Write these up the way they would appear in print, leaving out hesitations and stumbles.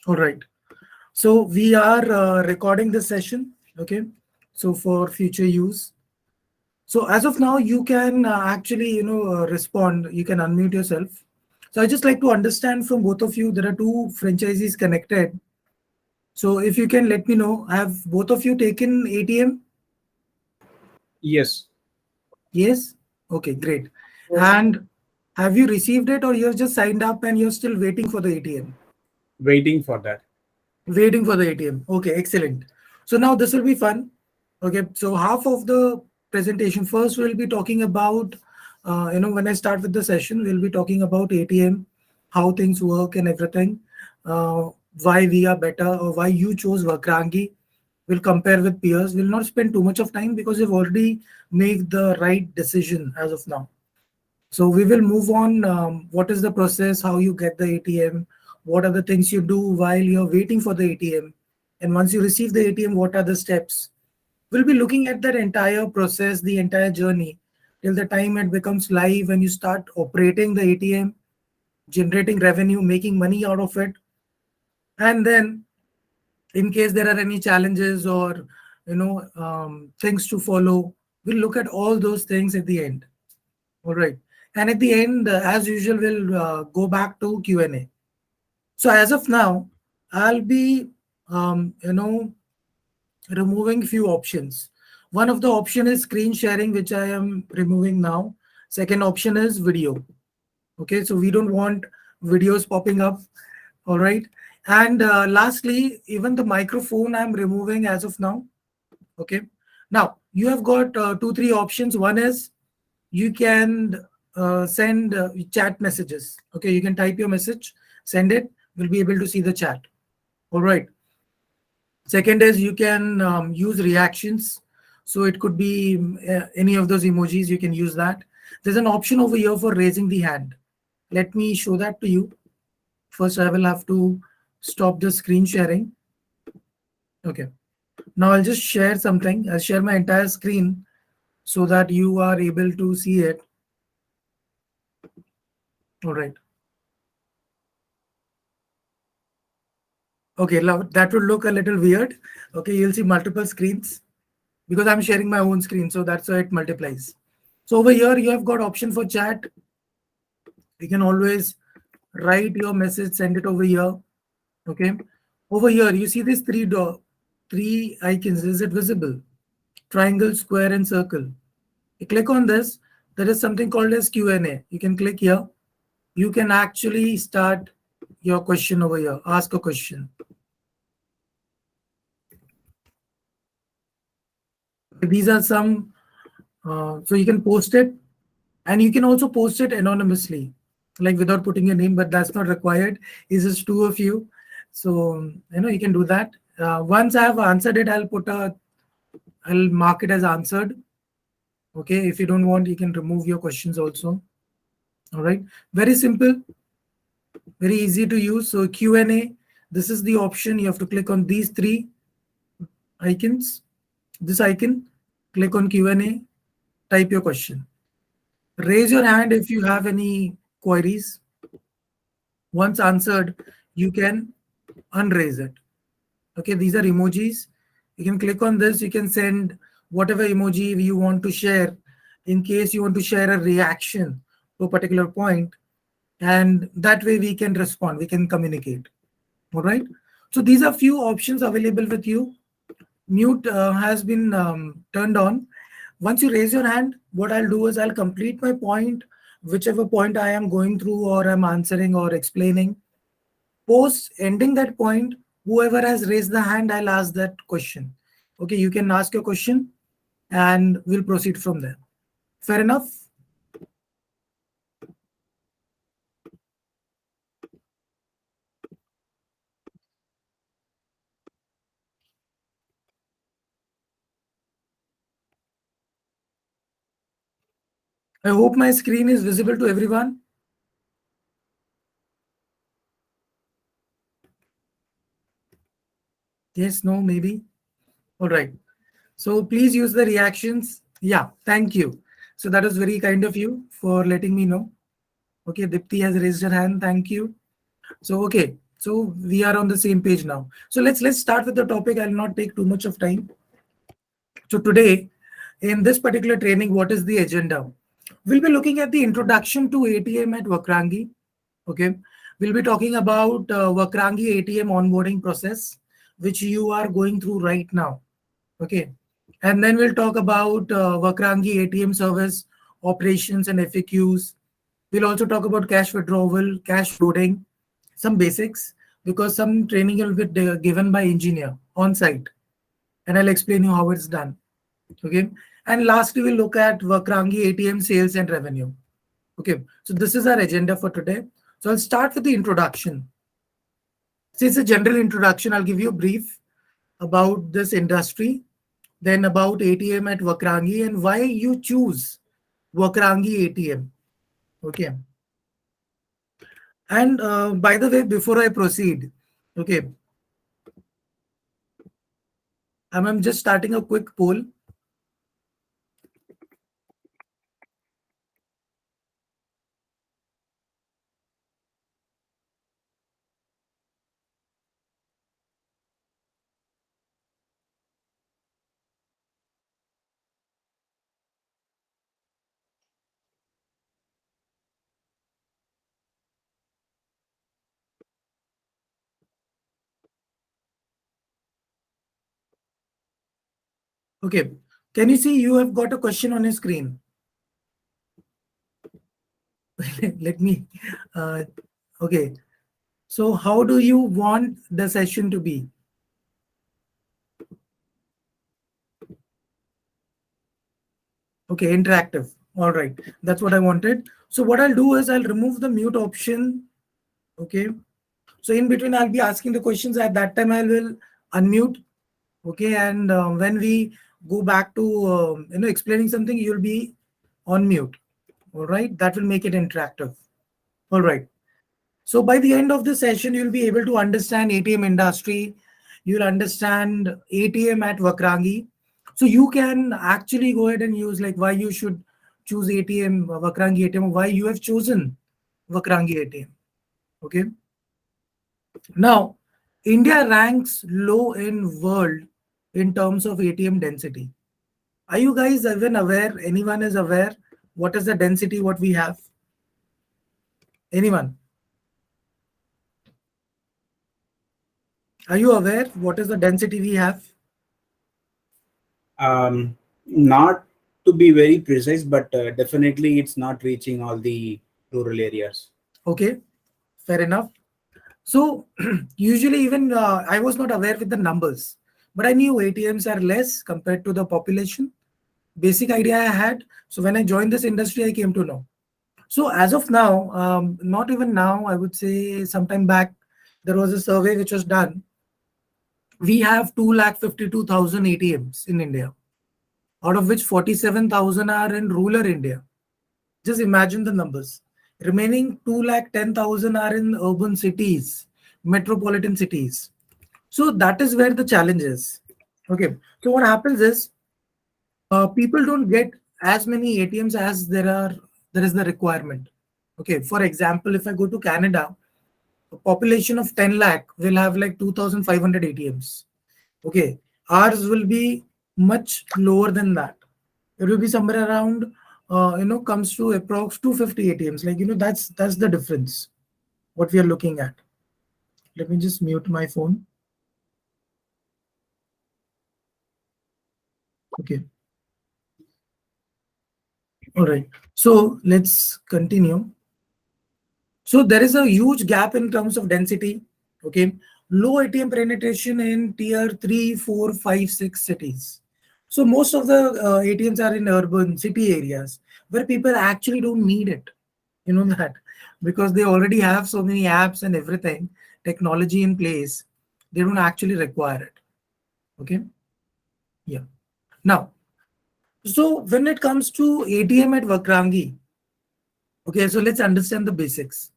All right. So we are recording this session. Okay. So for future use. So as of now, you can actually, respond. You can unmute yourself. So I just like to understand from both of you. There are two franchisees connected. So if you can let me know, have both of you taken ATM? Yes. Yes. Okay, great. And have you received it, or you're just signed up and you're still waiting for the ATM? Waiting for that. Waiting for the ATM. Okay, excellent. So now this will be fun. Okay, so half of the presentation first we'll be talking about, when I start with the session, we'll be talking about ATM, how things work and everything, uh, why we are better or why you chose Vakrangee. We'll compare with peers. We'll not spend too much of time because we've already made the right decision as of now. So we will move on. What is the process? How you get the ATM? What are the things you do while you're waiting for the ATM? And once you receive the ATM, what are the steps? We'll be looking at that entire process, the entire journey, till the time it becomes live and you start operating the ATM, generating revenue, making money out of it. And then, in case there are any challenges or things to follow, we'll look at all those things at the end. All right. And at the end, as usual, we'll go back to Q&A. So as of now, I'll be, removing few options. One of the option is screen sharing, which I am removing now. Second option is video. Okay, so we don't want videos popping up. All right. And lastly, even the microphone I'm removing as of now. Okay. Now you have got two, three options. One is you can send chat messages. Okay, you can type your message, send it. We'll be able to see the chat. All right. Second is you can use reactions. So it could be any of those emojis. You can use that. There's an option over here for raising the hand. Let me show that to you. First, I will have to stop the screen sharing. Okay. Now I'll just share something. I'll share my entire screen so that you are able to see it. All right. Okay, that would look a little weird. Okay, you'll see multiple screens because I'm sharing my own screen, so that's why it multiplies. So over here, you have got option for chat. You can always write your message, send it over here. Okay, over here, you see these three icons. Is it visible? Triangle, square, and circle. You click on this. There is something called as Q&A. You can click here. You can actually start your question over here. Ask a question. These are some, so you can post it, and you can also post it anonymously, like without putting your name, but that's not required. It's just two of you. So, you can do that. Once I have answered it, I'll mark it as answered. Okay. If you don't want, you can remove your questions also. All right. Very simple, very easy to use. So Q&A, this is the option. You have to click on these three icons. This icon, click on Q&A, type your question. Raise your hand if you have any queries. Once answered, you can unraise it. Okay, these are emojis. You can click on this. You can send whatever emoji you want to share in case you want to share a reaction to a particular point. And that way we can respond, we can communicate. All right. So these are few options available with you. Mute has been turned on. Once you raise your hand, what I'll do is I'll complete my point, whichever point I am going through or I'm answering or explaining. Post ending that point, whoever has raised the hand, I'll ask that question. Okay, you can ask your question and we'll proceed from there. Fair enough? I hope my screen is visible to everyone. Yes, no, maybe. All right. So please use the reactions. Yeah, thank you. So that was very kind of you for letting me know. Okay, Dipti has raised her hand. Thank you. So, okay. So we are on the same page now. So let's start with the topic. I'll not take too much of time. So today, in this particular training, what is the agenda? We'll be looking at the introduction to ATM at Vakrangee. Okay. We'll be talking about Vakrangee ATM onboarding process, which you are going through right now. Okay. And then we'll talk about Vakrangee ATM service operations and FAQs. We'll also talk about cash withdrawal, cash loading, some basics, because some training will be given by engineer on site, and I'll explain you how it's done. Okay. And lastly, we'll look at Vakrangee ATM sales and revenue. Okay. So this is our agenda for today. So I'll start with the introduction. So it's a general introduction. I'll give you a brief about this industry, then about ATM at Vakrangee and why you choose Vakrangee ATM. Okay. And by the way, before I proceed, okay, I'm just starting a quick poll. Okay. Can you see you have got a question on your screen? Let me. Okay. So how do you want the session to be? Okay, interactive. All right. That's what I wanted. So what I'll do is I'll remove the mute option. Okay. So in between, I'll be asking the questions. At that time, I will unmute. Okay. And when we go back to explaining something, you'll be on mute. All right. That will make it interactive. All right. So by the end of the session, you'll be able to understand ATM industry. You'll understand ATM at Vakrangee. So you can actually go ahead and use like why you should choose ATM, Vakrangee ATM, why you have chosen Vakrangee ATM. Okay. Now, India ranks low in world in terms of ATM density. Are you guys even aware? Anyone is aware? What is the density what we have? Anyone? Are you aware what is the density we have? Not to be very precise, but definitely it's not reaching all the rural areas. Okay, fair enough. So usually even I was not aware with the numbers, but I knew ATMs are less compared to the population. Basic idea I had. So when I joined this industry, I came to know. So as of now, not even now, I would say sometime back, there was a survey which was done. We have 252,000 ATMs in India, out of which 47,000 are in rural India. Just imagine the numbers. Remaining 210,000 are in urban cities, metropolitan cities. So that is where the challenge is. Okay. So what happens is people don't get as many ATMs as there is the requirement. Okay. For example, if I go to Canada, a population of 10 lakh will have like 2,500 ATMs. Okay. Ours will be much lower than that. It will be somewhere around comes to approx 250 ATMs. Like that's the difference what we are looking at. Let me just mute my phone. Okay. All right. So let's continue. So there is a huge gap in terms of density. Okay. Low ATM penetration in tier 3, 4, 5, 6 cities. So most of the ATMs are in urban city areas where people actually don't need it. You know that because they already have so many apps and everything, technology in place, they don't actually require it. Okay. Yeah. Now, so when it comes to ATM at Vakrangee, okay, so let's understand the basics.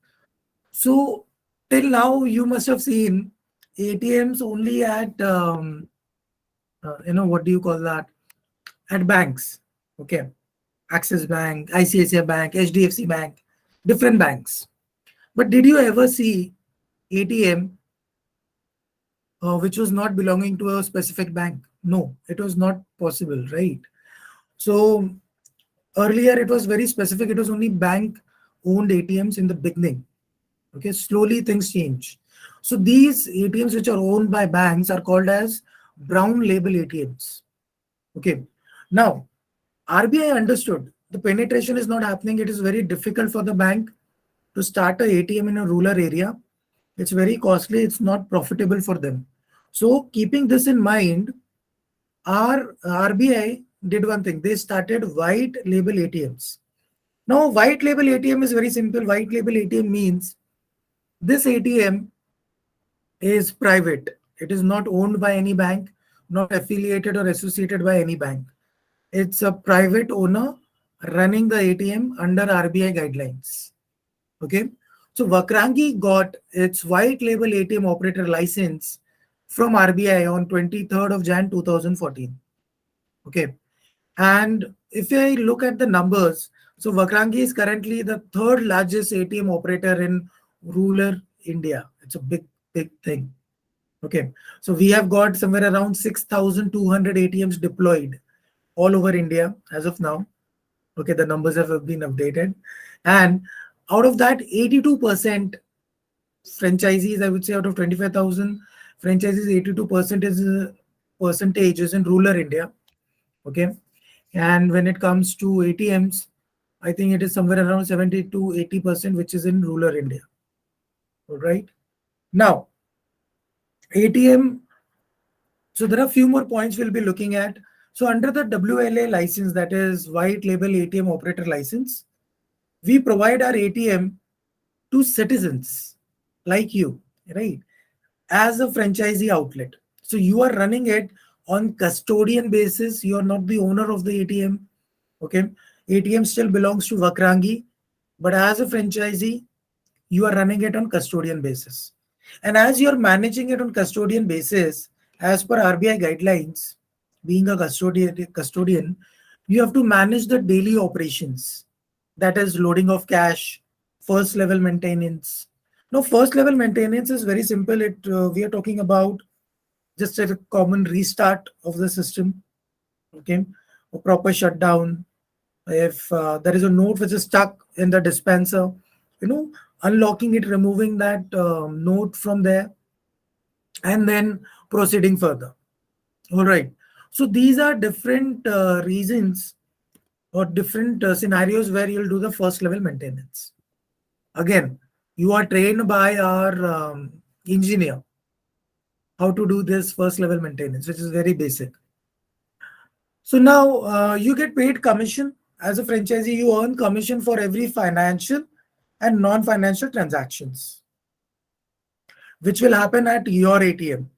So till now, you must have seen ATMs only at what do you call that? At banks. Okay, Axis Bank, ICICI Bank, HDFC Bank, different banks. But did you ever see ATM which was not belonging to a specific bank. No, it was not possible, right? So earlier it was very specific. It was only bank owned ATMs in the beginning. Okay, slowly things change. So these ATMs which are owned by banks are called as brown label ATMs. Okay. Now, RBI understood the penetration is not happening. It is very difficult for the bank to start a ATM in a rural area. It's very costly. It's not profitable for them. So keeping this in mind, our RBI did one thing. They started white label ATMs. Now, white label ATM is very simple. White label ATM means this ATM is private. It is not owned by any bank, not affiliated or associated by any bank. It's a private owner running the ATM under RBI guidelines. Okay. So Vakrangee got its white label ATM operator license from RBI on 23rd of Jan 2014. Okay. And if I look at the numbers, so Vakrangee is currently the third largest ATM operator in rural India. It's a big, big thing. Okay. So we have got somewhere around 6,200 ATMs deployed all over India as of now. Okay. The numbers have been updated. And out of that, 82% franchisees, I would say out of 25,000 franchisees, 82% is percentage is in rural India. Okay. And when it comes to ATMs, I think it is somewhere around 70 to 80%, which is in rural India. All right. Now, ATM. So there are a few more points we'll be looking at. So under the WLA license, that is White Label ATM Operator License, we provide our ATM to citizens like you, right? As a franchisee outlet. So you are running it on custodian basis. You are not the owner of the ATM. Okay. ATM still belongs to Vakrangee, but as a franchisee, you are running it on custodian basis. And as you're managing it on custodian basis, as per RBI guidelines, being a custodian, you have to manage the daily operations. That is loading of cash, first level maintenance. Now, first level maintenance is very simple. We are talking about just a common restart of the system. Okay, a proper shutdown. If there is a note which is stuck in the dispenser, you know, unlocking it, removing that note from there, and then proceeding further. All right. So these are different reasons or different scenarios where you'll do the first level maintenance. Again, you are trained by our engineer how to do this first level maintenance, which is very basic. So now you get paid commission as a franchisee. You earn commission for every financial and non-financial transactions, which will happen at your ATM.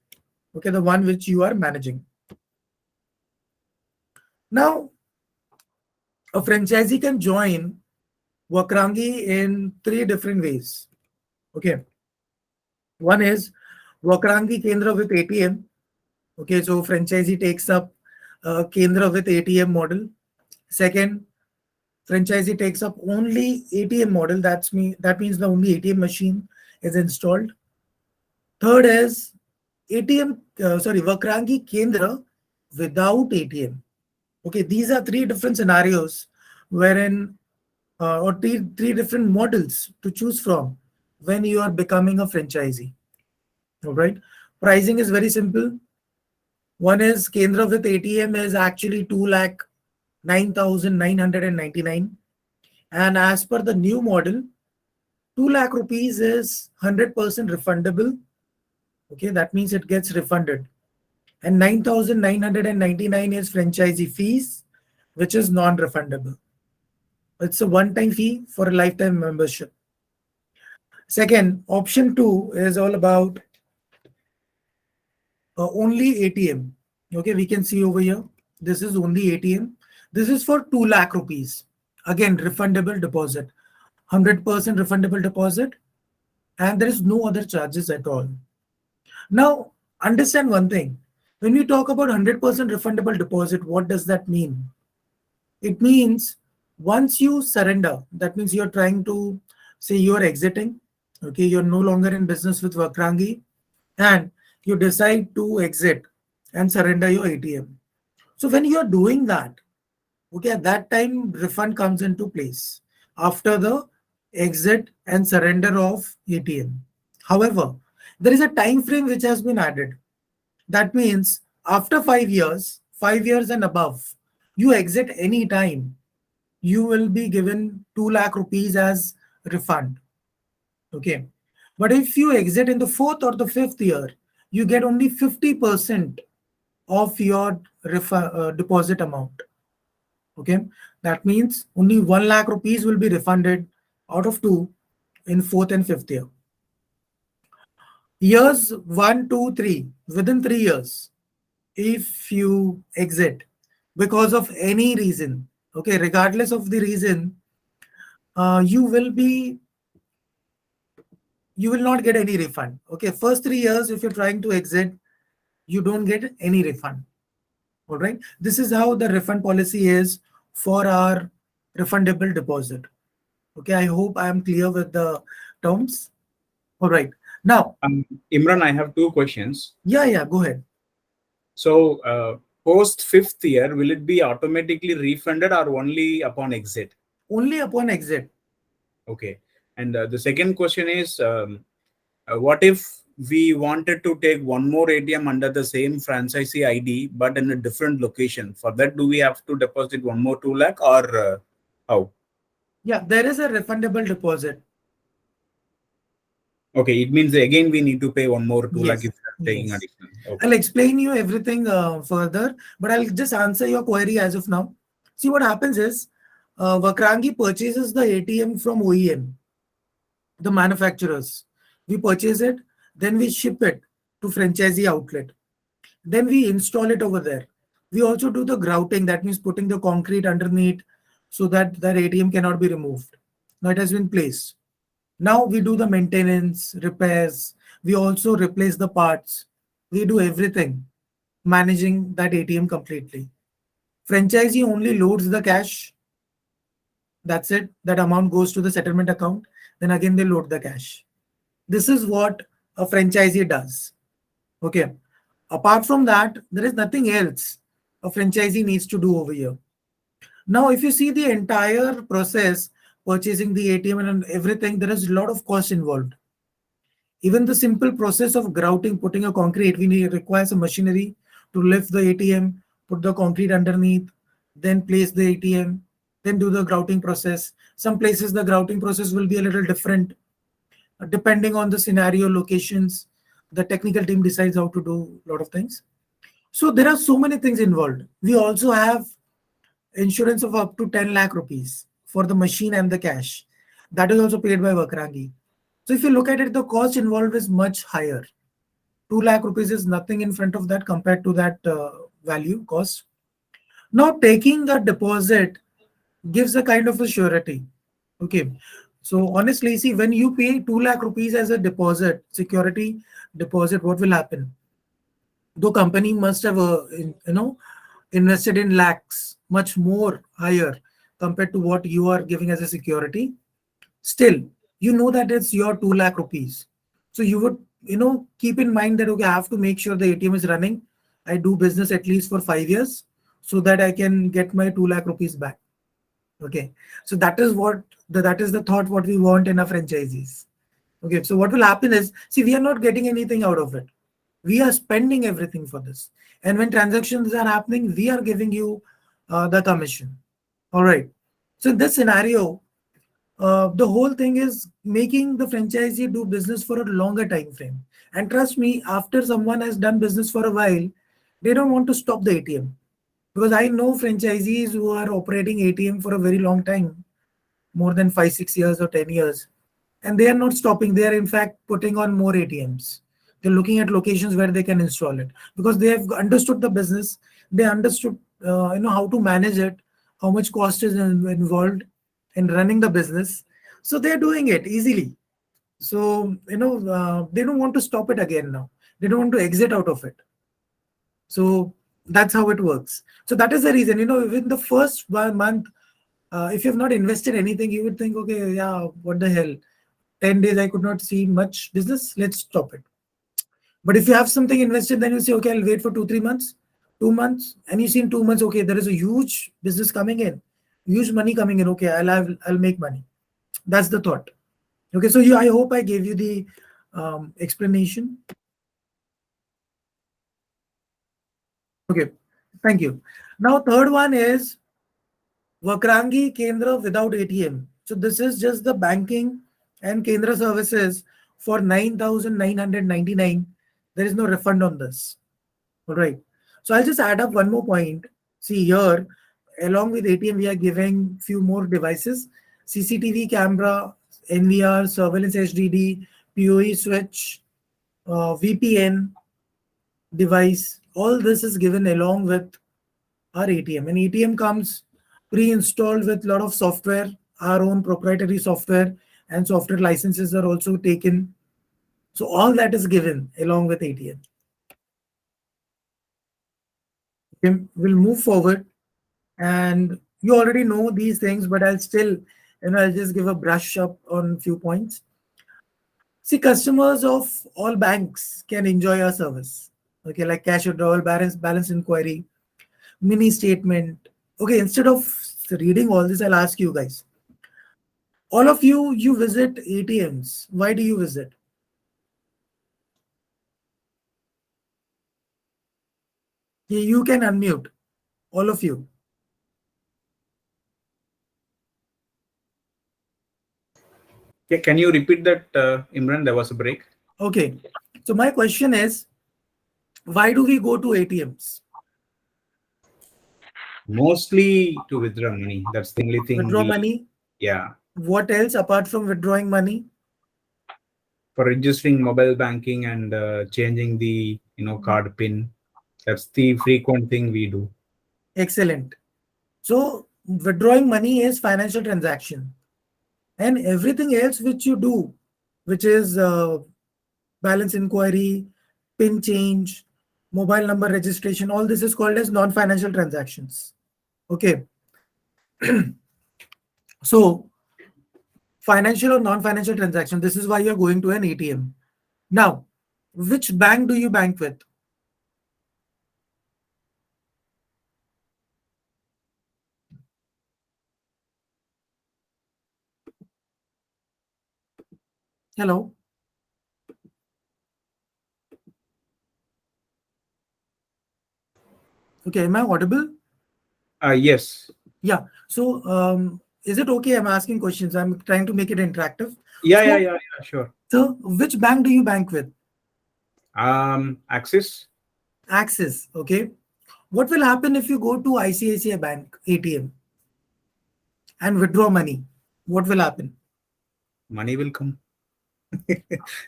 Okay, the one which you are managing. Now, a franchisee can join Vakrangee in three different ways. Okay, one is Vakrangee Kendra with ATM. Okay, so franchisee takes up Kendra with ATM model. Second, franchisee takes up only ATM model. That means the only ATM machine is installed. Third is Vakrangee Kendra without ATM. Okay, these are three different scenarios wherein or three different models to choose from when you are becoming a franchisee. All right. Pricing is very simple. One is Kendra with ATM is actually 2,09,999. And as per the new model, 2 lakh rupees is 100% refundable. Okay, that means it gets refunded. And 9,999 is franchisee fees, which is non-refundable. It's a one-time fee for a lifetime membership. Second, option 2 is all about only ATM. Okay, we can see over here. This is only ATM. This is for 2 lakh rupees. Again, refundable deposit. 100% refundable deposit. And there is no other charges at all. Now, understand one thing. When we talk about 100% refundable deposit, what does that mean? It means once you surrender, that means you're trying to say you're exiting, Okay, you're no longer in business with Vakrangee, and you decide to exit and surrender your ATM. So when you're doing that, okay, at that time refund comes into place after the exit and surrender of ATM. However, there is a time frame which has been added. That means after 5 years, 5 years and above, you exit any time, you will be given 2 lakh rupees as refund. Okay. But if you exit in the fourth or the fifth year, you get only 50% of your deposit amount. Okay. That means only 1 lakh rupees will be refunded out of two in fourth and fifth year. Years one, two, three, within 3 years, if you exit because of any reason, okay, regardless of the reason, you will be you will not get any refund. Okay, first 3 years, if you're trying to exit, you don't get any refund. All right, this is how the refund policy is for our refundable deposit. Okay, I hope I am clear with the terms. All right, now, Imran, I have two questions. yeah, go ahead. So, post fifth year, will it be automatically refunded or only upon exit? Only upon exit. Okay. And the second question is, what if we wanted to take one more ATM under the same franchisee ID, but in a different location? For that, do we have to deposit one more 2 lakh or how? Yeah, there is a refundable deposit. Okay, it means again we need to pay one more 2 lakh Yes, if we are taking yes. additional. Okay. I'll explain you everything further, but I'll just answer your query as of now. See, what happens is Vakrangee purchases the ATM from OEM, the manufacturers. We purchase it, then we ship it to franchisee outlet. Then we install it over there. We also do the grouting, that means putting the concrete underneath so that that ATM cannot be removed. Now it has been placed. Now we do the maintenance, repairs. We also replace the parts. We do everything, managing that ATM completely. Franchisee only loads the cash. That's it. That amount goes to the settlement account. Then again, they load the cash. This is what a franchisee does. Okay. Apart from that, there is nothing else a franchisee needs to do over here. Now, if you see the entire process, purchasing the ATM and everything, there is a lot of cost involved. Even the simple process of grouting, putting a concrete, requires a machinery to lift the ATM, put the concrete underneath, then place the ATM, then do the grouting process. Some places the grouting process will be a little different depending on the scenario, locations. The technical team decides how to do a lot of things. So there are so many things involved. We also have insurance of up to 10 lakh rupees for the machine and the cash. That is also paid by Vakrangee. So if you look at it, the cost involved is much higher. 2 lakh rupees is nothing in front of that compared to that value cost. Now taking a deposit gives a kind of a surety. Okay. So honestly, see, when you pay 2 lakh rupees as a deposit, security deposit, what will happen? The company must have, invested in lakhs, much more higher compared to what you are giving as a security. Still, you know that it's your 2 lakh rupees. So you would, keep in mind that, okay, I have to make sure the ATM is running. I do business at least for 5 years so that I can get my 2 lakh rupees back. Okay. So that is that is the thought what we want in our franchisees. Okay. So what will happen is, see, we are not getting anything out of it. We are spending everything for this. And when transactions are happening, we are giving you the commission. All right. So in this scenario, the whole thing is making the franchisee do business for a longer time frame. And trust me, after someone has done business for a while, they don't want to stop the ATM. Because I know franchisees who are operating ATM for a very long time, more than 5, 6 years or 10 years. And they are not stopping. They are in fact putting on more ATMs. They're looking at locations where they can install it because they have understood the business. They understood, how to manage it, how much cost is involved in running the business. So they're doing it easily. So, they don't want to stop it again now. They don't want to exit out of it. So that's how it works. So that is the reason, within the first 1 month, if you have not invested anything, you would think, okay, yeah, what the hell? 10 days I could not see much business, let's stop it. But if you have something invested, then you say, okay, I'll wait for 2, 3 months, 2 months, and you see in 2 months, okay, there is a huge business coming in, huge money coming in. Okay, I'll make money. That's the thought. Okay, so I hope I gave you the explanation. Okay, thank you. Now, third one is Vakrangee Kendra without ATM. So this is just the banking and Kendra services for 9,999. There is no refund on this. All right. So I'll just add up one more point. See here, along with ATM, we are giving few more devices: CCTV camera, NVR, surveillance HDD, PoE switch, VPN device. All this is given along with our ATM. And ATM comes pre-installed with a lot of software, our own proprietary software, and software licenses are also taken. So all that is given along with ATM. Okay, we'll move forward, and you already know these things, but I'll still, I'll just give a brush up on few points. See, customers of all banks can enjoy our service. Okay, like cash withdrawal, balance inquiry, mini statement. Okay, instead of reading all this, I'll ask you guys. All of you, you visit ATMs. Why do you visit? You can unmute, all of you. Yeah, can you repeat that, Imran? There was a break. Okay, so my question is, why do we go to ATMs? Mostly to withdraw money. That's the only thing. Withdraw money? Yeah. What else apart from withdrawing money? For registering mobile banking and changing the card pin. That's the frequent thing we do. Excellent. So withdrawing money is financial transaction, and everything else which you do, which is balance inquiry, pin change, mobile number registration, all this is called as non-financial transactions. Okay. So financial or non-financial transaction, this is why you're going to an ATM. Now, which bank do you bank with? Hello? Okay, am I audible? Yes. Yeah. So is it okay? I'm asking questions. I'm trying to make it interactive. Yeah, sure. So which bank do you bank with? Axis. Axis. Okay. What will happen if you go to ICICI Bank ATM and withdraw money? What will happen? Money will come.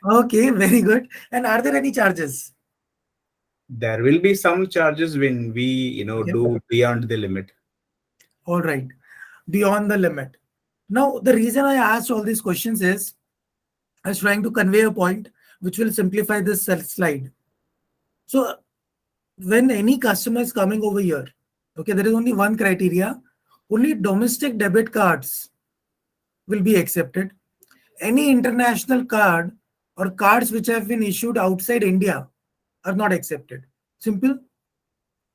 Okay, very good. And are there any charges? There will be some charges when we Yep. do beyond the limit. All right. Beyond the limit. Now, the reason I asked all these questions is I was trying to convey a point which will simplify this slide. So when any customer is coming over here, okay, there is only one criteria. Only domestic debit cards will be accepted. Any international card or cards which have been issued outside India are not accepted. Simple.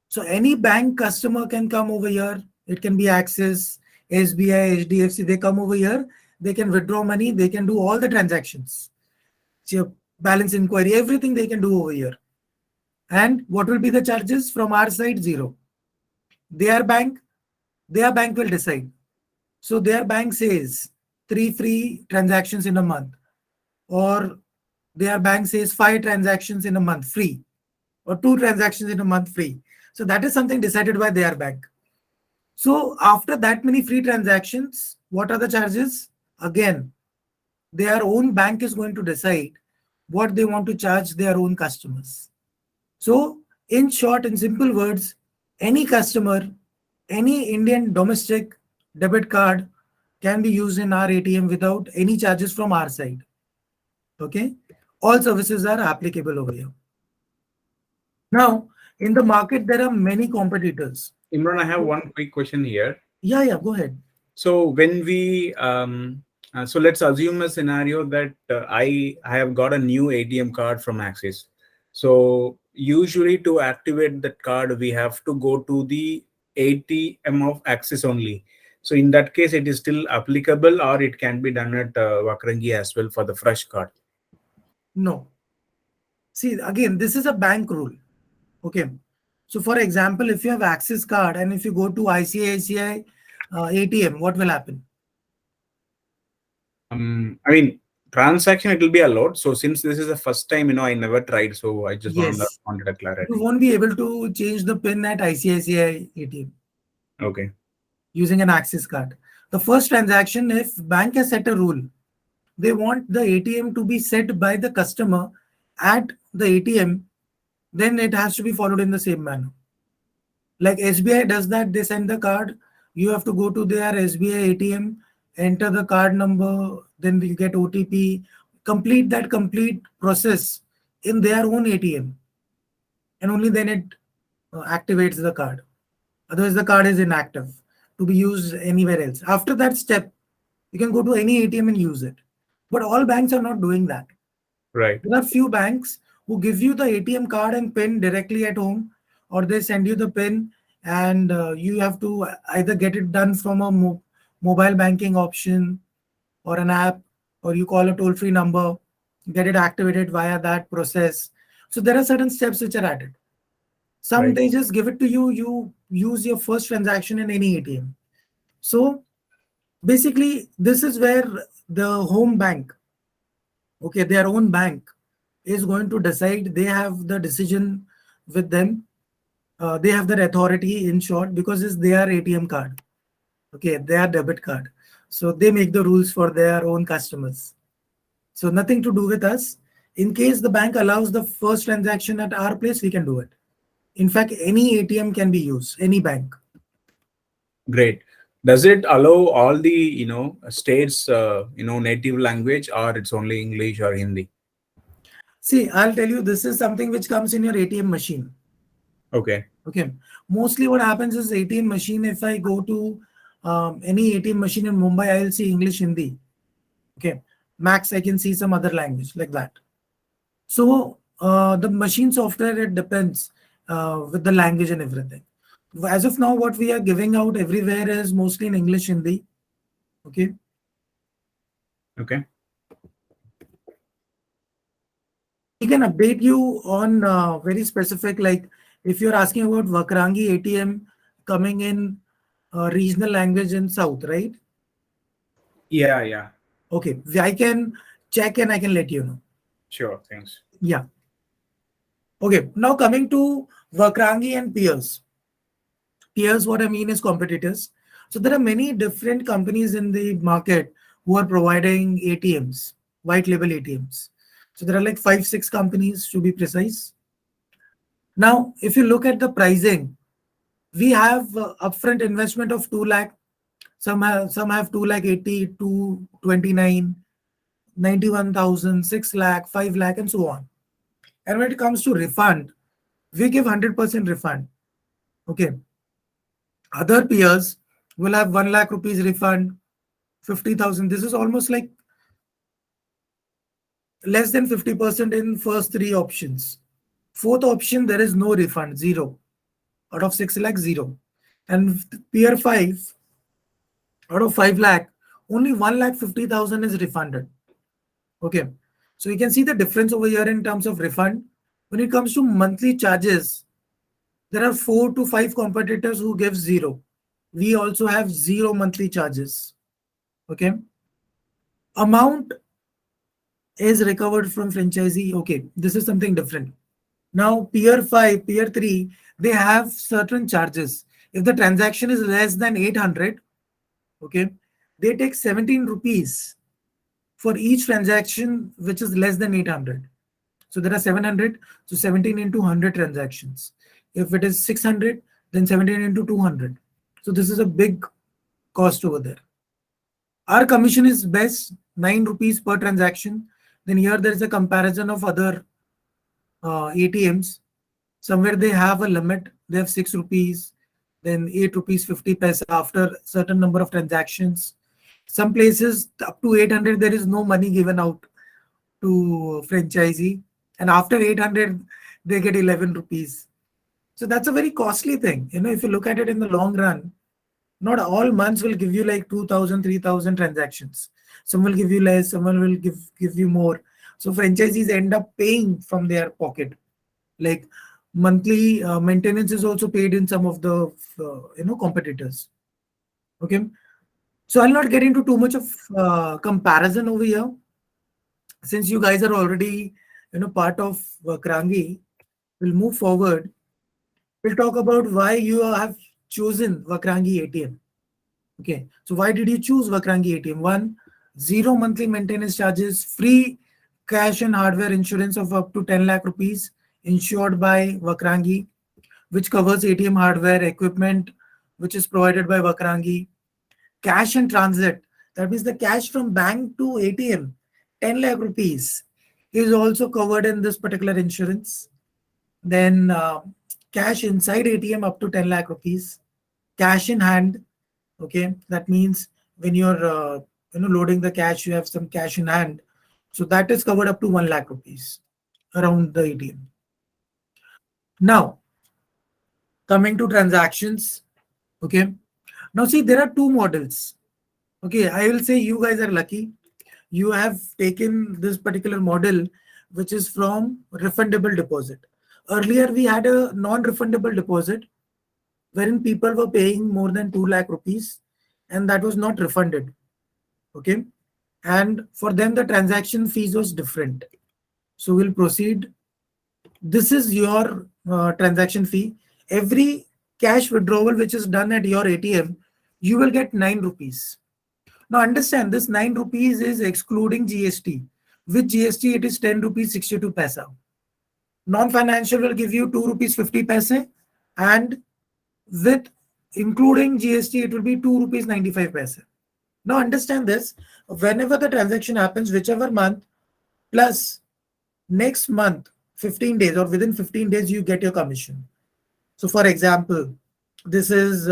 So any bank customer can come over here. It can be Axis, SBI, HDFC. They come over here. They can withdraw money. They can do all the transactions. So balance inquiry, everything they can do over here. And what will be the charges from our side? Zero. Their bank will decide. So their bank says 3 free transactions in a month, or their bank says 5 transactions in a month free, or 2 transactions in a month free. So that is something decided by their bank. So after that many free transactions, what are the charges? Again, their own bank is going to decide what they want to charge their own customers. So in short, in simple words, any customer, any Indian domestic debit card can be used in our ATM without any charges from our side. Okay. All services are applicable over here. Now, in the market, there are many competitors. Imran, I have one quick question here. Yeah, go ahead. So when we So let's assume a scenario that I have got a new ATM card from Axis. So usually to activate that card, we have to go to the ATM of Axis only. So in that case, it is still applicable, or it can be done at Vakrangee as well for the fresh card. No. See, again, this is a bank rule. Okay. So for example, if you have Axis card and if you go to ICICI ATM, what will happen? I mean, transaction it will be allowed. So since this is the first time, I never tried. So I just Yes. wanted a You clarity. won't be able to change the PIN at ICICI ATM Okay. using an Axis card. The first transaction, if bank has set a rule, they want the ATM to be set by the customer at the ATM, then it has to be followed in the same manner. Like SBI does that, they send the card, you have to go to their SBI ATM, enter the card number, then you get OTP, complete that complete process in their own ATM, and only then it activates the card. Otherwise, the card is inactive to be used anywhere else. After that step, you can go to any ATM and use it. But all banks are not doing that. Right. There are few banks who give you the ATM card and PIN directly at home, or they send you the PIN and you have to either get it done from a mobile banking option or an app, or you call a toll free number, get it activated via that process. So there are certain steps which are added. Some Right. they just give it to you, you use your first transaction in any ATM. So basically, this is where the home bank, okay, their own bank is going to decide. They have the decision with them. They have their authority in short because it's their ATM card, okay, their debit card. So they make the rules for their own customers. So nothing to do with us. In case the bank allows the first transaction at our place, we can do it. In fact, any ATM can be used, any bank. Great. Does it allow all the states native language, or it's only English or Hindi? See, I'll tell you, this is something which comes in your ATM machine. Okay. Okay. Mostly what happens is ATM machine, if I go to any ATM machine in Mumbai, I'll see English, Hindi. Okay. Max, I can see some other language like that. So the machine software, it depends with the language and everything. As of now, what we are giving out everywhere is mostly in English, Hindi. Okay. Okay. We can update you on very specific, like if you're asking about Vakrangee ATM coming in regional language in South, right? Yeah, yeah. Okay, I can check and I can let you know. Sure. Thanks. Yeah. Okay, now coming to Vakrangee and peers. Peers, what I mean is competitors. So there are many different companies in the market who are providing ATMs, white label ATMs. So there are like 5, 6 companies to be precise. Now, if you look at the pricing, we have upfront investment of 2 lakh. Some have 2 lakh 80, 229, 91,000, 6 lakh, 5 lakh, and so on. And when it comes to refund, we give 100% refund. Okay. Other peers will have 1 lakh rupees refund, 50,000. This is almost like less than 50% in first 3 options. Fourth option, there is no refund, zero. Out of 6 lakh, zero. And peer 5, out of 5 lakh, only 1 lakh 50,000 is refunded. Okay. So you can see the difference over here in terms of refund. When it comes to monthly charges, there are 4 to 5 competitors who give zero. We also have zero monthly charges. Okay. Amount is recovered from franchisee. Okay. This is something different. Now, peer 5, peer 3, they have certain charges. If the transaction is less than 800, okay, they take 17 rupees for each transaction which is less than 800. So there are 700, so 17 into 100 transactions. If it is 600, then 17 into 200. So this is a big cost over there. Our commission is best 9 rupees per transaction. Then here there is a comparison of other ATMs. Somewhere they have a limit, they have 6 rupees, then 8 rupees 50 paisa after certain number of transactions. Some places up to 800, there is no money given out to franchisee. And after 800, they get 11 rupees. So that's a very costly thing. If you look at it in the long run, not all months will give you like 2,000, 3,000 transactions. Some will give you less, someone will give you more. So franchisees end up paying from their pocket. Like monthly maintenance is also paid in some of the competitors. Okay. So I'll not get into too much of comparison over here. Since you guys are already part of Vakrangee, we'll move forward. We'll talk about why you have chosen Vakrangee ATM. Okay, so why did you choose Vakrangee ATM? One, zero monthly maintenance charges, free cash and hardware insurance of up to 10 lakh rupees insured by Vakrangee, which covers ATM hardware, equipment, which is provided by Vakrangee. Cash and transit, that means the cash from bank to ATM, 10 lakh rupees is also covered in this particular insurance. Then cash inside ATM up to 10 lakh rupees. Cash in hand, okay, that means when you're loading the cash, you have some cash in hand, so that is covered up to 1 lakh rupees around the ATM. Now coming to transactions, okay, now see, there are two models. Okay, I will say you guys are lucky, you have taken this particular model, which is from refundable deposit. Earlier we had a non-refundable deposit wherein people were paying more than 2 lakh rupees and that was not refunded. Okay, and for them the transaction fees was different. So we'll proceed. This is your transaction fee. Every cash withdrawal which is done at your ATM, you will get 9 rupees. Now understand, this 9 rupees is excluding GST. With GST it is 10 rupees 62 paisa. Non-financial will give you 2 rupees 50 paise, and with including GST it will be 2 rupees 95 paise. Now understand this, whenever the transaction happens, whichever month, plus next month 15 days or within 15 days you get your commission. So for example, this is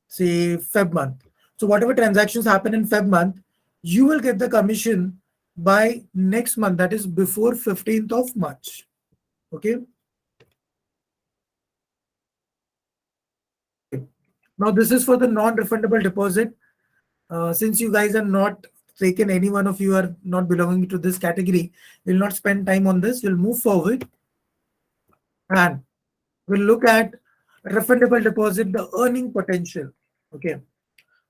say Feb month. So whatever transactions happen in Feb month, you will get the commission by next month, that is before 15th of March. Okay. Now this is for the non-refundable deposit. Since you guys are not taken, any one of you are not belonging to this category, we'll not spend time on this. We'll move forward and we'll look at refundable deposit, the earning potential. Okay.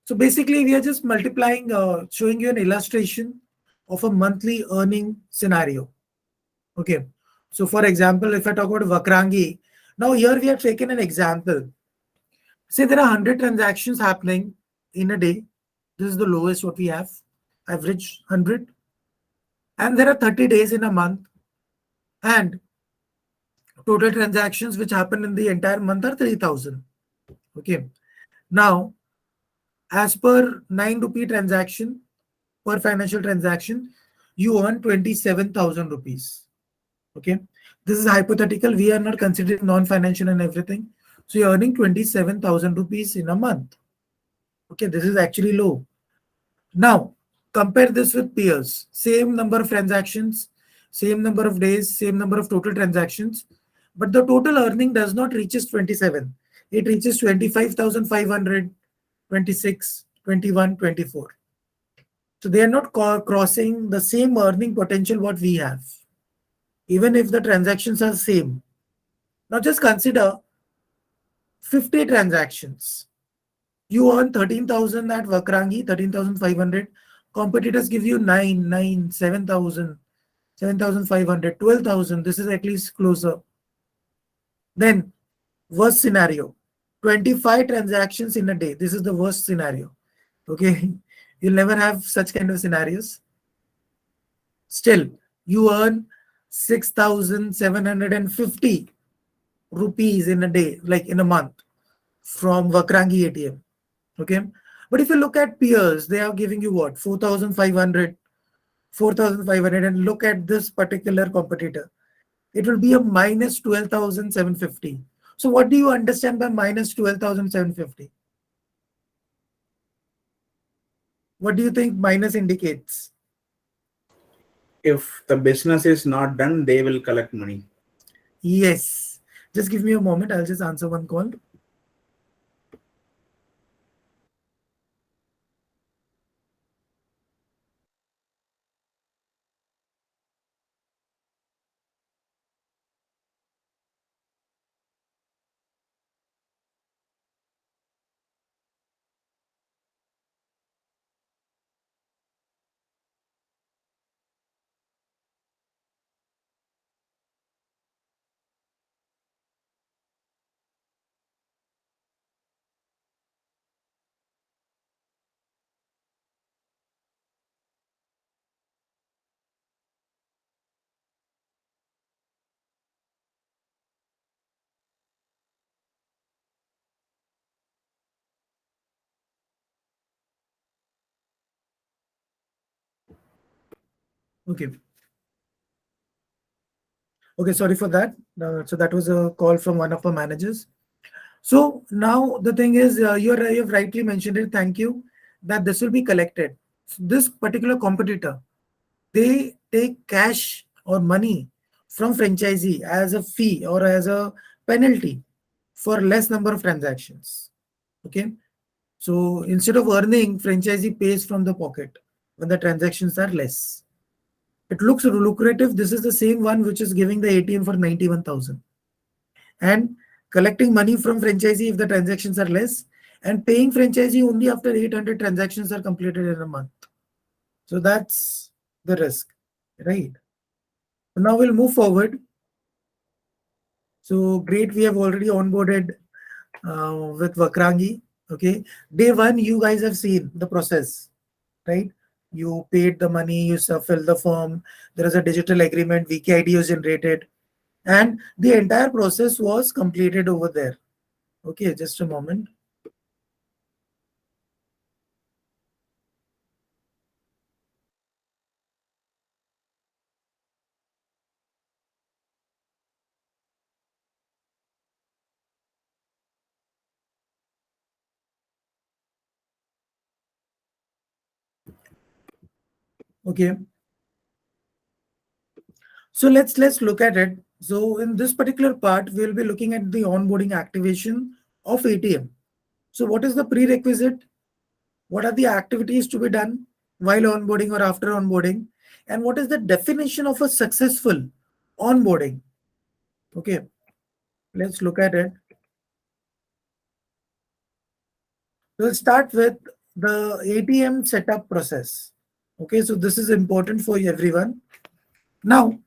So basically we are just multiplying, showing you an illustration of a monthly earning scenario. Okay. So for example, if I talk about Vakrangee, now here we have taken an example. Say there are 100 transactions happening in a day. This is the lowest what we have, average 100. And there are 30 days in a month. And total transactions which happen in the entire month are 3,000. Okay. Now, as per 9 rupee transaction per financial transaction, you earn 27,000 rupees. Okay. This is hypothetical. We are not considering non-financial and everything. So you're earning 27,000 rupees in a month. Okay. This is actually low. Now, compare this with peers. Same number of transactions, same number of days, same number of total transactions, but the total earning does not reaches 27. It reaches 25,500, 26, 21, 24. So they are not crossing the same earning potential what we have, even if the transactions are same. Now just consider 50 transactions. You earn 13,000 at Vakrangee, 13,500. Competitors give you 7,000, 7,500, 12,000. This is at least closer. Then, worst scenario, 25 transactions in a day. This is the worst scenario. Okay, you'll never have such kind of scenarios. Still, you earn 6,750 rupees in a day, like in a month, from Vakrangee ATM. Okay, but if you look at peers, they are giving you what, 4,500, 4,500, and look at this particular competitor, it will be a minus 12,750. So what do you understand by minus 12,750? What do you think minus indicates? If the business is not done, they will collect money. Yes. Just give me a moment. I'll just answer one call. Okay. Okay, sorry for that. So that was a call from one of our managers. So now the thing is, you've rightly mentioned it. Thank you. That this will be collected. So this particular competitor, they take cash or money from franchisee as a fee or as a penalty for less number of transactions. Okay. So instead of earning, franchisee pays from the pocket when the transactions are less. It looks lucrative. This is the same one which is giving the ATM for 91,000 and collecting money from franchisee if the transactions are less and paying franchisee only after 800 transactions are completed in a month. So that's the risk, right? Now we'll move forward. So great, we have already onboarded with Vakrangee. Okay, day one, you guys have seen the process, right? You paid the money, you fill the form, there is a digital agreement, VKID is generated, and the entire process was completed over there. Okay, just a moment. Okay, so let's look at it. So in this particular part, we'll be looking at the onboarding activation of ATM. So what is the prerequisite? What are the activities to be done while onboarding or after onboarding? And what is the definition of a successful onboarding? Okay, let's look at it. We'll start with the ATM setup process. Okay, so this is important for everyone. Now,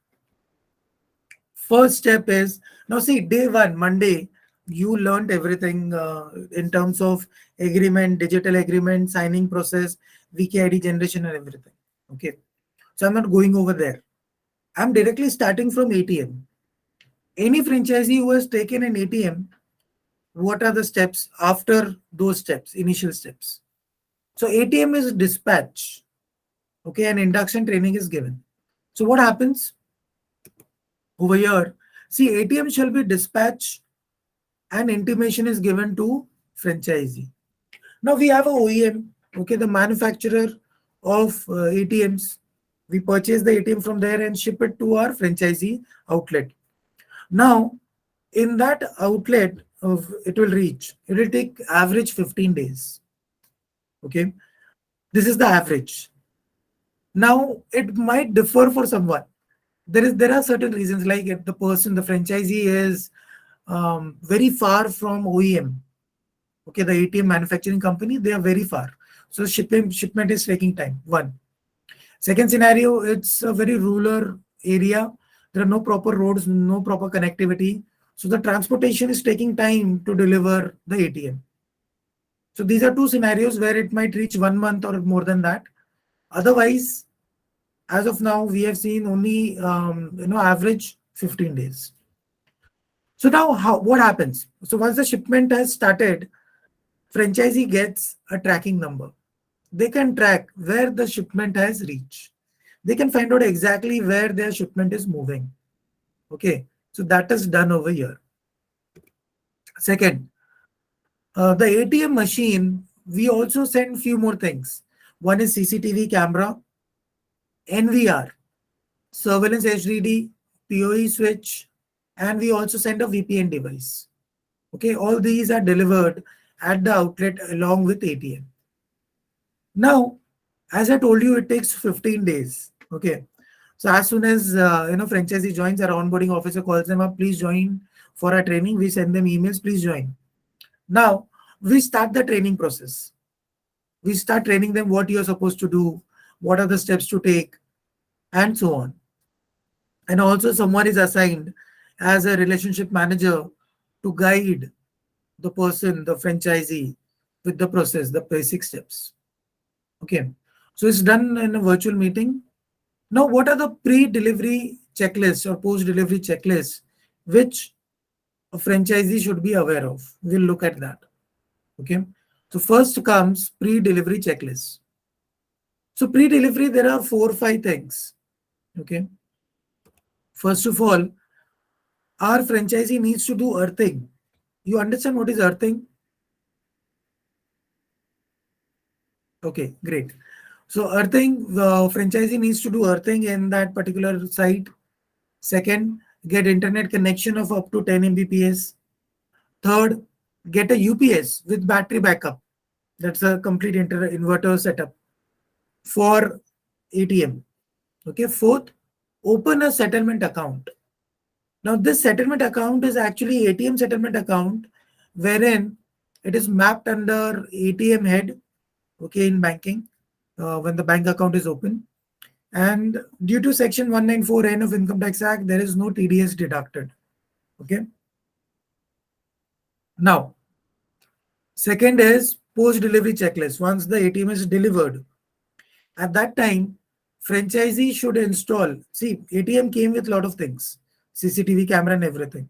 first step is, now see, day one, Monday, you learned everything in terms of agreement, digital agreement, signing process, VKID generation and everything. Okay, so I'm not going over there. I'm directly starting from ATM. Any franchisee who has taken an ATM, what are the steps after those steps, initial steps? So ATM is dispatch. Okay, and induction training is given. So what happens over here? See, ATM shall be dispatched and intimation is given to franchisee. Now we have a OEM, okay, the manufacturer of ATMs. We purchase the ATM from there and ship it to our franchisee outlet. Now, in that outlet, it will reach. It will take average 15 days. Okay, this is the average. Now, it might differ for someone. There are certain reasons, like if the person, the franchisee is very far from OEM. Okay, the ATM manufacturing company, they are very far. So shipment is taking time. One. Second scenario, it's a very rural area. There are no proper roads, no proper connectivity. So the transportation is taking time to deliver the ATM. So these are two scenarios where it might reach 1 month or more than that. Otherwise, as of now, we have seen only average 15 days. So now what happens? So once the shipment has started, franchisee gets a tracking number. They can track where the shipment has reached. They can find out exactly where their shipment is moving. Okay, so that is done over here. Second, the ATM machine, we also send few more things. One is CCTV camera, NVR, surveillance HDD, PoE switch, and we also send a VPN device. Okay, all these are delivered at the outlet along with ATM. Now, as I told you, it takes 15 days. Okay, so as soon as franchisee joins, our onboarding officer calls them up, please join for our training. We send them emails, please join. Now we start the training process. We start training them what you're supposed to do, what are the steps to take, and so on. And also someone is assigned as a relationship manager to guide the person, the franchisee, with the process, the basic steps. Okay, so it's done in a virtual meeting. Now, what are the pre-delivery checklists or post-delivery checklists which a franchisee should be aware of? We'll look at that. Okay, so first comes pre-delivery checklist. So pre-delivery, there are 4 or 5 things. Okay, first of all, our franchisee needs to do earthing. You understand what is earthing? Okay, great. So earthing, the franchisee needs to do earthing in that particular site. Second, get internet connection of up to 10 Mbps. Third, get a UPS with battery backup. That's a complete inverter setup for ATM. Okay. Fourth, open a settlement account. Now, this settlement account is actually ATM settlement account, wherein it is mapped under ATM head, okay, in banking, when the bank account is open. And due to Section 194N of Income Tax Act, there is no TDS deducted. Okay. Now, second is post-delivery checklist. Once the ATM is delivered, at that time, franchisee should install. See, ATM came with a lot of things, CCTV camera and everything.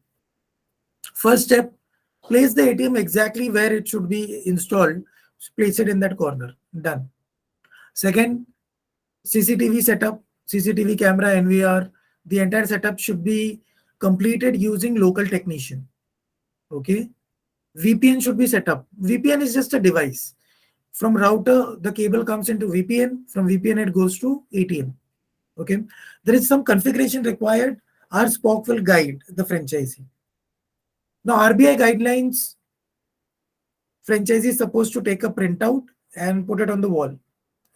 First step, place the ATM exactly where it should be installed. Place it in that corner. Done. Second, CCTV setup, CCTV camera, NVR. The entire setup should be completed using local technician. Okay. VPN should be set up. VPN is just a device. From router, the cable comes into VPN. From VPN, it goes to ATM. Okay. There is some configuration required. Our SPOC will guide the franchisee. Now, RBI guidelines, franchisee is supposed to take a printout and put it on the wall.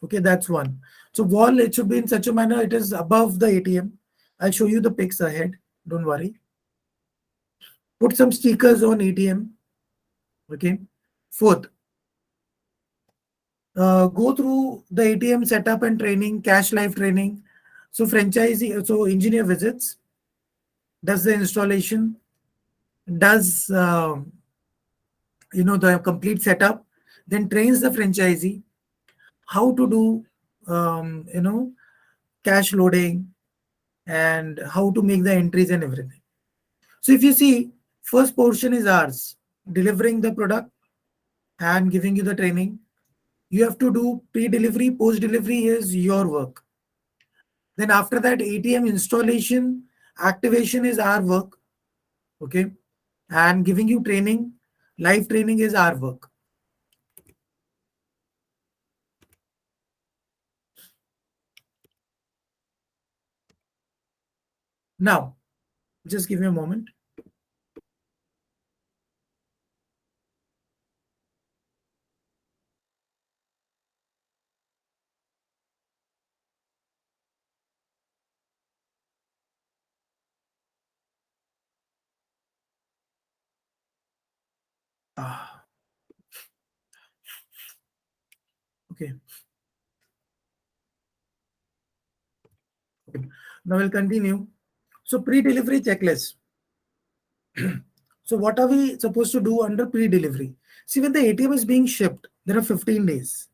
Okay, that's one. So wall, it should be in such a manner it is above the ATM. I'll show you the pics ahead. Don't worry. Put some stickers on ATM. Okay. Fourth, go through the ATM setup and training, cash live training. So franchisee, so engineer visits, does the installation, does the complete setup, then trains the franchisee how to do cash loading and how to make the entries and everything. So if you see, first portion is ours, delivering the product and giving you the training. You have to do pre-delivery, post-delivery is your work. Then after that, ATM installation, activation is our work. Okay. And giving you training, live training is our work. Now, just give me a moment. Okay. Now we'll continue. So pre-delivery checklist. So what are we supposed to do under pre-delivery? See, when the ATM is being shipped, there are 15 days.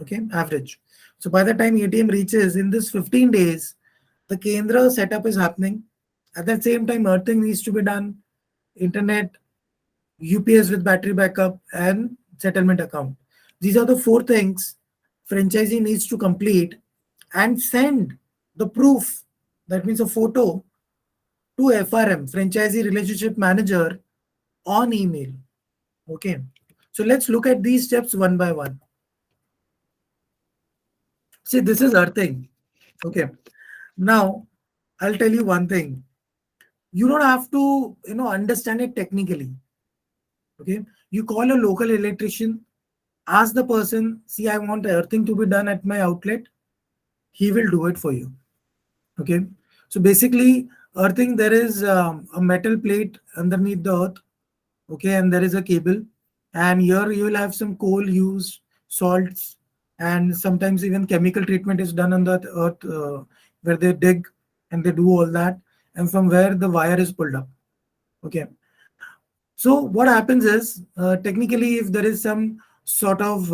Okay, average. So by the time ATM reaches in this 15 days, the Kendra setup is happening. At the same time, earthing needs to be done, internet, UPS with battery backup, and settlement account. These are the 4 things franchisee needs to complete and send the proof, that means a photo, to FRM, Franchisee Relationship Manager, on email. Okay. So let's look at these steps one by one. See, this is earthing. Okay. Now, I'll tell you one thing. You don't have to, understand it technically. Okay. You call a local electrician, ask the person, see, I want earthing to be done at my outlet. He will do it for you. Okay. So basically, earthing, there is a metal plate underneath the earth. Okay. And there is a cable. And here you will have some coal used, salts, and sometimes even chemical treatment is done on the earth where they dig and they do all that. And from where the wire is pulled up. Okay. So what happens is technically, if there is some sort of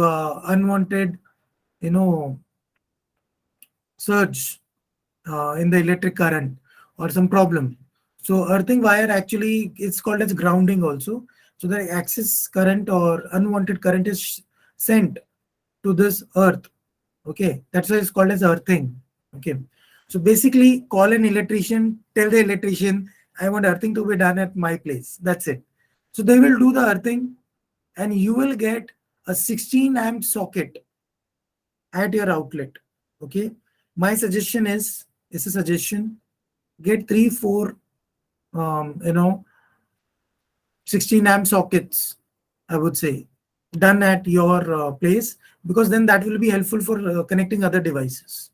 unwanted, you know, surge in the electric current or some problem. So earthing wire actually it's called as grounding also. So the excess current or unwanted current is sent to this earth. Okay, that's why it's called as earthing. Okay, so basically call an electrician, tell the electrician, I want earthing to be done at my place. That's it. So they will do the earthing and you will get a 16 amp socket at your outlet. Okay, my suggestion is, it's a suggestion, get 3 4 um, you know 16 amp sockets, I would say, done at your place, because then that will be helpful for connecting other devices.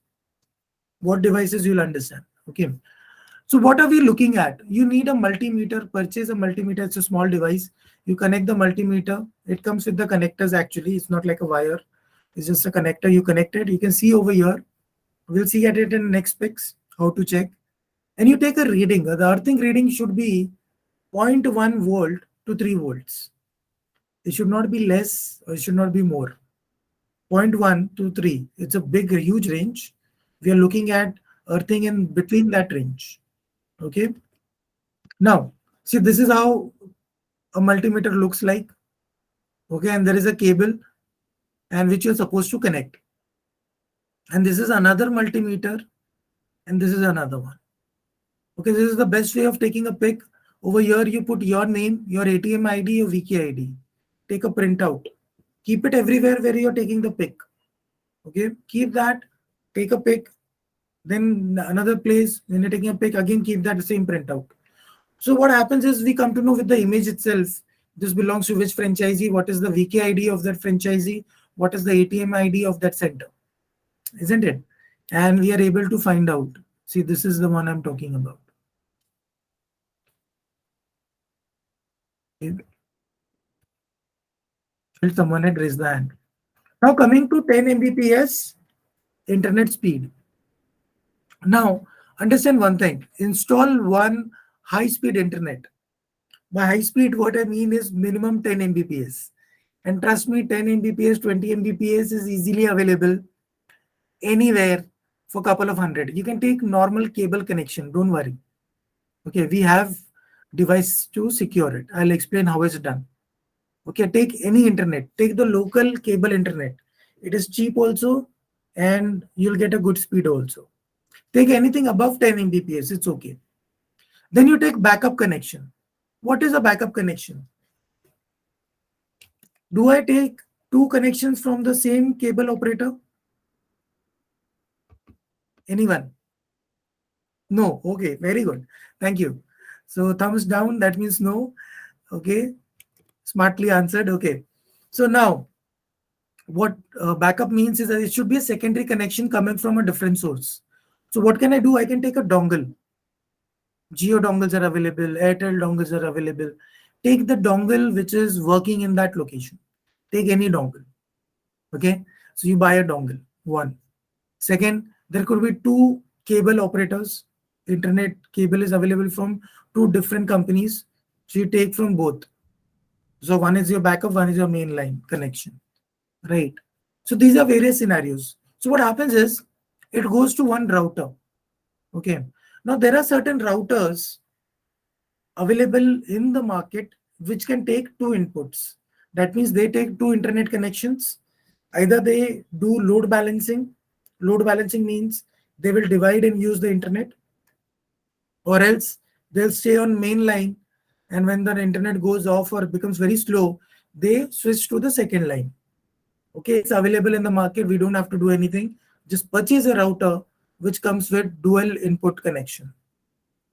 What devices, you'll understand. Okay, so what are we looking at? You need a multimeter. Purchase a multimeter. It's a small device. You connect the multimeter. It comes with the connectors. Actually, it's not like a wire, it's just a connector. You connect it. You can see over here, we'll see at it in next pics how to check. And you take a reading. The earthing reading should be 0.1 volt to 3 volts. It should not be less or it should not be more. 0.1 to 3. It's a big, huge range. We are looking at earthing in between that range. Okay. Now, see, this is how a multimeter looks like. Okay. And there is a cable and which you're supposed to connect. And this is another multimeter. And this is another one. Okay. This is the best way of taking a pic. Over here, you put your name, your ATM ID, your VK ID. Take a printout. Keep it everywhere where you're taking the pic. Okay. Keep that. Take a pic. Then another place, when you're taking a pic, again keep that same printout. So what happens is we come to know with the image itself, this belongs to which franchisee, what is the VK ID of that franchisee, what is the ATM ID of that center, isn't it? And we are able to find out. See, this is the one I'm talking about. Okay. Someone had raised the hand. Now coming to 10 Mbps internet speed. Now understand one thing, install one high-speed internet. By high speed, what I mean is minimum 10 Mbps. And trust me, 10 Mbps, 20 Mbps is easily available anywhere for a couple of hundred. You can take normal cable connection, don't worry. Okay, we have device to secure it. I'll explain how it's done. Okay, take any internet, take the local cable internet. It is cheap also and you'll get a good speed also. Take anything above 10 Mbps, it's okay. Then you take backup connection. What is a backup connection? Do I take two connections from the same cable operator? Anyone? No. Okay, very good. Thank you. So thumbs down, that means no. Okay, smartly answered. Okay. So now, what backup means is that it should be a secondary connection coming from a different source. So what can I do? I can take a dongle. Geo dongles are available, Airtel dongles are available. Take the dongle which is working in that location. Take any dongle. Okay, so you buy a dongle. One. Second, there could be two cable operators. Internet cable is available from two different companies. So you take from both. So one is your backup, one is your mainline connection. Right. So these are various scenarios. So what happens is it goes to one router. Okay. Now there are certain routers available in the market which can take two inputs. That means they take two internet connections. Either they do load balancing. Load balancing means they will divide and use the internet, or else they'll stay on main line, and when the internet goes off or becomes very slow, they switch to the second line. Okay, it's available in the market. We don't have to do anything. Just purchase a router which comes with dual input connection.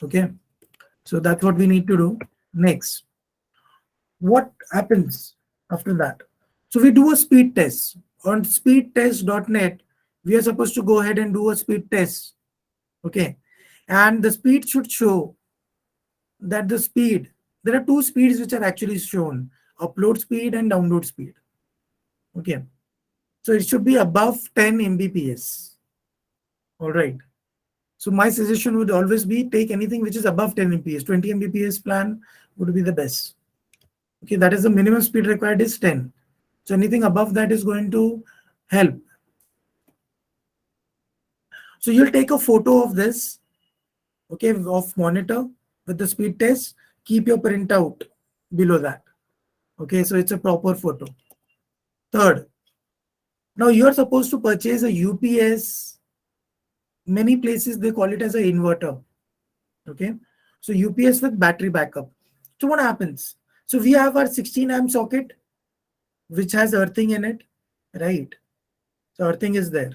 Okay, so that's what we need to do. Next, what happens after that? So we do a speed test. On speedtest.net, we are supposed to go ahead and do a speed test. Okay, and the speed should show that the speed, there are two speeds which are actually shown, upload speed and download speed. Okay, so it should be above 10 Mbps. All right. So my suggestion would always be take anything which is above 10 Mbps. 20 Mbps plan would be the best. Okay, that is the minimum speed required is 10. So anything above that is going to help. So you'll take a photo of this, okay, of monitor with the speed test. Keep your printout below that. Okay, so it's a proper photo. Third, now you're supposed to purchase a UPS. Many places they call it as an inverter. Okay, so UPS with battery backup. So what happens? So we have our 16 amp socket which has earthing in it, right? So earthing is there.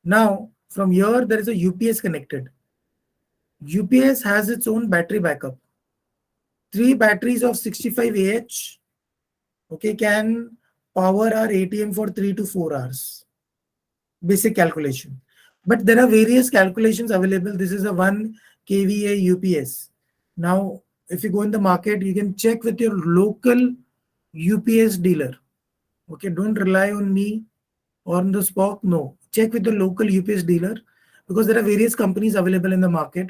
Now from here there is a UPS connected. UPS has its own battery backup. 3 batteries of 65 Ah, okay, can power our ATM for 3 to 4 hours. Basic calculation. But there are various calculations available. This is a 1 kVA UPS. Now, if you go in the market, you can check with your local UPS dealer. Okay, don't rely on me or on the spot. No, check with the local UPS dealer because there are various companies available in the market.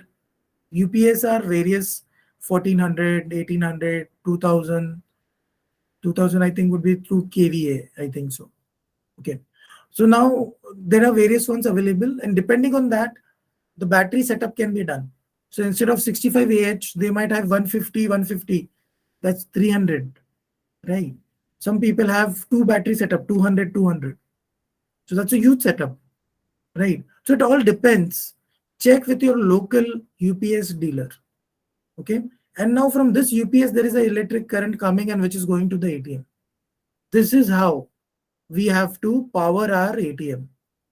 UPS are various 1400, 1800, 2000. 2000 I think would be through kVA, I think so. Okay, so now there are various ones available, and depending on that the battery setup can be done. So instead of 65 Ah they might have 150, that's 300, right? Some people have 2 battery setup, 200. So that's a huge setup, right? So it all depends. Check with your local UPS dealer. Okay, and now from this UPS there is an electric current coming and which is going to the ATM. This is how we have to power our ATM.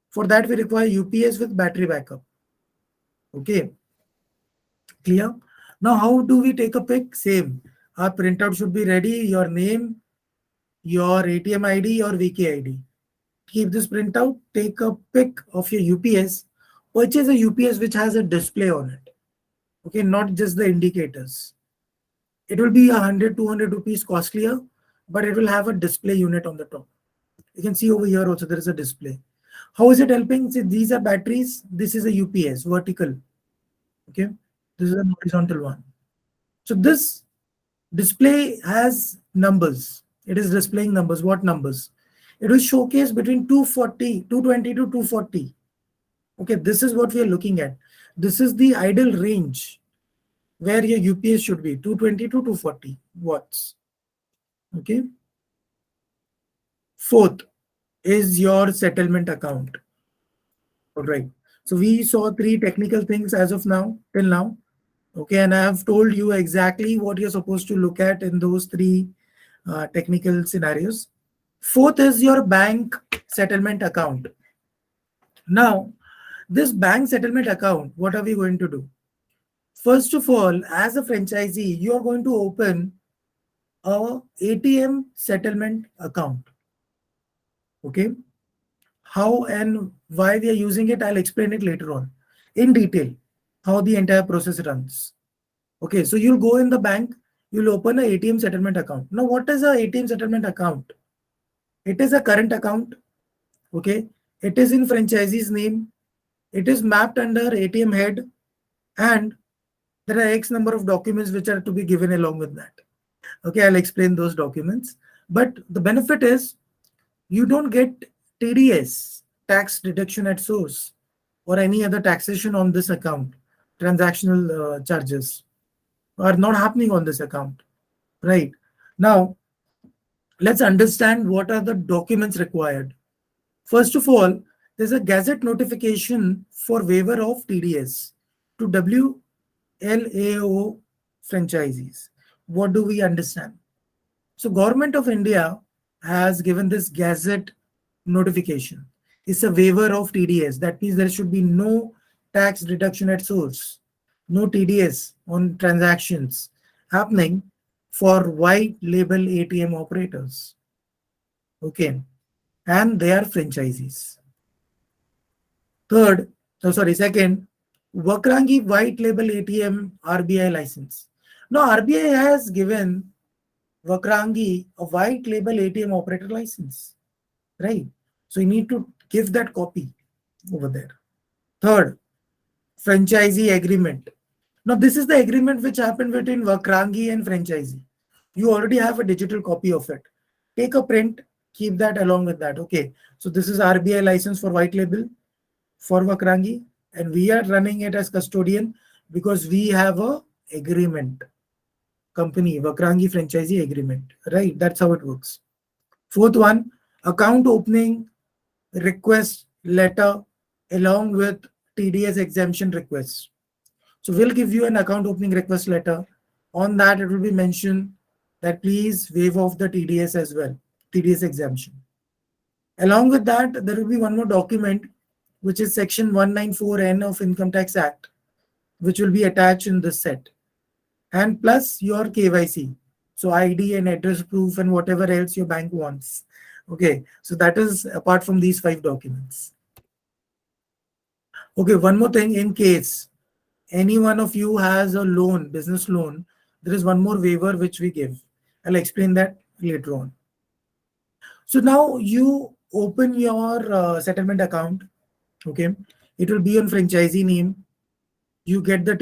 For that we require UPS with battery backup. Okay, clear? Now how do we take a pic? Same, our printout should be ready, your name, your ATM ID, your VK ID. Keep this printout, take a pic of your UPS, purchase a UPS which has a display on it. Okay, not just the indicators. It will be 100, 200 rupees costlier, but it will have a display unit on the top. You can see over here also there is a display. How is it helping? See, these are batteries. This is a UPS, vertical. Okay, this is a horizontal one. So this display has numbers. It is displaying numbers. What numbers? It will showcase between 220 to 240. Okay, this is what we are looking at. This is the ideal range where your UPS should be, 220 to 240 watts. Okay. Fourth is your settlement account. All right. So we saw 3 technical things as of now, till now. Okay, and I have told you exactly what you're supposed to look at in those 3 technical scenarios. Fourth is your bank settlement account. Now, this bank settlement account, what are we going to do? First of all, as a franchisee, you are going to open a ATM settlement account. Okay, how and why we are using it, I'll explain it later on in detail, how the entire process runs. Okay, so you'll go in the bank, you'll open a ATM settlement account. Now, what is a ATM settlement account? It is a current account. Okay, it is in franchisee's name. It is mapped under ATM head, and there are X number of documents which are to be given along with that. Okay, I'll explain those documents. But the benefit is you don't get TDS, tax deduction at source, or any other taxation on this account. Transactional charges are not happening on this account, right? Now, let's understand what are the documents required. First of all, there's a gazette notification for waiver of TDS to WLAO franchisees. What do we understand? So Government of India has given this gazette notification. is a waiver of TDS. That means there should be no tax deduction at source, no TDS on transactions happening for white label ATM operators. Okay, and they are franchisees. Third, oh sorry, second, Vakrangee White Label ATM RBI license. Now RBI has given Vakrangee a white label ATM operator license, right? So you need to give that copy over there. Third, franchisee agreement. Now this is the agreement which happened between Vakrangee and franchisee. You already have a digital copy of it. Take a print, keep that along with that. Okay, so this is RBI license for white label for Vakrangee, and we are running it as custodian because we have a agreement, company Vakrangee franchisee agreement, right? That's how it works. Fourth one, account opening request letter along with TDS exemption request. So we'll give you an account opening request letter. On that, it will be mentioned that please waive off the TDS as well, TDS exemption. Along with that, there will be one more document, which is section 194N of Income Tax Act, which will be attached in this set. And plus your KYC. So ID and address proof and whatever else your bank wants. Okay, so that is apart from these 5 documents. Okay, one more thing, in case any one of you has a loan, business loan, there is one more waiver which we give. I'll explain that later on. So now you open your settlement account. Okay, it will be on franchisee name. You get the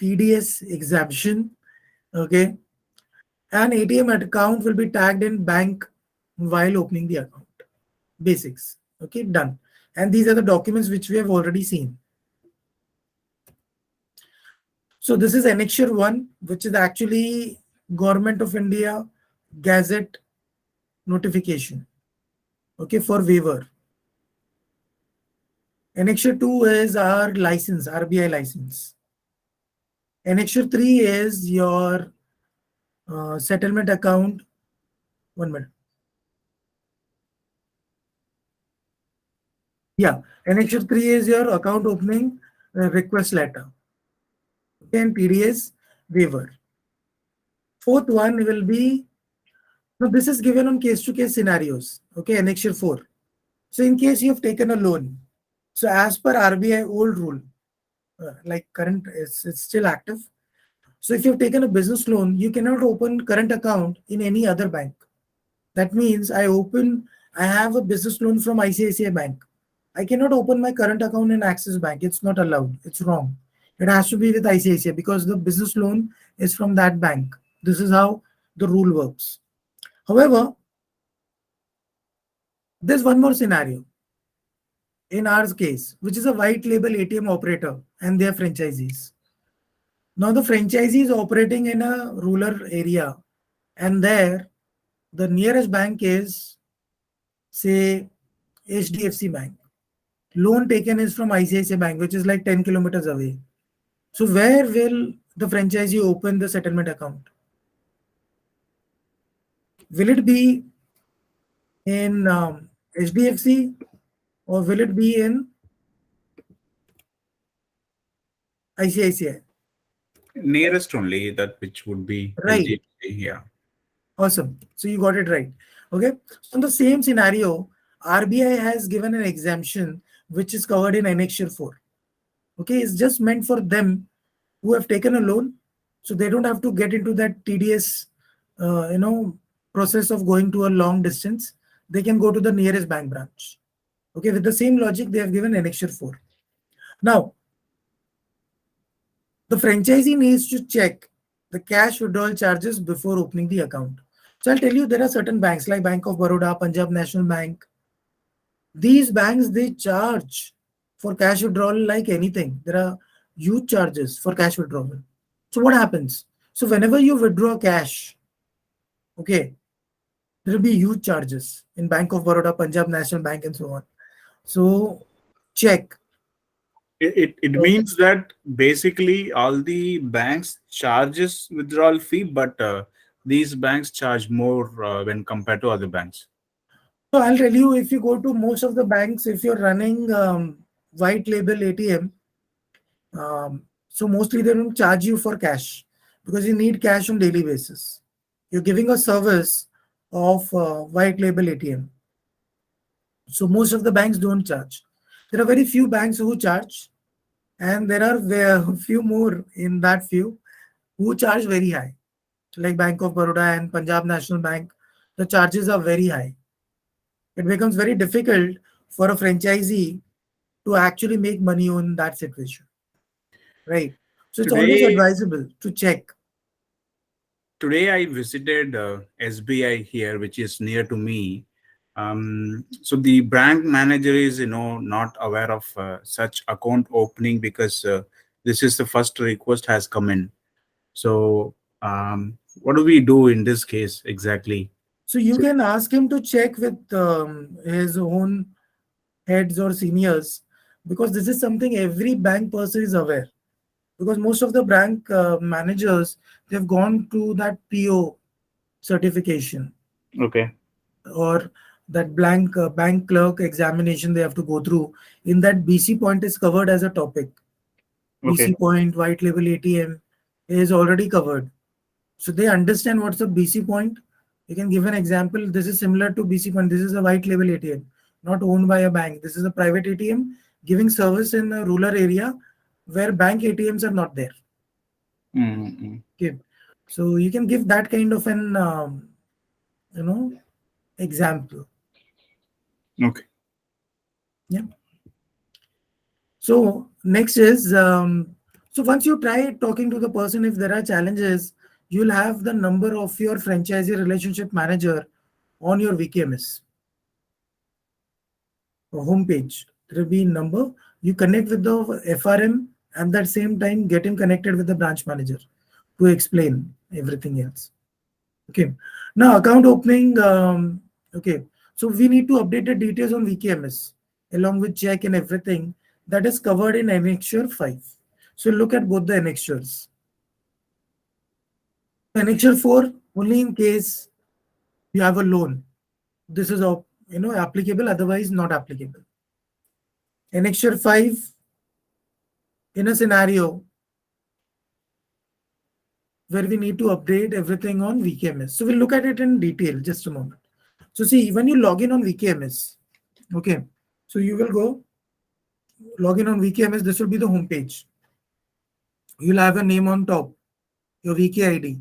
TDS exemption. Okay, an ATM account will be tagged in bank while opening the account. Basics. Okay, done. And these are the documents which we have already seen. So this is Annexure 1, which is actually Government of India Gazette notification. Okay, for waiver. Annexure 2 is our license, RBI license. Annexure 3 is your settlement account. 1 minute. Yeah, Annexure 3 is your account opening request letter. Okay, and TDS waiver. Fourth one will be, now this is given on case-to-case scenarios. Okay, Annexure 4. So in case you have taken a loan, so as per RBI old rule, like current, it's still active. So if you've taken a business loan, you cannot open current account in any other bank. That means I have a business loan from ICICI Bank. I cannot open my current account in Axis Bank. It's not allowed. It's wrong. It has to be with ICICI because the business loan is from that bank. This is how the rule works. However, there's one more scenario in our case, which is a white label ATM operator and their franchisees. Now the franchisee is operating in a rural area, and there the nearest bank is, say, HDFC Bank. Loan taken is from ICICI Bank, which is like 10 kilometers away. So where will the franchisee open the settlement account? Will it be in HDFC or will it be in ICICI? Nearest only that which would be Right. HDFC. Yeah. Awesome. So you got it right. Okay. So in the same scenario, RBI has given an exemption which is covered in Annexure 4. Okay. It's just meant for them who have taken a loan. So they don't have to get into that tedious, process of going to a long distance. They can go to the nearest bank branch. Okay. With the same logic, they have given Annexure 4. Now, the franchisee needs to check the cash withdrawal charges before opening the account. So I'll tell you, there are certain banks like Bank of Baroda, Punjab National Bank. These banks, they charge for cash withdrawal like anything. There are huge charges for cash withdrawal. So what happens? So whenever you withdraw cash, okay, there will be huge charges in Bank of Baroda, Punjab National Bank, and so on. So check. It means that basically all the banks charges withdrawal fee, but these banks charge more when compared to other banks. So I'll tell you, if you go to most of the banks, if you're running white label ATM, so mostly they don't charge you for cash because you need cash on daily basis. You're giving a service of white label ATM. So most of the banks don't charge. There are very few banks who charge, and there are few more in that few who charge very high. Like Bank of Baroda and Punjab National Bank, the charges are very high. It becomes very difficult for a franchisee to actually make money on that situation, right? So it's always Today, advisable to check. today I visited SBI here, which is near to me. So the bank manager is, not aware of such account opening because this is the first request has come in. So what do we do in this case exactly? So you So, can ask him to check with his own heads or seniors, because this is something every bank person is aware. Because most of the bank managers, they've gone to that PO certification, okay, or that blank bank clerk examination they have to go through. In that, BC point is covered as a topic. okay, BC point, white label ATM is already covered. So they understand what's a BC point. You can give an example. This is similar to BC point. This is a white label ATM, not owned by a bank. This is a private ATM giving service in a rural area where bank ATMs are not there. mm-hmm. Okay. So you can give that kind of an you know example. Okay. Yeah. So next is so once you try talking to the person, if there are challenges, you'll have the number of your franchisee relationship manager on your VKMS homepage. There will be number. You connect with the FRM, and at that same time get him connected with the branch manager to explain everything else. Okay. Now account opening. Okay. So we need to update the details on VKMS along with check and everything that is covered in Annexure 5. So look at both the annexures. Annexure 4 only in case you have a loan. This is applicable, otherwise not applicable. Annexure 5 in a scenario where we need to update everything on VKMS. So we'll look at it in detail, just a moment. So see, when you log in on VKMS, okay, so you will go log in on VKMS, this will be the home page. You'll have a name on top, your VK ID.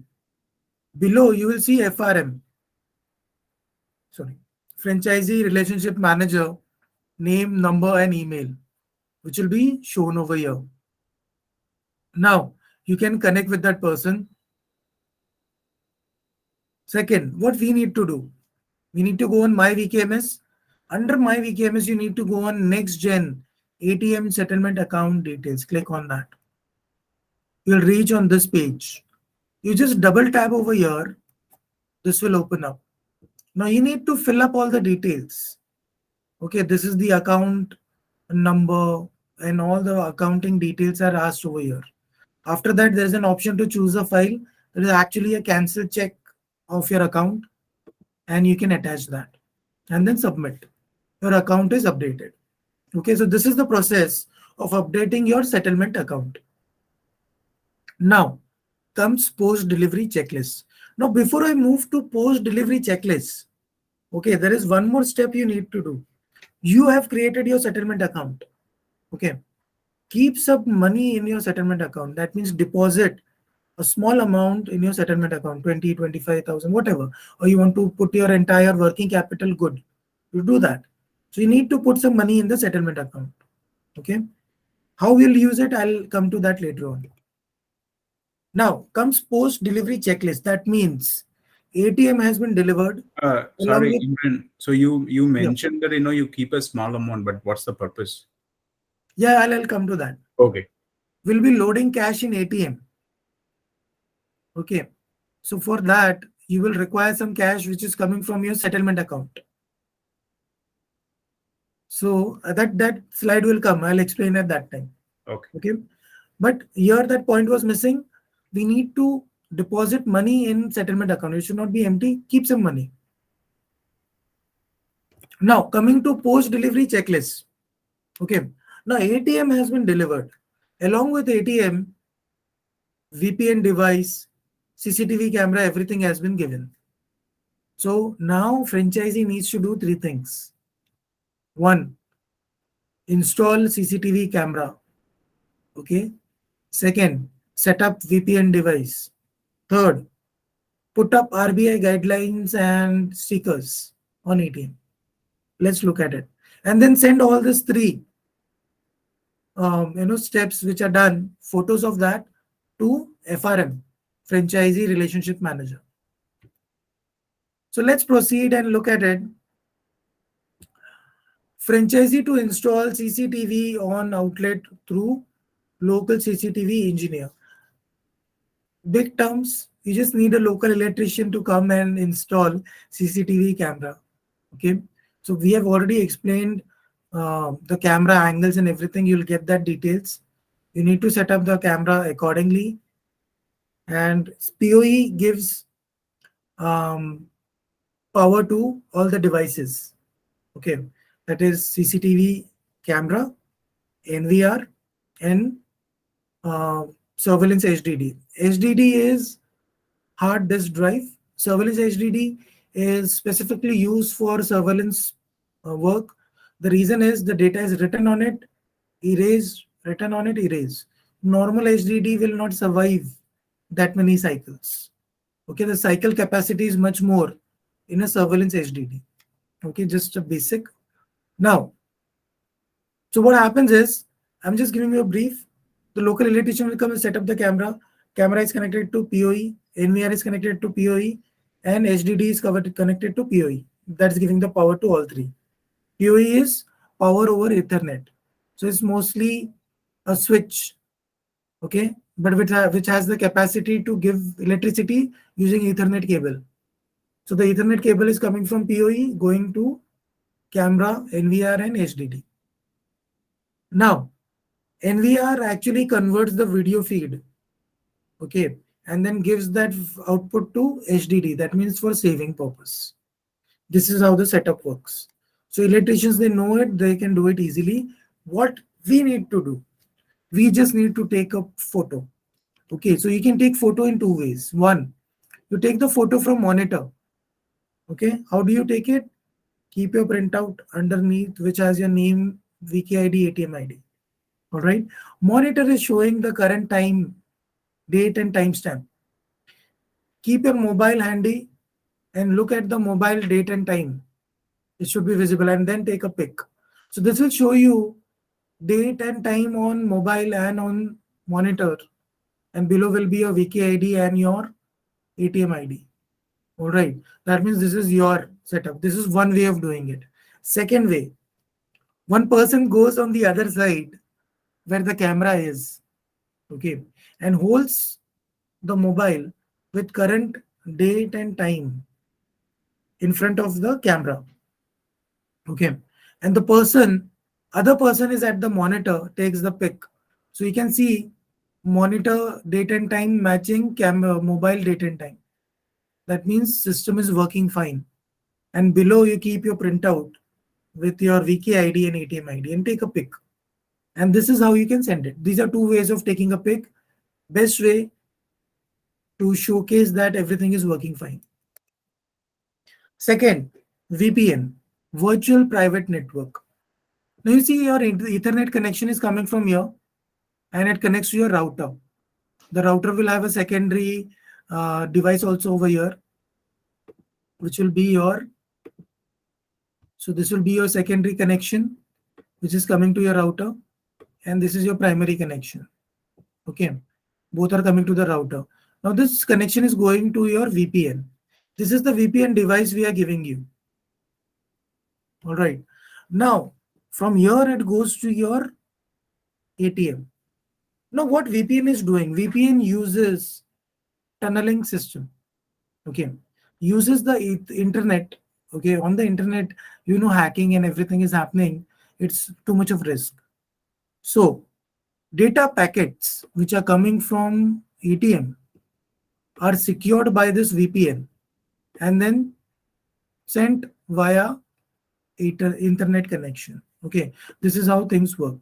Below, you will see FRM, sorry, Franchisee Relationship Manager, name, number, and email, which will be shown over here. Now, you can connect with that person. Second, what we need to do? We need to go on My VKMS. Under My VKMS, you need to go on Next Gen ATM Settlement Account Details. Click on that. You'll reach on this page. You just double tap over here. This will open up. Now you need to fill up all the details. Okay, this is the account number and all the accounting details are asked over here. After that, there's an option to choose a file. There is actually a cancel check of your account, and you can attach that and then submit. Your account is updated. Okay, so this is the process of updating your settlement account. Now comes post delivery checklist. Now, before I move to post delivery checklist, okay, there is one more step you need to do. You have created your settlement account. Okay, keep some money in your settlement account. That means deposit a small amount in your settlement account, 20, 25,000, whatever. Or you want to put your entire working capital good. You do that. So you need to put some money in the settlement account. Okay. How we'll use it, I'll come to that later on. Now comes post delivery checklist. That means ATM has been delivered along Sorry, with, Imran. So you yeah, mentioned that you keep a small amount, but what's the purpose? yeah, I'll come to that. Okay. We'll be loading cash in ATM. Okay. So for that, you will require some cash which is coming from your settlement account. So that slide will come. I'll explain at that time. Okay. Okay. But here that point was missing. We need to deposit money in settlement account. It should not be empty. Keep some money. Now coming to post delivery checklist. Okay. Now ATM has been delivered. Along with ATM, VPN device, CCTV camera, everything has been given. So now franchisee needs to do three things. One, install CCTV camera. Okay. Second, set up VPN device. Third, put up RBI guidelines and stickers on ATM. Let's look at it. And then send all these three steps which are done, photos of that to FRM, Franchisee Relationship Manager. So let's proceed and look at it. Franchisee to install CCTV on outlet through local CCTV engineer. Big terms, you just need a local electrician to come and install CCTV camera. Okay, so we have already explained the camera angles and everything. You'll get that details. You need to set up the camera accordingly, and PoE gives power to all the devices. Okay, that is CCTV camera, NVR, and surveillance HDD. HDD is hard disk drive. Surveillance HDD is specifically used for surveillance work. The reason is the data is written on it, erased, written on it, erased. Normal HDD will not survive that many cycles. Okay, the cycle capacity is much more in a surveillance HDD. Okay, just a basic. Now, so what happens is, I'm just giving you a brief. The local electrician will come and set up the camera. Camera is connected to PoE, NVR is connected to PoE, and HDD is connected to PoE. That's giving the power to all three. PoE is power over Ethernet. So it's mostly a switch, okay, but which has the capacity to give electricity using Ethernet cable. So the Ethernet cable is coming from PoE going to camera, NVR, and HDD. Now, NVR actually converts the video feed, okay, and then gives that output to HDD. That means for saving purpose. This is how the setup works. So electricians, they know it, they can do it easily. What we need to do, we just need to take a photo. Okay, so you can take photo in two ways. One, you take the photo from monitor. Okay, how do you take it? Keep your printout underneath, which has your name, VKID, ATM ID. All right. Monitor is showing the current time, date, and timestamp. Keep your mobile handy and look at the mobile date and time. It should be visible, and then take a pic. So this will show you date and time on mobile and on monitor. And below will be your VKID and your ATM ID. All right. That means this is your setup. This is one way of doing it. Second way, one person goes on the other side where the camera is, okay, and holds the mobile with current date and time in front of the camera, okay, and the other person is at the monitor, takes the pic. So you can see monitor date and time matching camera mobile date and time. That means system is working fine. And below you keep your printout with your VKID and ATM ID and take a pic. And this is how you can send it. These are two ways of taking a pic. Best way to showcase that everything is working fine. Second, VPN, virtual private network. Now you see your Ethernet connection is coming from here and it connects to your router. The router will have a secondary device also over here, which will be your, so this will be your secondary connection, which is coming to your router. And this is your primary connection. Okay, both are coming to the router. Now this connection is going to your VPN. This is the VPN device we are giving you. All right. Now from here it goes to your ATM. Now what VPN is doing? VPN uses tunneling system. Okay, uses the internet. Okay, on the internet, hacking and everything is happening. It's too much of risk. So data packets which are coming from ATM are secured by this VPN and then sent via internet connection. Okay, this is how things work.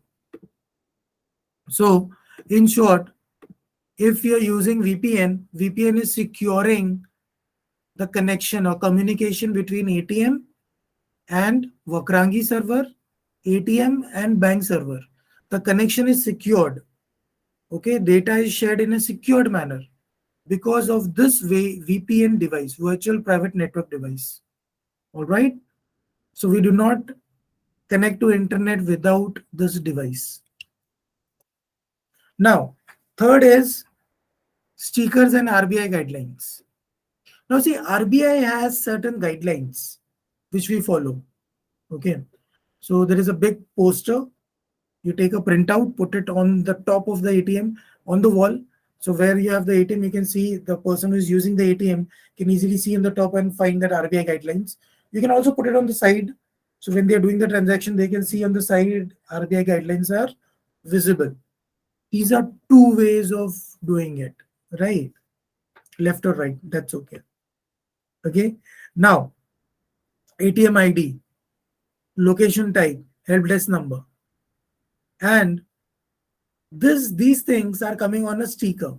So in short, if you're using VPN is securing the connection or communication between ATM and Vakrangee server, ATM and bank server. The connection is secured. Okay, data is shared in a secured manner because of this way VPN device, virtual private network device. All right. So we do not connect to internet without this device. Now, third is stickers and RBI guidelines. Now see, RBI has certain guidelines which we follow. Okay. So there is a big poster. You take a printout, put it on the top of the ATM on the wall. So where you have the ATM, you can see the person who is using the ATM can easily see in the top and find that RBI guidelines. You can also put it on the side. So when they are doing the transaction, they can see on the side RBI guidelines are visible. These are two ways of doing it, right? Left or right, that's okay. Okay. Now, ATM ID, location type, help desk number, and these things are coming on a sticker.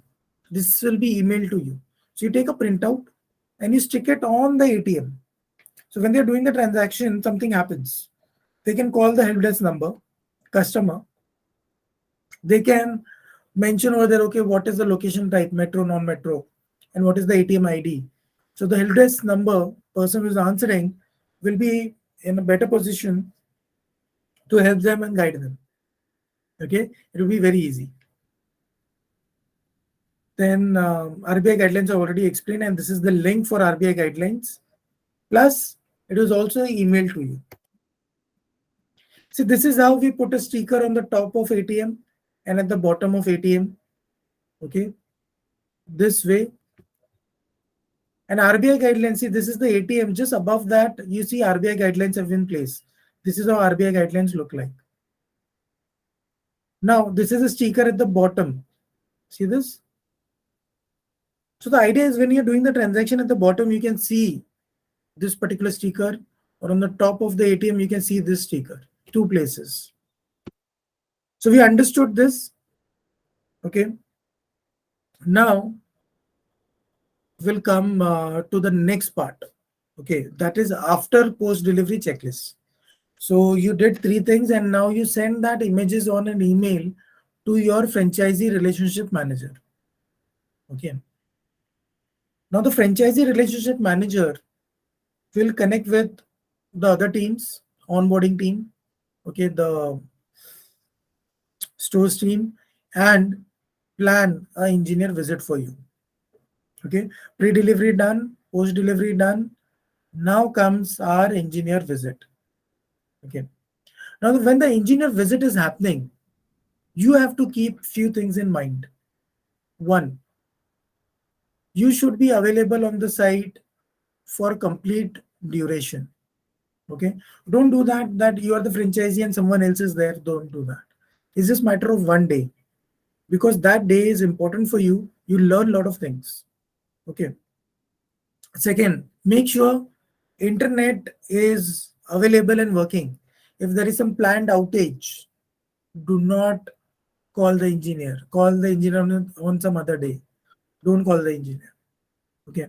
This will be emailed to you. So you take a printout and you stick it on the ATM. So when they're doing the transaction, something happens. They can call the help desk number, customer. They can mention over there, okay, what is the location type, metro, non-metro, and what is the ATM ID. So the help desk number, person who is answering, will be in a better position to help them and guide them. Okay, it will be very easy. Then RBI guidelines are already explained, and this is the link for RBI guidelines. Plus, it is also emailed to you. See, this is how we put a sticker on the top of ATM and at the bottom of ATM. Okay, this way. And RBI guidelines, see, this is the ATM. Just above that, you see RBI guidelines have been placed. This is how RBI guidelines look like. Now, this is a sticker at the bottom. See this? So the idea is when you're doing the transaction at the bottom, you can see this particular sticker, or on the top of the ATM, you can see this sticker, two places. So we understood this. Okay. Now we'll come to the next part. Okay. That is after post-delivery checklist. So you did three things and now you send that images on an email to your franchisee relationship manager. Okay. Now the franchisee relationship manager will connect with the other teams, onboarding team, okay, the stores team, and plan an engineer visit for you. Okay, pre-delivery done, post-delivery done. Now comes our engineer visit. Okay. Now when the engineer visit is happening, you have to keep few things in mind. One, you should be available on the site for complete duration. Okay, don't do that you are the franchisee and someone else is there. Don't do that. It's just matter of one day, because that day is important for you. You learn a lot of things. Okay. Second, make sure internet is available and working. If there is some planned outage, do not call the engineer. Call the engineer on some other day. Don't call the engineer. Okay.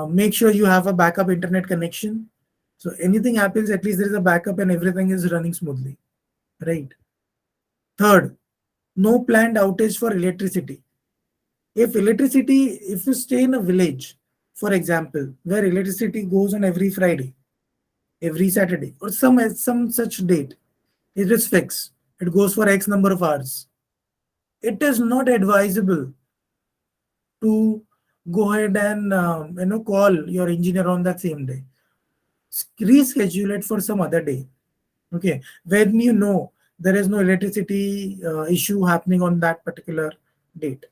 Make sure you have a backup internet connection. So anything happens, at least there is a backup and everything is running smoothly. Right. Third, no planned outage for electricity. If you stay in a village, for example, where electricity goes on every Friday, every Saturday, or some such date, it is fixed. It goes for X number of hours. It is not advisable to go ahead and call your engineer on that same day. Reschedule it for some other day. Okay, when you know there is no electricity issue happening on that particular date.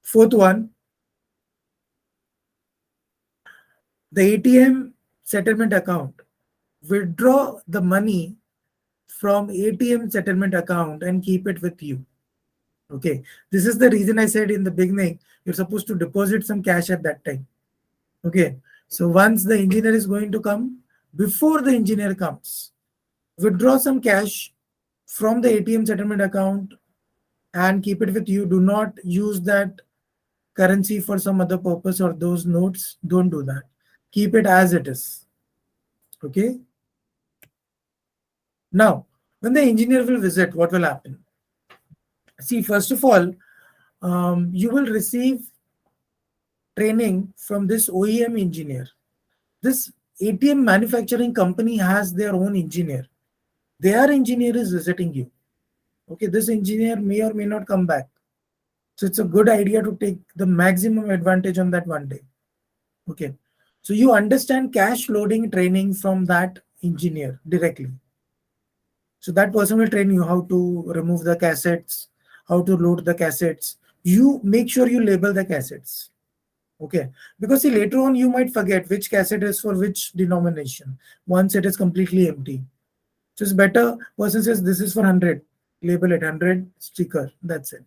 Fourth one, the ATM settlement account. Withdraw the money from ATM settlement account and keep it with you. Okay, this is the reason I said in the beginning, you're supposed to deposit some cash at that time. Okay, so once the engineer is going to come, before the engineer comes, withdraw some cash from the ATM settlement account and keep it with you. Do not use that currency for some other purpose or those notes. Don't do that. Keep it as it is. Okay. Now, when the engineer will visit, what will happen? See, first of all, you will receive training from this OEM engineer. This ATM manufacturing company has their own engineer. Their engineer is visiting you. Okay, this engineer may or may not come back. So it's a good idea to take the maximum advantage on that one day. Okay, so you understand cash loading training from that engineer directly. So that person will train you how to remove the cassettes, how to load the cassettes. You make sure you label the cassettes. Okay, because see, later on you might forget which cassette is for which denomination once it is completely empty. So it's better person says this is for 100, label it 100, sticker, that's it.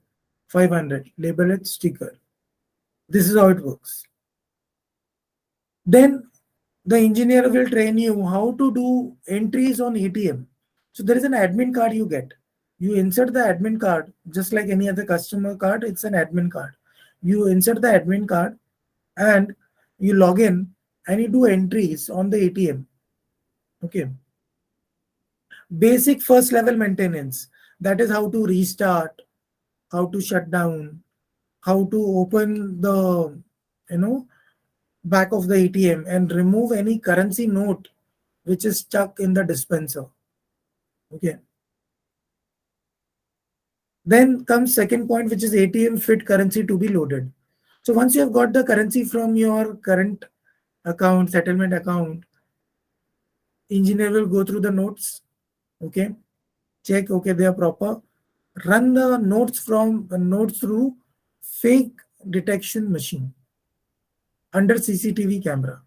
500, label it, sticker. This is how it works. Then the engineer will train you how to do entries on ATM. So there is an admin card you get. You insert the admin card just like any other customer card. It's an admin card. You insert the admin card and you log in and you do entries on the ATM. Okay. Basic first level maintenance. That is how to restart, how to shut down, how to open the back of the ATM and remove any currency note which is stuck in the dispenser. Okay. Then comes second point, which is ATM fit currency to be loaded. So once you have got the currency from your current account, settlement account, engineer will go through the notes. Okay. Check, okay, they are proper. Run the notes through fake detection machine under CCTV camera.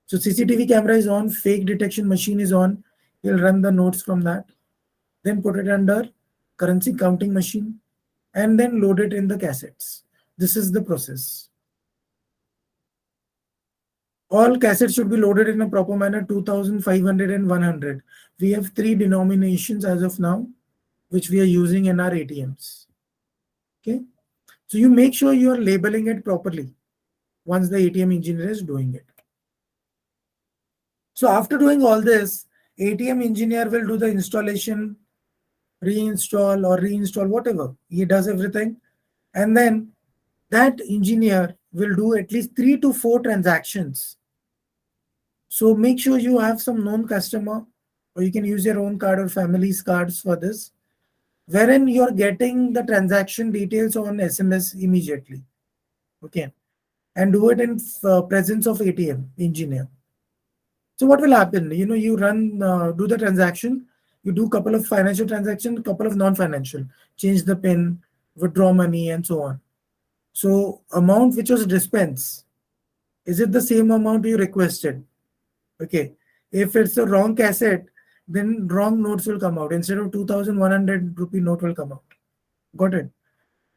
So CCTV camera is on, fake detection machine is on. He'll run the notes from that. Then put it under currency counting machine and then load it in the cassettes. This is the process. All cassettes should be loaded in a proper manner, 2,500 and 100. We have 3 denominations as of now, which we are using in our ATMs. Okay. So you make sure you are labeling it properly once the ATM engineer is doing it. So after doing all this, ATM engineer will do the installation, reinstall or reinstall, whatever. He does everything. And then that engineer will do at least 3 to 4 transactions. So make sure you have some known customer, or you can use your own card or family's cards for this, wherein you're getting the transaction details on SMS immediately. Okay. And do it in presence of ATM engineer. So what will happen? You run, do the transaction, you do couple of financial transactions, couple of non-financial, change the PIN, withdraw money and so on. So amount which was dispensed, is it the same amount you requested? Okay. If it's the wrong cassette, then wrong notes will come out. Instead of 2,100 rupee note will come out. Got it?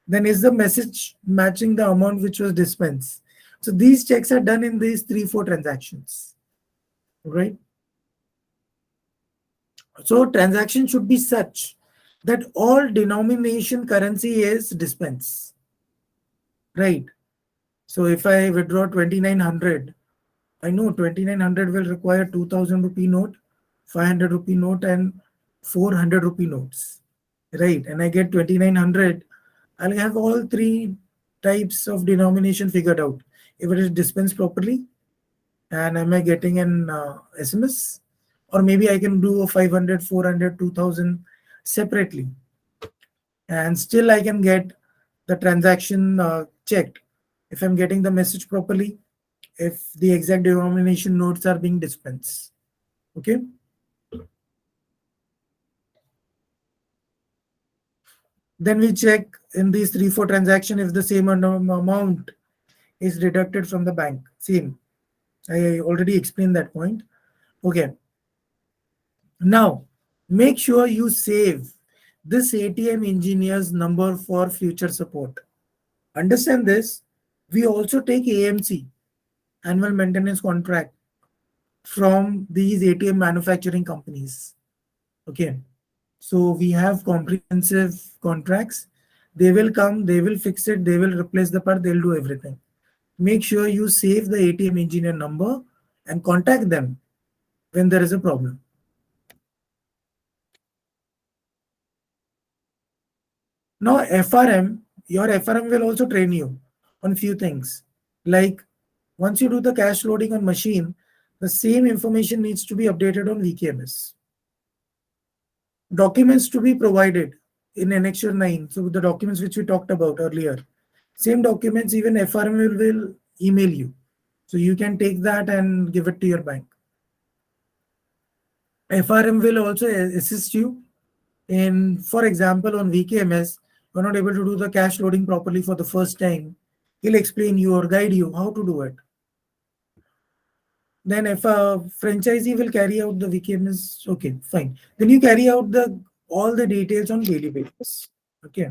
Then is the message matching the amount which was dispensed? So these checks are done in these 3-4 transactions. Right? So transaction should be such that all denomination currency is dispensed. Right? So if I withdraw 2,900, I know 2,900 will require 2,000 rupee note, 500 rupee note and 400 rupee notes. Right? And I get 2,900, I'll have all 3 types of denomination figured out. If it is dispensed properly, and am I getting an SMS? Or maybe I can do a 500, 400, 2,000 separately. And still I can get the transaction checked. If I'm getting the message properly, if the exact denomination notes are being dispensed. Okay. Then we check in these 3-4 transactions if the same amount is deducted from the bank. Same. I already explained that point. Okay. Now, make sure you save this ATM engineer's number for future support. Understand this. We also take AMC, annual maintenance contract, from these ATM manufacturing companies. Okay. So we have comprehensive contracts. They will come, they will fix it, they will replace the part, they'll do everything. Make sure you save the ATM engineer number and contact them when there is a problem. Now, FRM, your FRM will also train you on few things. Like once you do the cash loading on machine, the same information needs to be updated on VKMS. Documents to be provided in Annexure 9. So the documents which we talked about earlier, same documents even FRM will email you. So you can take that and give it to your bank. FRM will also assist you in, for example, on VKMS, you're not able to do the cash loading properly for the first time. He'll explain you or guide you how to do it. Then if a franchisee will carry out the VKMS, okay, fine. Then you carry out all the details on daily basis. Okay.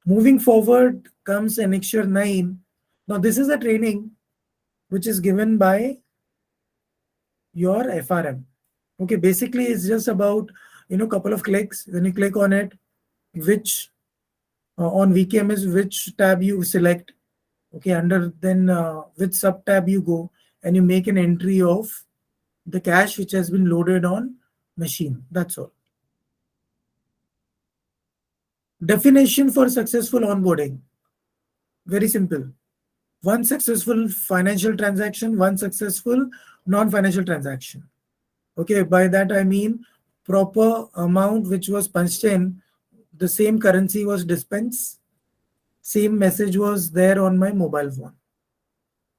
Moving forward comes Annexure 9. Now this is a training which is given by your FRM. Okay, basically it's just about, couple of clicks. When you click on it, which on VKMS, which tab you select. Okay, under then which sub tab you go, and you make an entry of the cash which has been loaded on machine. That's all. Definition for successful onboarding. Very simple. One successful financial transaction, one successful non-financial transaction. Okay, by that I mean proper amount which was punched in, the same currency was dispensed, same message was there on my mobile phone.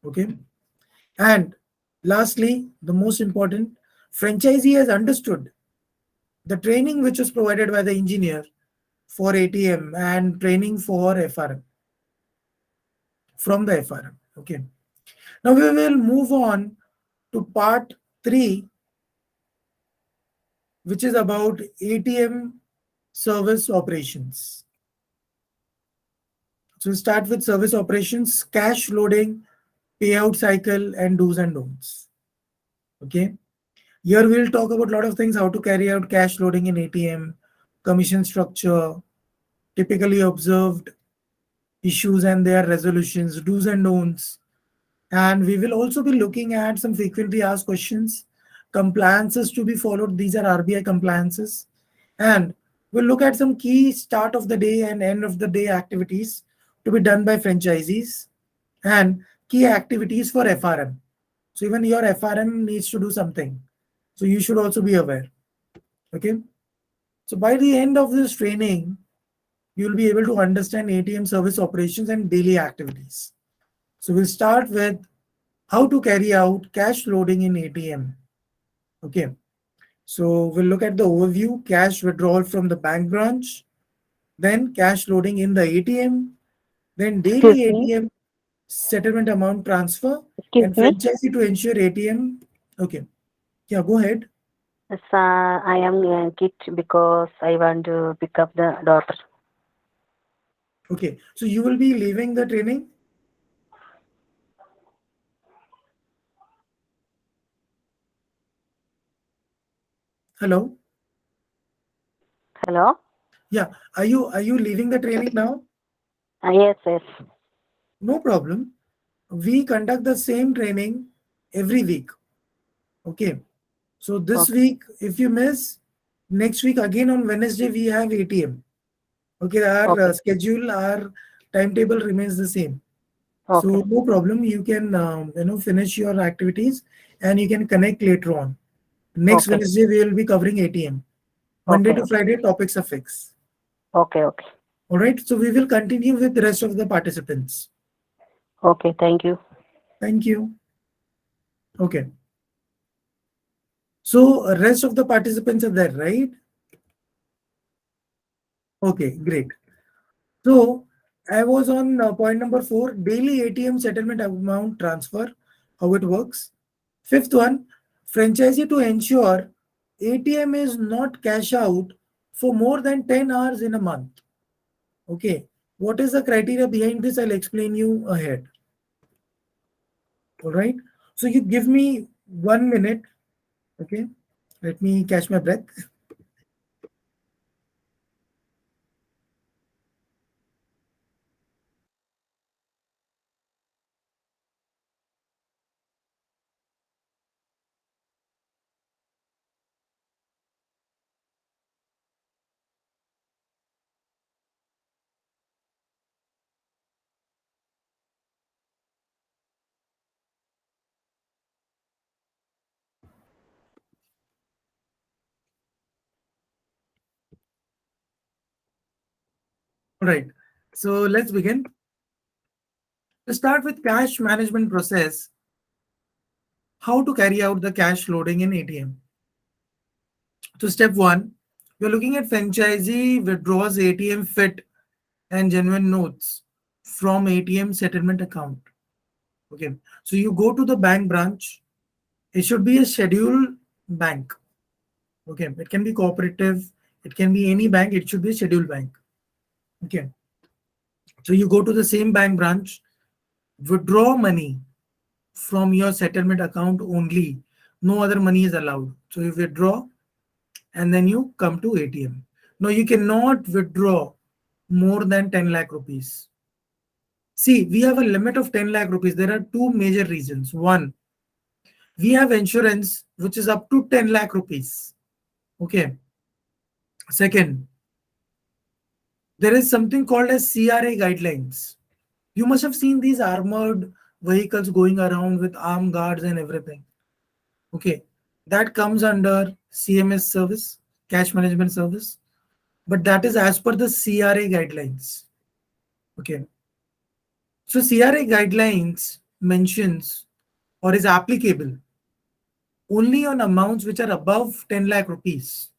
Okay. And lastly, the most important, franchisee has understood the training which was provided by the engineer for ATM and training for FRM from the FRM. Okay. Now we will move on to part 3, which is about ATM service operations. So we start with service operations, cash loading, payout cycle, and do's and don'ts. Okay. Here we'll talk about a lot of things, how to carry out cash loading in ATM, commission structure, typically observed issues and their resolutions, do's and don'ts. And we will also be looking at some frequently asked questions, compliances to be followed. These are RBI compliances. And we'll look at some key start of the day and end of the day activities to be done by franchisees and key activities for FRM. So even your FRM needs to do something. So you should also be aware. Okay. So by the end of this training, you'll be able to understand ATM service operations and daily activities. So we'll start with how to carry out cash loading in ATM. Okay. So we'll look at the overview, cash withdrawal from the bank branch, then cash loading in the ATM, then daily Excuse me. ATM settlement amount transfer, Excuse and me. franchisee to ensure ATM. Okay. Yeah, go ahead. Yes, I am kit because I want to pick up the daughter. Okay. So you will be leaving the training? Hello? Hello? Yeah. Are you leaving the training now? Yes, yes. No problem. We conduct the same training every week. Okay. So this Okay. week, if you miss, next week again on Wednesday we have ATM. Okay, our Okay. schedule, our timetable remains the same. Okay. So no problem. You can finish your activities and you can connect later on. Next Okay. Wednesday we will be covering ATM. Monday Okay. to Friday topics are fixed. Okay. Okay. All right. So we will continue with the rest of the participants. Okay. Thank you. Thank you. Okay. So rest of the participants are there, right? Okay, great. So I was on point number 4, daily ATM settlement amount transfer, how it works. Fifth one, franchisee to ensure ATM is not cash out for more than 10 hours in a month. Okay, what is the criteria behind this? I'll explain you ahead. All right. So you give me 1 minute. Okay, let me catch my breath. All right, so let's begin. To start with cash management process, how to carry out the cash loading in ATM. So step one, you're looking at franchisee withdraws ATM fit and genuine notes from ATM settlement account. Okay, so you go to the bank branch. It should be a scheduled bank. Okay, it can be cooperative, it can be any bank, it should be a scheduled bank. Okay, so you go to the same bank branch, withdraw money from your settlement account only. No other money is allowed. So you withdraw and then you come to ATM. Now you cannot withdraw more than 10 lakh rupees. See, we have a limit of 10 lakh rupees. There are two major reasons. One, we have insurance which is up to 10 lakh rupees. Okay. Second, there is something called as CRA guidelines. You must have seen these armored vehicles going around with armed guards and everything. Okay. That comes under CMS service, cash management service, but that is as per the CRA guidelines. Okay. So CRA guidelines mentions or is applicable only on amounts which are above 10 lakh rupees,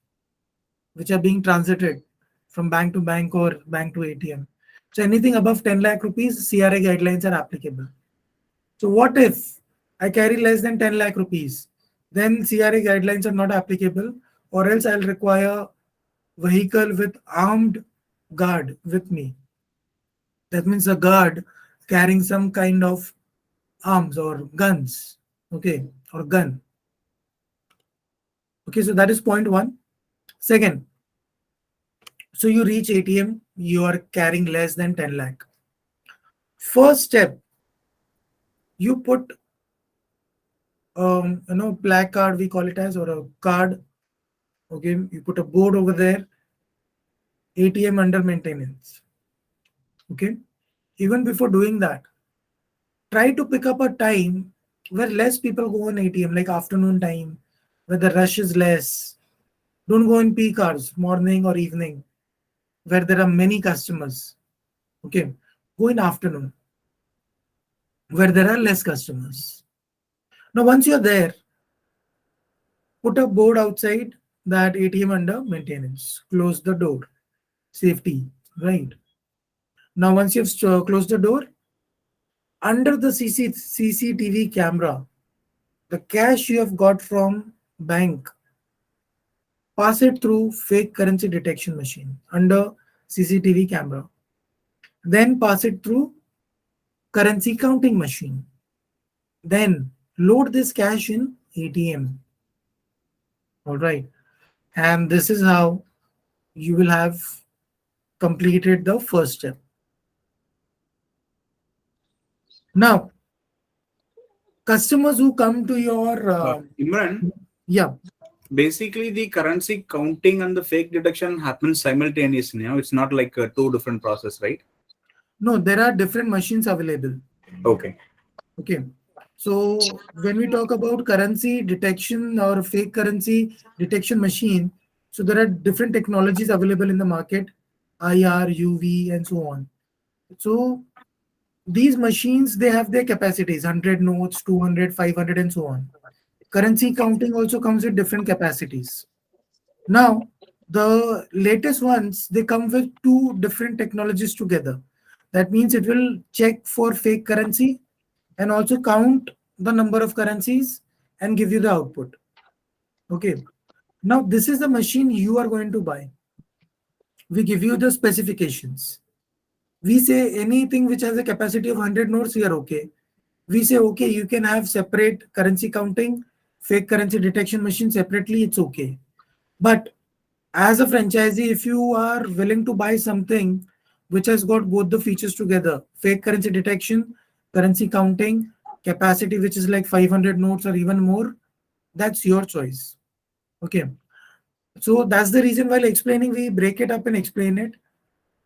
which are being transited from bank to bank or bank to ATM. So anything above 10 lakh rupees, CRA guidelines are applicable. So what if I carry less than 10 lakh rupees? Then CRA guidelines are not applicable, or else I'll require vehicle with armed guard with me. That means a guard carrying some kind of arms or guns, okay, or gun. Okay, so that is point one. Second, so you reach ATM, you are carrying less than 10 lakh. First step, you put placard, we call it as, or a card. Okay, you put a board over there, ATM under maintenance. Okay, even before doing that, try to pick up a time where less people go on ATM, like afternoon time, where the rush is less. Don't go in peak hours, morning or evening, where there are many customers. Okay, go in afternoon, where there are less customers. Now, once you're there, put a board outside that ATM under maintenance. Close the door. Safety, right? Now, once you've closed the door, under the CCTV camera, the cash you have got from bank, pass it through fake currency detection machine under CCTV camera. Then pass it through currency counting machine. Then load this cash in ATM. All right. And this is how you will have completed the first step. Now, customers who come to your Imran, yeah, basically the currency counting and the fake detection happens simultaneously. It's not like two different process, right? no, there are different machines available. Okay. Okay. So when we talk about currency detection or fake currency detection machine, so there are different technologies available in the market, IR, UV, and so on. So these machines, they have their capacities, 100 notes, 200, 500, and so on. Currency counting also comes with different capacities. Now, the latest ones, they come with two different technologies together. That means it will check for fake currency and also count the number of currencies and give you the output. Okay. Now, this is the machine you are going to buy. We give you the specifications. We say anything which has a capacity of 100 notes, we are okay. We say, okay, you can have separate currency counting fake currency detection machine separately, it's okay. But as a franchisee, if you are willing to buy something which has got both the features together, fake currency detection, currency counting, capacity, which is like 500 notes or even more, that's your choice. Okay. So that's the reason while explaining, we break it up and explain it.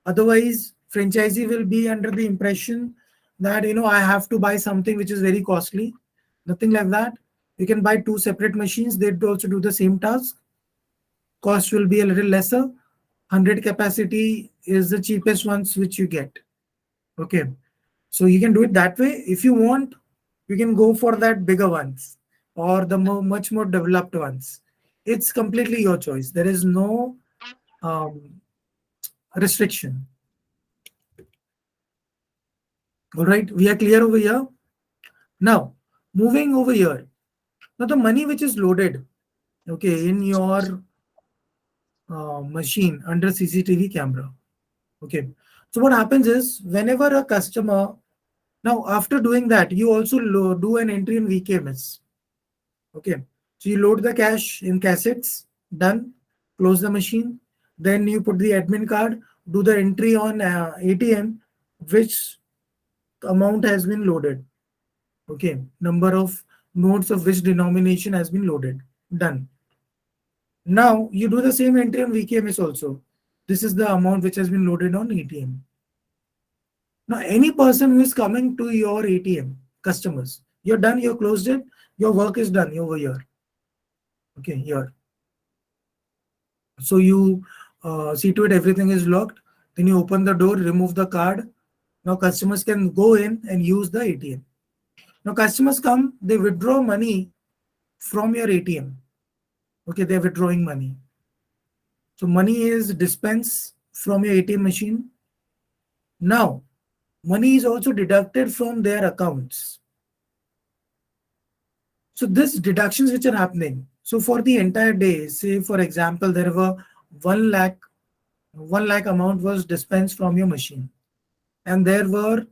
Otherwise, franchisee will be under the impression that, I have to buy something which is very costly. Nothing like that. You can buy two separate machines. They also do the same task. Cost will be a little lesser. 100 capacity is the cheapest ones which you get. Okay. So you can do it that way. If you want, you can go for that bigger ones or the much more developed ones. It's completely your choice. There is no restriction. All right, we are clear over here. Now, moving over here. Now, the money which is loaded, okay, in your machine under CCTV camera. Okay. So what happens is whenever a customer, now after doing that, you also do an entry in VKMS. Okay. So you load the cash in cassettes, done, close the machine. Then you put the admin card, do the entry on ATM, which amount has been loaded. Okay. Number of notes of which denomination has been loaded. Done. Now you do the same entry on VKMS also. This is the amount which has been loaded on ATM. Now, any person who is coming to your ATM, customers, you're done, you closed it, your work is done over here. Okay, here. So you see to it everything is locked. Then you open the door, remove the card. Now customers can go in and use the ATM. Now customers come, they withdraw money from your ATM. Okay, they're withdrawing money. So money is dispensed from your ATM machine. Now, money is also deducted from their accounts. So these deductions which are happening. So for the entire day, say for example, there were 1 lakh amount was dispensed from your machine. And there were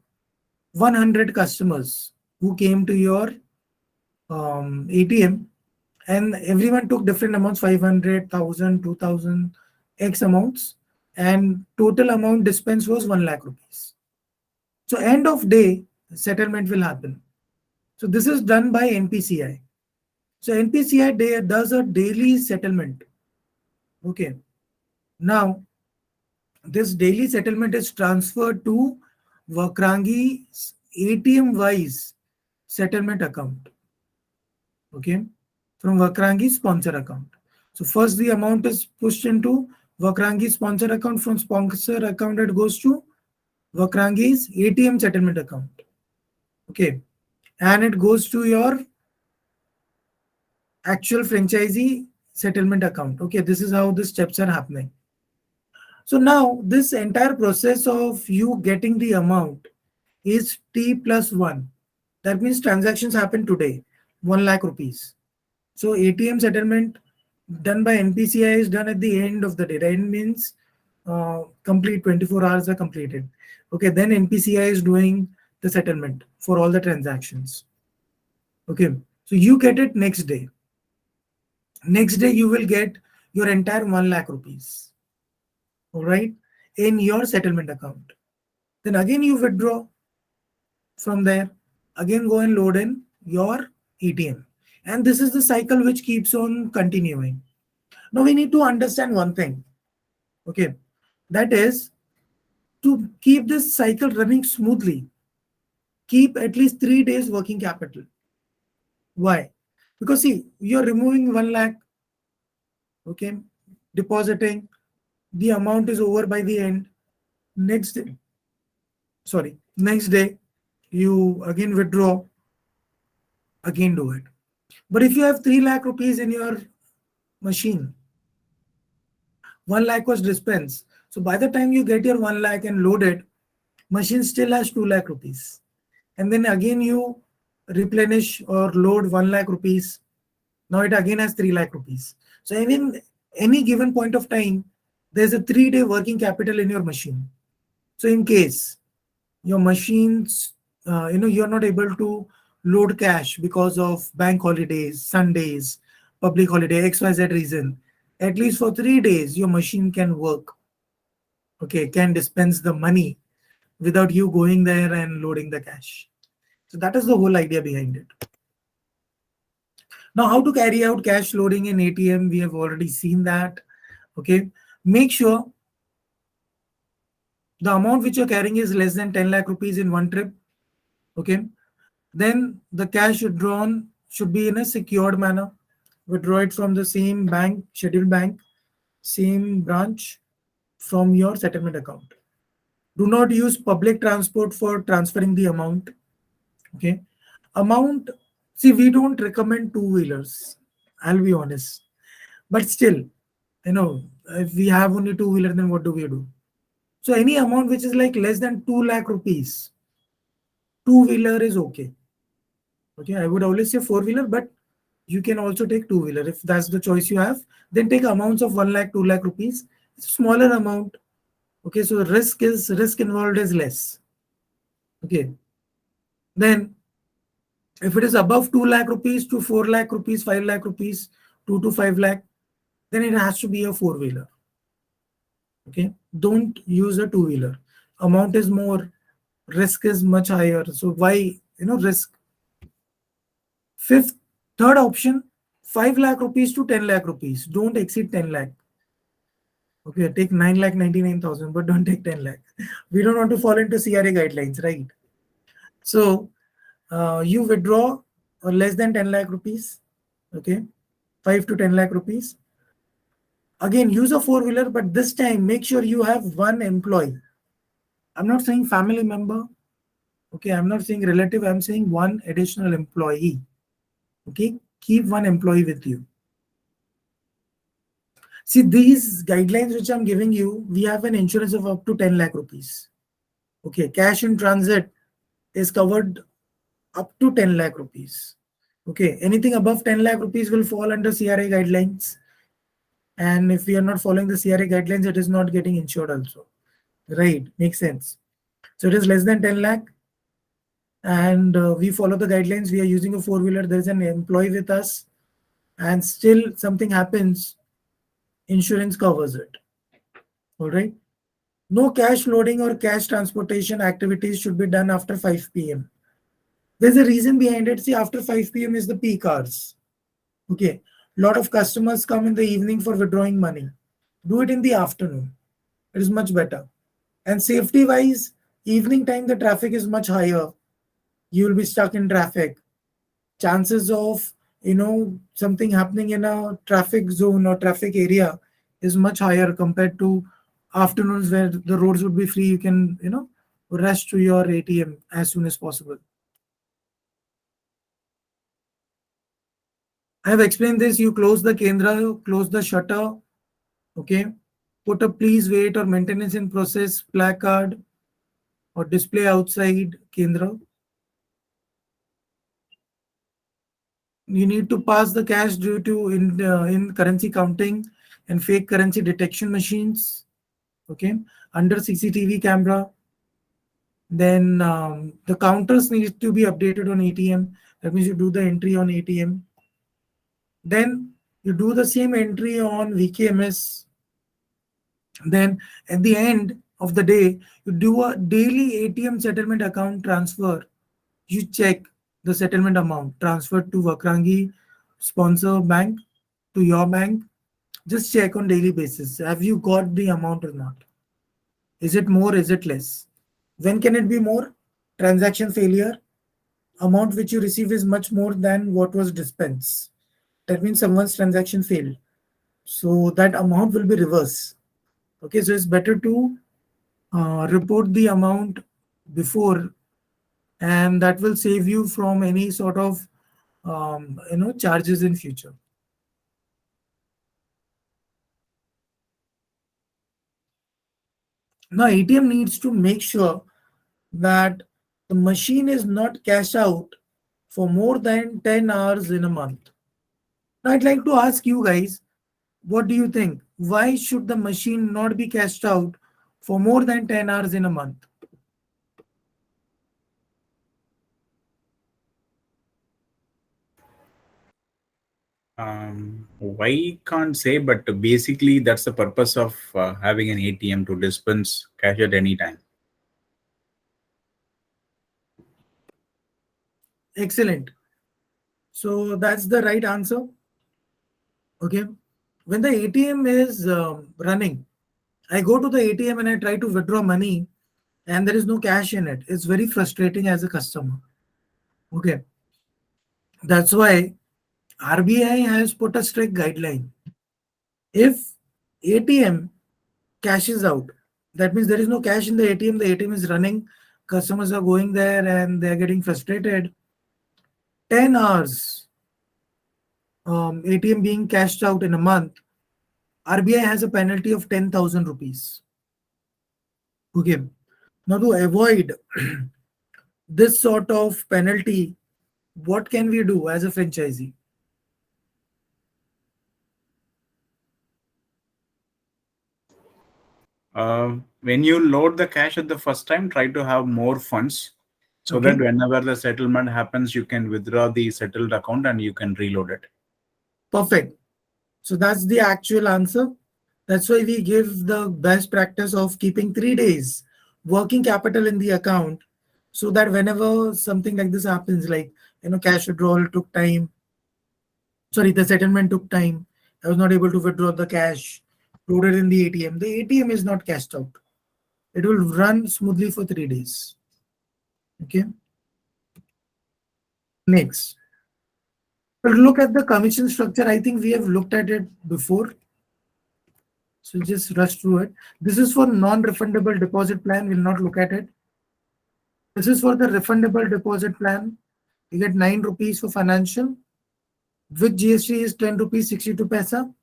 100 customers who came to your ATM, and everyone took different amounts, 500, 1,000, 2,000, X amounts, and total amount dispensed was 1 lakh rupees. So end of day, settlement will happen. So this is done by NPCI. So NPCI does a daily settlement. Okay. Now, this daily settlement is transferred to Vakrangee's ATM-wise settlement account. Okay. From Vakrangee's sponsor account. So first the amount is pushed into Vakrangee's sponsor account. From sponsor account, it goes to Vakrangee's ATM settlement account. Okay. And it goes to your actual franchisee settlement account. Okay, this is how the steps are happening. So now this entire process of you getting the amount is T plus 1. That means transactions happen today, 1 lakh rupees. So ATM settlement done by NPCI is done at the end of the day. The end means complete 24 hours are completed. Okay, then NPCI is doing the settlement for all the transactions. Okay, so you get it next day. Next day you will get your entire 1 lakh rupees. All right, in your settlement account. Then again you withdraw from there. Again go and load in your ATM. And this is the cycle which keeps on continuing. Now we need to understand one thing. Okay, that is to keep this cycle running smoothly, keep at least 3 days working capital. Why? Because see, you're removing 1 lakh, okay, depositing, the amount is over by the end. Next day, you again withdraw, again do it. But if you have 3 lakh rupees in your machine, 1 lakh was dispensed. So by the time you get your 1 lakh and load it, machine still has 2 lakh rupees. And then again you replenish or load 1 lakh rupees. Now it again has 3 lakh rupees. So even any given point of time, there's a 3-day working capital in your machine. So in case your machines, you're not able to load cash because of bank holidays, Sundays, public holiday, XYZ reason, at least for 3 days, your machine can work. Okay, can dispense the money without you going there and loading the cash. So that is the whole idea behind it. Now, how to carry out cash loading in ATM? We have already seen that. Okay, make sure the amount which you're carrying is less than 10 lakh rupees in one trip. Okay, then the cash withdrawn should be in a secured manner. Withdraw it from the same bank, scheduled bank, same branch, from your settlement account. Do not use public transport for transferring the amount. Okay, amount. See, we don't recommend two-wheelers. I'll be honest, but still, if we have only two-wheeler, then what do we do? So any amount which is like less than 2 lakh rupees, two-wheeler is okay. Okay, I would always say four-wheeler, but you can also take two-wheeler. If that's the choice you have, then take amounts of 1 lakh, 2 lakh rupees. It's a smaller amount. Okay, so the risk involved is less. Okay, then if it is above 2 lakh rupees to 4 lakh rupees, 5 lakh rupees, 2 to 5 lakh, then it has to be a four-wheeler. Okay, don't use a two-wheeler. Amount is more, risk is much higher. So why, risk? Third option, 5 lakh rupees to 10 lakh rupees. Don't exceed 10 lakh. Okay, take 9,99,000, but don't take 10 lakh. We don't want to fall into CRA guidelines, right? So you withdraw less than 10 lakh rupees. Okay, 5 to 10 lakh rupees. Again, use a four-wheeler, but this time make sure you have one employee. I'm not saying family member. Okay, I'm not saying relative. I'm saying one additional employee. Okay, keep one employee with you. See, these guidelines which I'm giving you, we have an insurance of up to 10 lakh rupees. Okay, cash in transit is covered up to 10 lakh rupees. Okay, anything above 10 lakh rupees will fall under CRA guidelines. And if we are not following the CRA guidelines, it is not getting insured also. Right, makes sense. So it is less than 10 lakh. And we follow the guidelines. We are using a four-wheeler. There is an employee with us. And still something happens, insurance covers it. All right. No cash loading or cash transportation activities should be done after 5 p.m. There's a reason behind it. See, after 5 p.m. is the peak hours. Okay. A lot of customers come in the evening for withdrawing money. Do it in the afternoon. It is much better. And safety wise, evening time, the traffic is much higher. You will be stuck in traffic. Chances of, something happening in a traffic zone or traffic area is much higher compared to afternoons where the roads would be free. You can, rush to your ATM as soon as possible. I have explained this. You close the Kendra, close the shutter. Okay. Put a please wait or maintenance in process placard or display outside Kendra. You need to pass the cash due to in currency counting and fake currency detection machines. Okay, under CCTV camera. Then the counters need to be updated on ATM. That means you do the entry on ATM. Then you do the same entry on VKMS. Then at the end of the day, you do a daily ATM settlement account transfer. You check the settlement amount transferred to Vakrangee sponsor bank to your bank. Just check on daily basis. Have you got the amount or not? Is it more? Is it less? When can it be more? Transaction failure. Amount which you receive is much more than what was dispensed. That means someone's transaction failed. So that amount will be reversed. Okay, so it's better to report the amount before, and that will save you from any sort of charges in future. Now ATM needs to make sure that the machine is not cashed out for more than 10 hours in a month. Now I'd like to ask you guys, what do you think? Why should the machine not be cashed out for more than 10 hours in a month? Why can't say, but basically that's the purpose of having an ATM, to dispense cash at any time. Excellent. So that's the right answer. Okay. When the ATM is running, I go to the ATM and I try to withdraw money and there is no cash in it. It's very frustrating as a customer. Okay. That's why RBI has put a strict guideline. If ATM cashes out, that means there is no cash in the ATM is running, customers are going there and they're getting frustrated. 10 hours ATM being cashed out in a month, RBI has a penalty of 10,000 rupees. Okay. Now, to avoid this sort of penalty, what can we do as a franchisee? When you load the cash at the first time, try to have more funds so Okay. that whenever the settlement happens, you can withdraw the settled account and you can reload it. Perfect. So that's the actual answer. That's why we give the best practice of keeping 3 days working capital in the account, so that whenever something like this happens, like cash withdrawal took time, sorry, the settlement took time, I was not able to withdraw the cash loaded in the ATM. The ATM is not cashed out. It will run smoothly for 3 days. Okay. Next, we'll look at the commission structure. I think we have looked at it before. So just rush through it. This is for non-refundable deposit plan. We'll not look at it. This is for the refundable deposit plan. You get 9 rupees for financial. With GST is 10 rupees 62 paisa.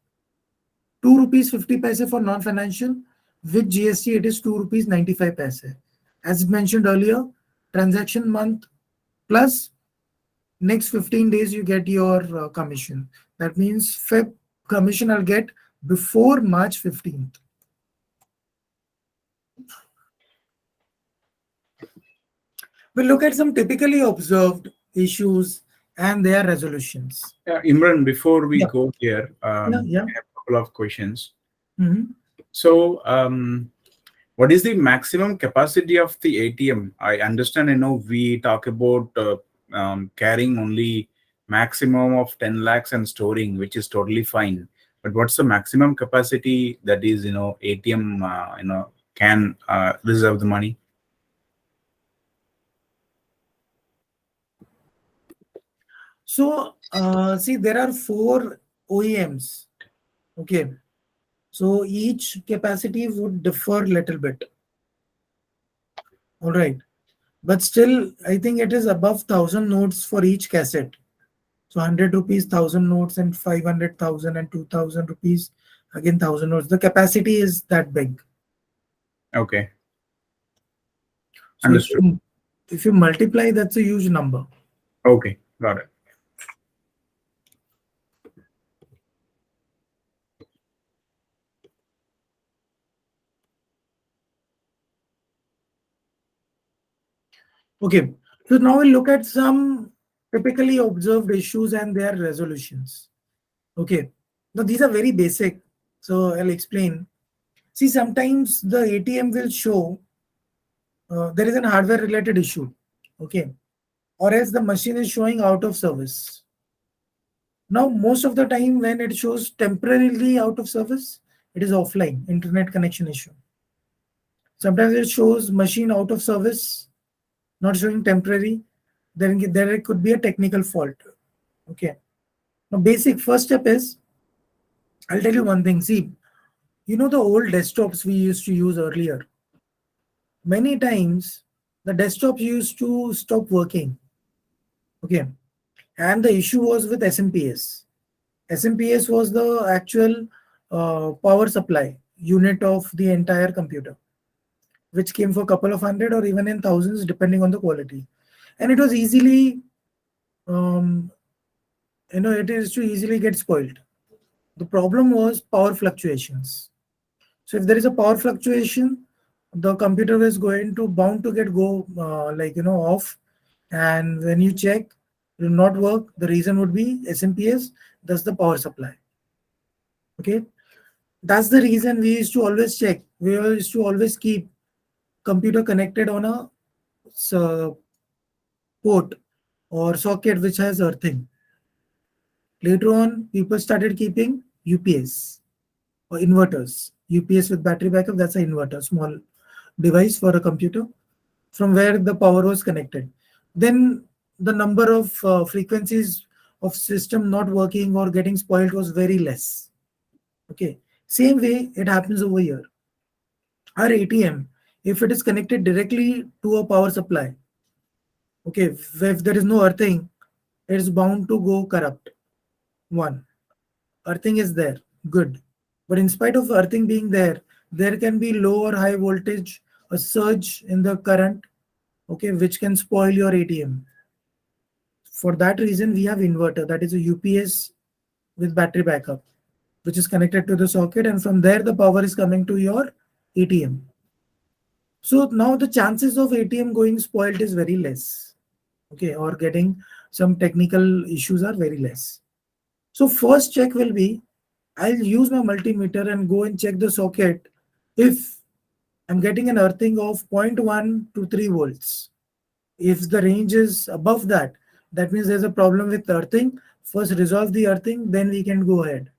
2 rupees 50 paisa for non-financial. With GST it is 2 rupees 95 paisa. As mentioned earlier, transaction month plus next 15 days you get your commission. That means Feb commission I'll get before March 15th. We'll look at some typically observed issues and their resolutions. Yeah, Imran, before we Yeah. go here, Yeah. I have a couple of questions. Mhm. So, what is the maximum capacity of the ATM? I understand, we talk about carrying only maximum of 10 lakhs and storing, which is totally fine. But what's the maximum capacity that is, ATM, can reserve the money? So, see, there are 4 OEMs. Okay. So each capacity would differ a little bit. All right. But still, I think it is above 1,000 notes for each cassette. So 100 rupees, 1,000 notes, and 500,000 and 2,000 rupees, again 1,000 notes. The capacity is that big. Okay. So Understood. if you multiply, that's a huge number. Okay, got it. Okay. So now we'll look at some typically observed issues and their resolutions. Okay. Now these are very basic. So I'll explain. See, sometimes the ATM will show there is an hardware related issue. Okay. Or else the machine is showing out of service. Now, most of the time when it shows temporarily out of service, it is offline, internet connection issue. Sometimes it shows machine out of service, not showing temporary. Then there could be a technical fault. Okay. Now, basic first step is, I'll tell you one thing. See, the old desktops we used to use earlier. Many times the desktops used to stop working. Okay. And the issue was with SMPS. SMPS was the actual power supply unit of the entire computer, which came for a couple of hundred or even in thousands, depending on the quality. And it was easily, it is to easily get spoiled. The problem was power fluctuations. So if there is a power fluctuation, the computer is going to bound to get off. And when you check, It will not work. The reason would be SMPS, thus the power supply. Okay, that's the reason we used to always check. We used to always keep computer connected on a port or socket which has earthing. Later on, people started keeping UPS or inverters. UPS with battery backup, that's an inverter, small device for a computer from where the power was connected. Then the number of frequencies of system not working or getting spoiled was very less. Okay, same way it happens over here. Our ATM, if it is connected directly to a power supply, okay, if there is no earthing, it is bound to go corrupt. One, earthing is there, good. But in spite of earthing being there, there can be low or high voltage, a surge in the current, okay, which can spoil your ATM. For that reason, we have inverter, that is a UPS with battery backup, which is connected to the socket, and from there the power is coming to your ATM. So now the chances of ATM going spoiled is very less, okay, or getting some technical issues are very less. So first check will be, I'll use my multimeter and go and check the socket if I'm getting an earthing of 0.1 to 3 volts. If the range is above that, that means there's a problem with earthing. First resolve the earthing, then we can go ahead.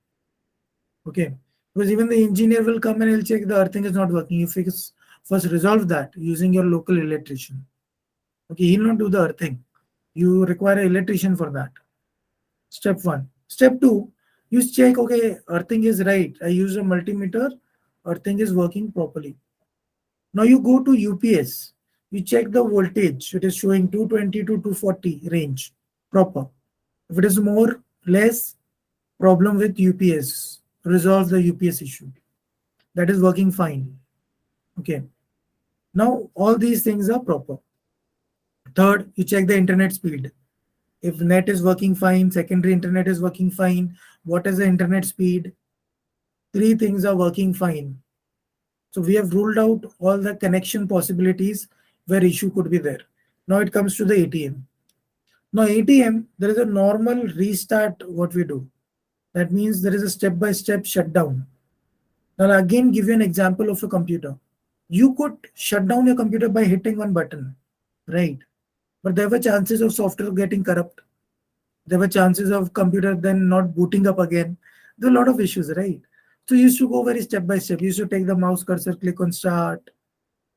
Okay, because even the engineer will come and he'll check the earthing is not working. If it's first resolve that using your local electrician. Okay, he'll not do the earthing. You require an electrician for that. Step 1. Step 2, you check, okay, earthing is right. I use a multimeter, earthing is working properly. Now you go to UPS. You check the voltage. It is showing 220 to 240 range, proper. If it is more, less, problem with UPS. Resolve the UPS issue. That is working fine. Okay. Now all these things are proper. Third, you check the internet speed. If net is working fine, secondary internet is working fine, what is the internet speed? 3 things are working fine. So we have ruled out all the connection possibilities where issue could be there. Now it comes to the ATM. Now ATM, there is a normal restart what we do. That means there is a step-by-step shutdown. Now I'll again give you an example of a computer. You could shut down your computer by hitting one button, right? But there were chances of software getting corrupt. There were chances of computer then not booting up again. There are a lot of issues, right? So you used to go very step by step. You used to take the mouse cursor, click on start,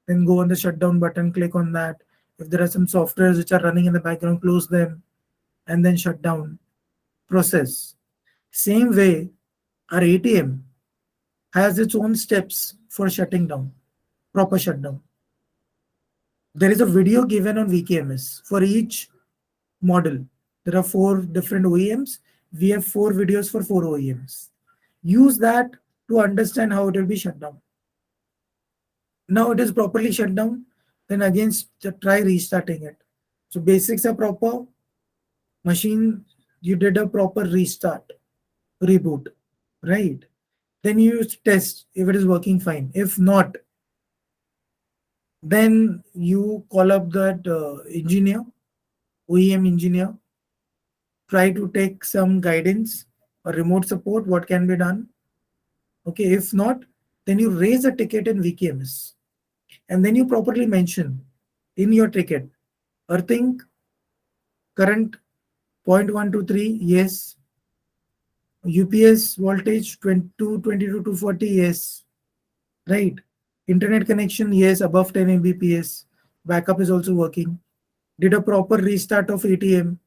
then go on the shutdown button, click on that. If there are some softwares which are running in the background, close them and then shut down. Process. Same way, our ATM has its own steps for shutting down, proper shutdown. There is a video given on VKMS for each model. There are 4 different OEMs. We have 4 videos for 4 OEMs. Use that to understand how it will be shut down. Now it is properly shut down, then again try restarting it. So basics are proper. Machine, you did a proper restart, reboot, right? Then you test if it is working fine. If not, then you call up that engineer, OEM engineer, try to take some guidance or remote support, what can be done. Okay, if not, then you raise a ticket in VKMS. And then you properly mention in your ticket, earthing, current 0.123, yes. UPS voltage 220 to 240, yes. Right. Internet connection, yes, above 10 Mbps. Backup is also working. Did a proper restart of ATM,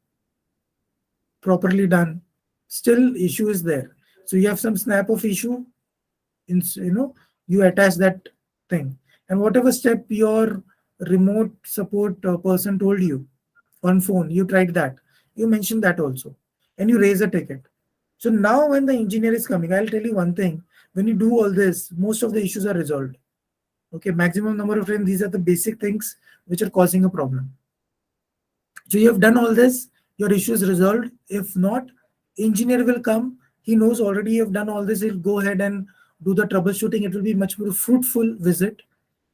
properly done. Still issue is there. So you have some snap of issue, you attach that thing. And whatever step your remote support person told you on phone, you tried that. You mentioned that also. And you raise a ticket. So now when the engineer is coming, I'll tell you one thing. When you do all this, most of the issues are resolved. Okay, maximum number of times, these are the basic things which are causing a problem. So you have done all this, your issue is resolved. If not, engineer will come. He knows already you have done all this. He'll go ahead and do the troubleshooting. It will be much more fruitful visit,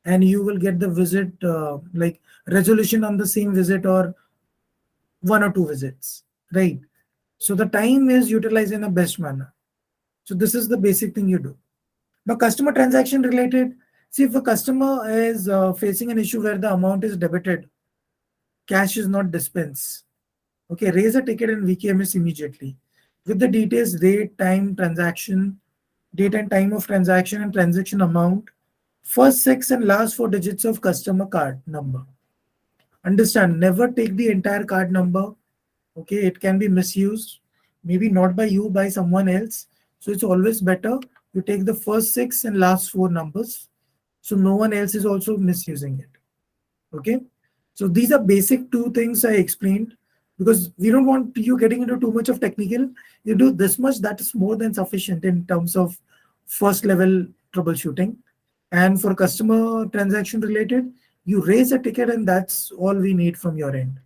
and you will get the visit like resolution on the same visit, or 1 or 2 visits, right? So the time is utilized in a best manner. So this is the basic thing you do. Now, customer transaction related, see if a customer is facing an issue where the amount is debited, cash is not dispensed. Okay, raise a ticket in VKMS immediately with the details, date, time, transaction, date and time of transaction and transaction amount, first 6 and last 4 digits of customer card number. Understand, never take the entire card number. Okay, it can be misused, maybe not by you, by someone else. So it's always better you take the first 6 and last 4 numbers, so no one else is also misusing it. Okay, so these are basic 2 things I explained, because we don't want you getting into too much of technical. You do this much, that is more than sufficient in terms of first level troubleshooting. And for customer transaction related, you raise a ticket and that's all we need from your end.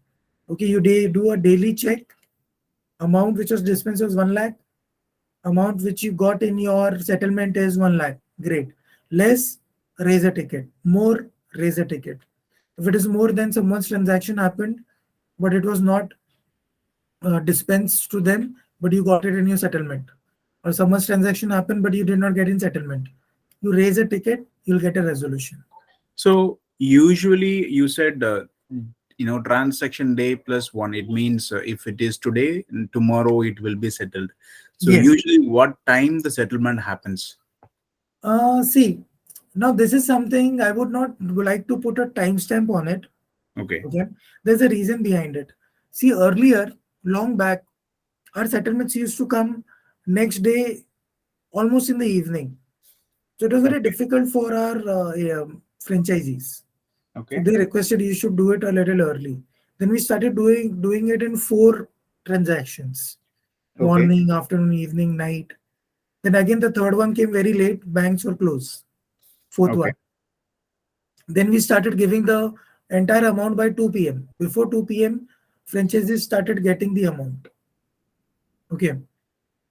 Okay, you do a daily check. Amount which was dispensed was 1 lakh. Amount which you got in your settlement is 1 lakh. Great. Less, raise a ticket. More, raise a ticket. If it is more than someone's transaction happened, but it was not dispensed to them, but you got it in your settlement, or someone's transaction happened, but you did not get in settlement, you raise a ticket, you'll get a resolution. So usually you said, transaction day plus 1. It means if it is today, tomorrow it will be settled. So Yes. usually what time the settlement happens? See, now this is something I would not like to put a timestamp on it. Okay. Okay, there's a reason behind it. See, earlier, long back, our settlements used to come next day, almost in the evening. So it was very Okay. difficult for our franchisees. So Okay. they requested you should do it a little early. Then we started doing it in 4 transactions: Okay. morning, afternoon, evening, night. Then again the third one came very late. Banks were closed. Fourth Okay. one. Then we started giving the entire amount by 2 p.m. Before 2 p.m., franchisees started getting the amount. Okay.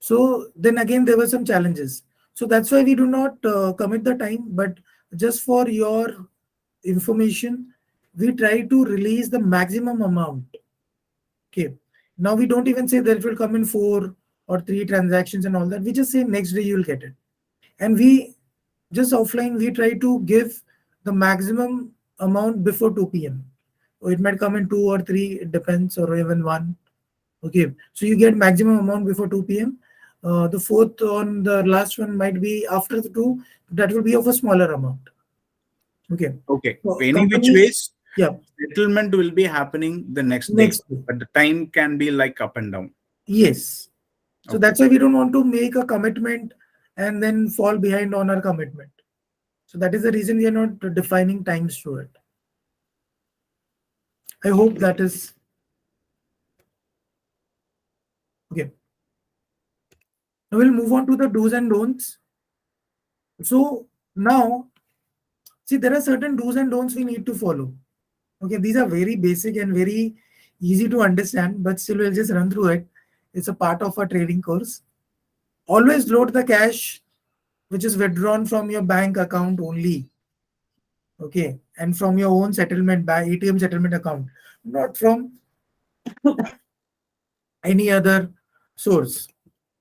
So then again there were some challenges. So that's why we do not commit the time. But just for your information, we try to release the maximum amount. Okay. Now we don't even say that it will come in 4 or 3 transactions and all that. We just say next day you'll get it. And we just offline, we try to give the maximum amount before 2 p.m. Or it might come in 2 or 3, it depends, or even 1. Okay. So you get maximum amount before 2 p.m. The fourth on the last one might be after the 2, that will be of a smaller amount. Okay. Okay. So Any which company, ways, yeah, settlement will be happening the next day, next day. but the time can be like up and down. Yes. So Okay. that's why we don't want to make a commitment and then fall behind on our commitment. So that is the reason we are not defining times to it. I hope that is okay. Now we'll move on to the do's and don'ts. So now, see, there are certain do's and don'ts we need to follow. Okay, these are very basic and very easy to understand, but still we'll just run through it. It's a part of our trading course. Always load the cash which is withdrawn from your bank account only. Okay, and from your own settlement by ATM settlement account, not from any other source.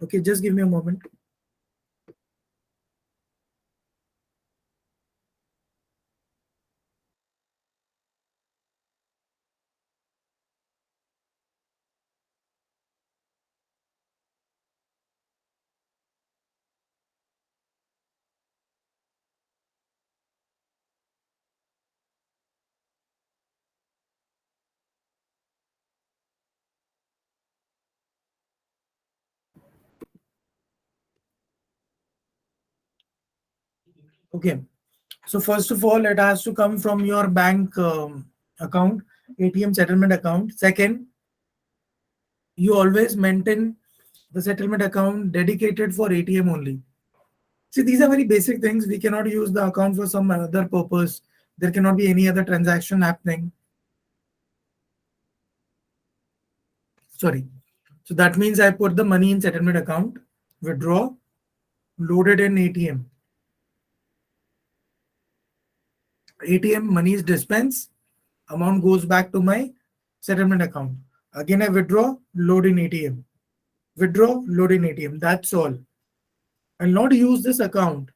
Okay, just give me a moment. Okay, so first of all, it has to come from your bank account, ATM settlement account. Second, you always maintain the settlement account dedicated for ATM only. See, these are very basic things. We cannot use the account for some other purpose. There cannot be any other transaction happening. Sorry. So that means I put the money in settlement account, withdraw, loaded in ATM. ATM money is dispensed, amount goes back to my settlement account. Again, I withdraw, load in ATM. Withdraw, load in ATM. That's all. I'll not use this account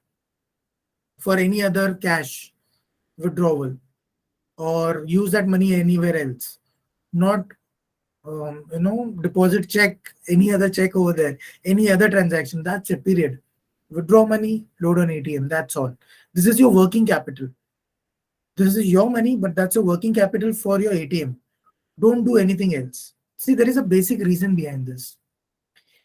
for any other cash withdrawal or use that money anywhere else. Not deposit check, any other check over there, any other transaction. That's it, period. Withdraw money, load on ATM. That's all. This is your working capital. This is your money, but that's a working capital for your ATM. Don't do anything else. See, there is a basic reason behind this.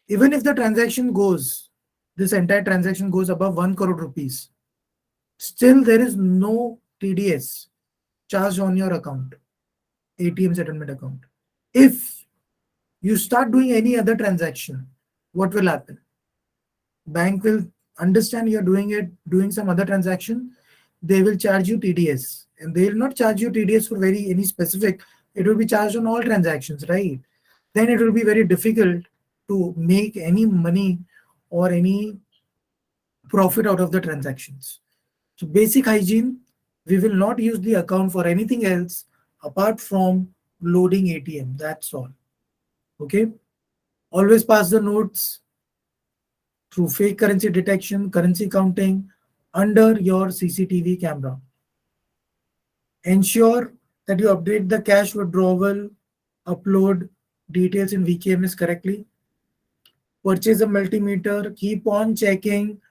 Even if the transaction goes, this entire transaction goes above 1 crore rupees, still there is no TDS charged on your account, ATM settlement account. If you start doing any other transaction, what will happen? Bank will understand you're doing some other transaction. They will charge you TDS, and they will not charge you TDS for any specific. It will be charged on all transactions, right? Then it will be very difficult to make any money or any profit out of the transactions. So basic hygiene, we will not use the account for anything else apart from loading ATM. That's all. Okay. Always pass the notes through fake currency detection, currency counting under your CCTV camera. Ensure that you update the cash withdrawal, upload details in VKMS correctly. Purchase a multimeter, keep on checking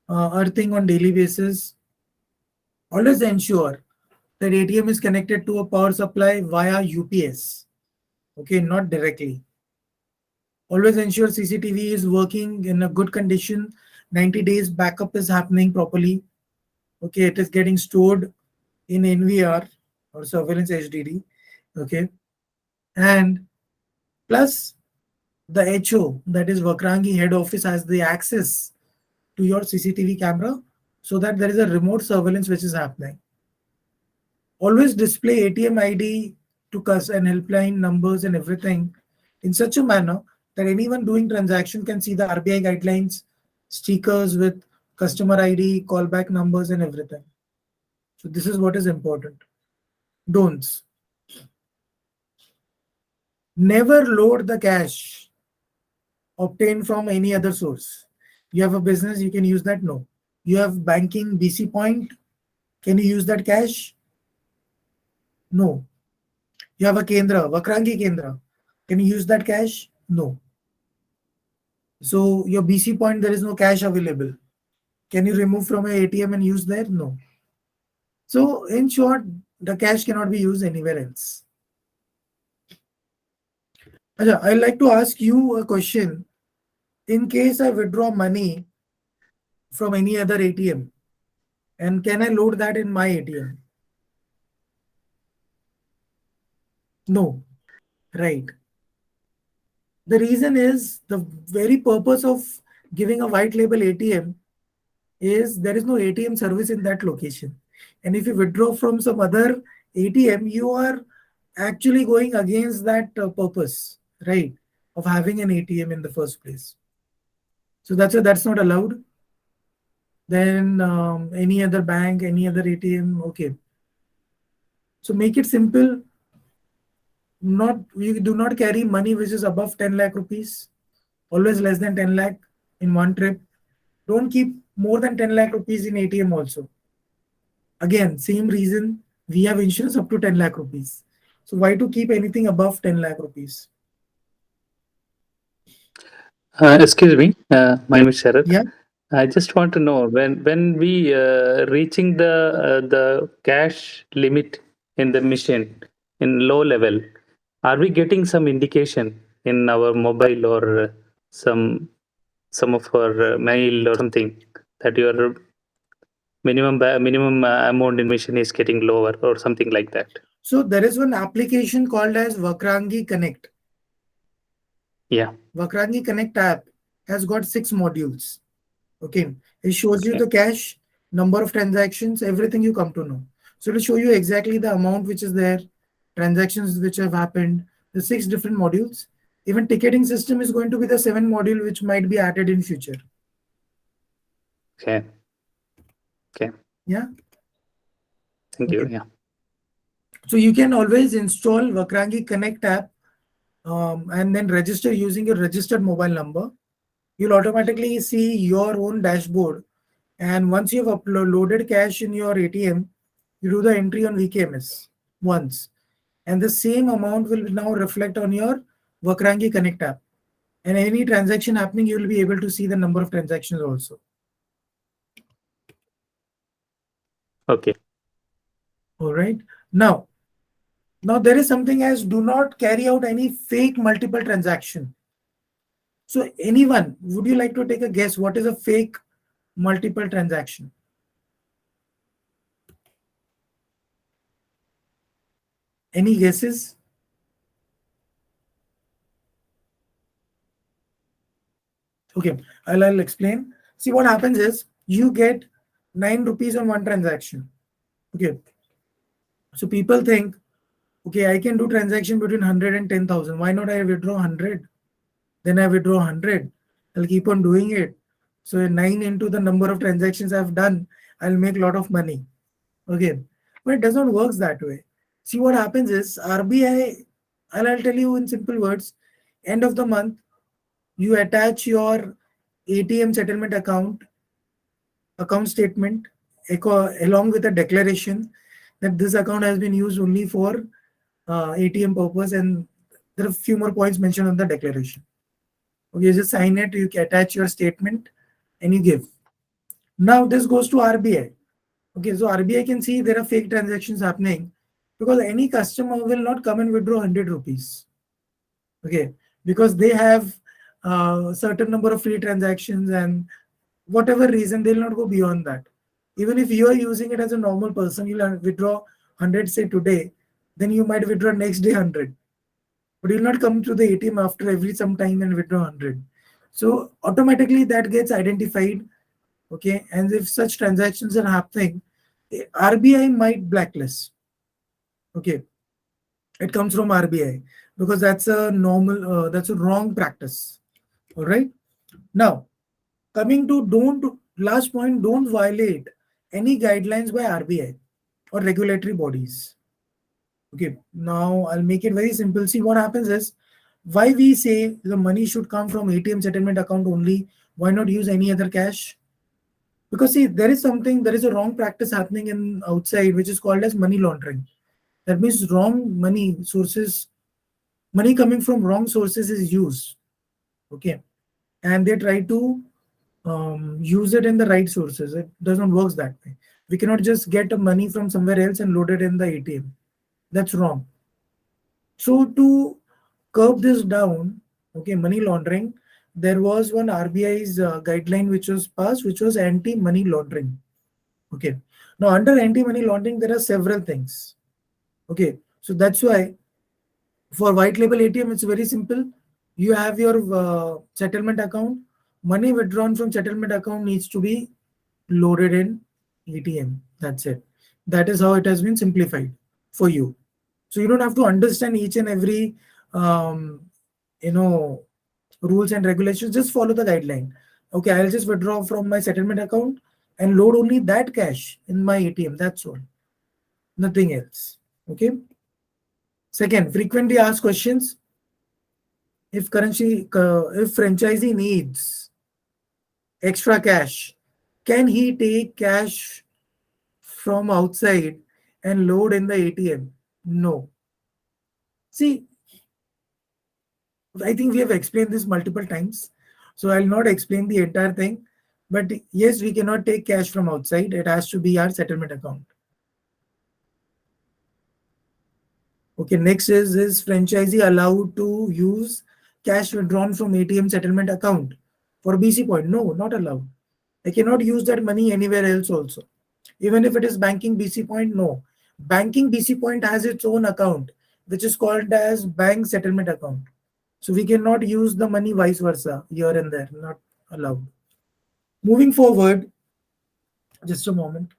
earthing on daily basis. Always ensure that ATM is connected to a power supply via UPS. Okay, not directly. Always ensure CCTV is working in a good condition. 90 days backup is happening properly. Okay, it is getting stored in NVR or surveillance HDD. Okay, and plus the HO, that is Vakrangee head office, has the access to your CCTV camera so that there is a remote surveillance which is happening. Always display ATM ID to us and helpline numbers and everything in such a manner that anyone doing transaction can see the RBI guidelines, stickers with customer ID, callback numbers and everything. So this is what is important. Don'ts. Never load the cash obtained from any other source. You have a business, you can use that? No. You have banking BC point, can you use that cash? No. You have a Kendra, Vakrangee Kendra, can you use that cash? No. So your BC point, there is no cash available. Can you remove from a ATM and use there? No. So in short, the cash cannot be used anywhere else. I'd like to ask you a question. In case I withdraw money from any other ATM, and can I load that in my ATM? No, right. The reason is the very purpose of giving a white label ATM is there is no ATM service in that location. And if you withdraw from some other ATM, you are actually going against that purpose, right, of having an ATM in the first place. So that's not allowed. Then any other bank, any other ATM, okay. So make it simple. You do not carry money which is above 10 lakh rupees. Always less than 10 lakh in one trip. Don't keep more than 10 lakh rupees in ATM also. Again, same reason, we have insurance up to 10 lakh rupees. So why to keep anything above 10 lakh rupees? Excuse me, my name is Sharat. Yeah. I just want to know when we reaching the cash limit in the machine in low level, are we getting some indication in our mobile or some of our mail or something that your minimum amount in machine is getting lower or something like that? So there is one application called as Vakrangee Connect. Yeah. Vakrangee Connect app has got 6 modules. Okay. It shows you the cash, number of transactions, everything you come to know. So it will show you exactly the amount which is there, transactions which have happened, the 6 different modules. Even ticketing system is going to be the 7 module which might be added in future. Okay. Yeah. Thank you. Yeah. So you can always install Vakrangee Connect app and then register using your registered mobile number, you'll automatically see your own dashboard. And once you've loaded cash in your ATM, you do the entry on VKMS once. And the same amount will now reflect on your Vakrangee Connect app. And any transaction happening, you will be able to see the number of transactions also. Okay. All right. Now there is something as do not carry out any fake multiple transaction. So anyone, would you like to take a guess what is a fake multiple transaction? Any guesses? Okay, I'll explain. See, what happens is you get 9 rupees on one transaction. Okay. So people think, okay, I can do transaction between 100 and 10,000. Why not I withdraw 100? Then I withdraw 100. I'll keep on doing it. So 9 into the number of transactions I've done, I'll make a lot of money. Okay. But it doesn't work that way. See, what happens is RBI, I'll tell you in simple words, end of the month, you attach your ATM settlement account statement along with a declaration that this account has been used only for ATM purpose, and there are a few more points mentioned on the declaration. Okay, you just sign it, you attach your statement, and you give. Now this goes to RBI. Okay, so RBI can see there are fake transactions happening because any customer will not come and withdraw 100 rupees. Okay, because they have a certain number of free transactions, and whatever reason, they'll not go beyond that. Even if you are using it as a normal person, you'll withdraw 100, say today, then you might withdraw next day 100. But you'll not come to the ATM after every some time and withdraw 100. So automatically that gets identified. Okay, and if such transactions are happening, RBI might blacklist. Okay, it comes from RBI because that's a that's a wrong practice. All right. Now, coming to last point, don't violate any guidelines by RBI or regulatory bodies. Okay, now I'll make it very simple. See, what happens is why we say the money should come from ATM settlement account only. Why not use any other cash? Because see, there is a wrong practice happening in outside, which is called as money laundering. That means wrong money coming from wrong sources is used. Okay, and they try to use it in the right sources. It doesn't work that way. We cannot just get money from somewhere else and load it in the ATM. That's wrong. So to curb this down, okay, money laundering, there was one RBI's guideline which was passed, which was anti-money laundering. Okay. Now under anti-money laundering, there are several things. Okay. So that's why for white label ATM, it's very simple. You have your settlement account. Money withdrawn from settlement account needs to be loaded in ATM. That's it. That is how it has been simplified for you. So you don't have to understand each and every um, you know rules and regulations. Just follow the guideline. Okay, I'll just withdraw from my settlement account and load only that cash in my ATM. That's all. Nothing else. Okay. Second, frequently asked questions. If franchisee needs extra cash, can he take cash from outside and load in the ATM? No. See, I think we have explained this multiple times, so I'll not explain the entire thing. But yes, we cannot take cash from outside. It has to be our settlement account. Okay, next is franchisee allowed to use cash withdrawn from ATM settlement account for BC point? No, not allowed. I cannot use that money anywhere else also. Even if it is banking BC point, no. Banking BC point has its own account, which is called as bank settlement account. So we cannot use the money vice versa here and there, not allowed. Moving forward, just a moment.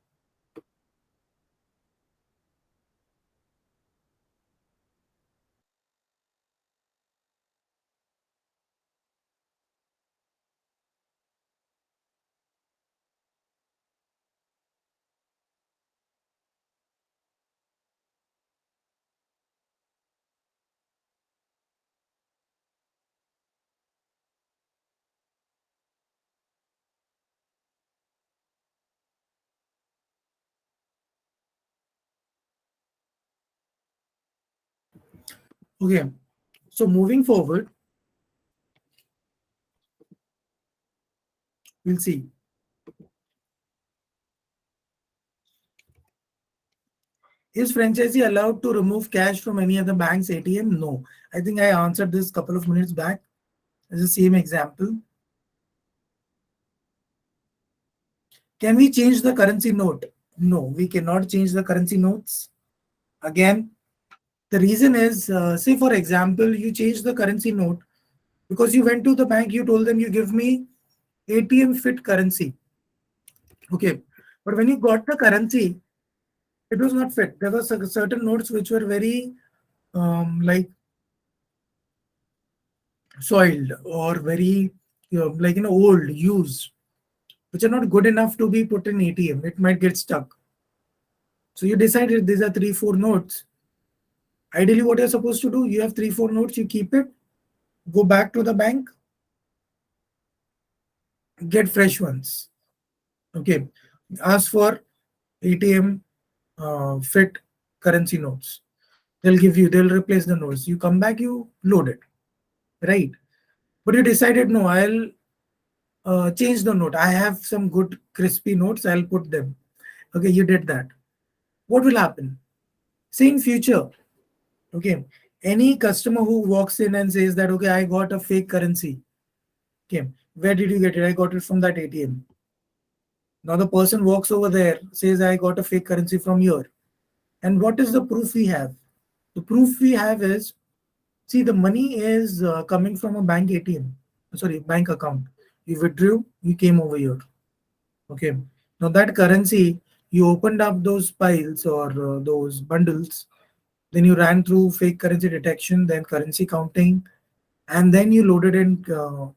Okay, so moving forward, we'll see. Is franchisee allowed to remove cash from any other bank's ATM? No. I think I answered this couple of minutes back. It's the same example. Can we change the currency note? No, we cannot change the currency notes. Again, the reason is, say for example, you change the currency note because you went to the bank, you told them you give me ATM fit currency. Okay, but when you got the currency, it was not fit. There were certain notes which were very like soiled or very like old, used, which are not good enough to be put in ATM. It might get stuck. So you decided these are 3-4 notes. Ideally, what you're supposed to do, you have 3-4 notes, you keep it, go back to the bank, get fresh ones. Okay, ask for ATM fit currency notes. They'll replace the notes. You come back, you load it, right? But you decided, no, I'll change the note. I have some good crispy notes, I'll put them. Okay, you did that. What will happen? Say in future, okay, any customer who walks in and says that, okay, I got a fake currency. Okay, where did you get it? I got it from that ATM. Now the person walks over there, says, I got a fake currency from here. And what is the proof we have? The proof we have is, see, the money is coming from a bank ATM, sorry, bank account. You withdrew, you came over here. Okay. Now that currency, you opened up those piles or those bundles, then you ran through fake currency detection, then currency counting, and then you loaded in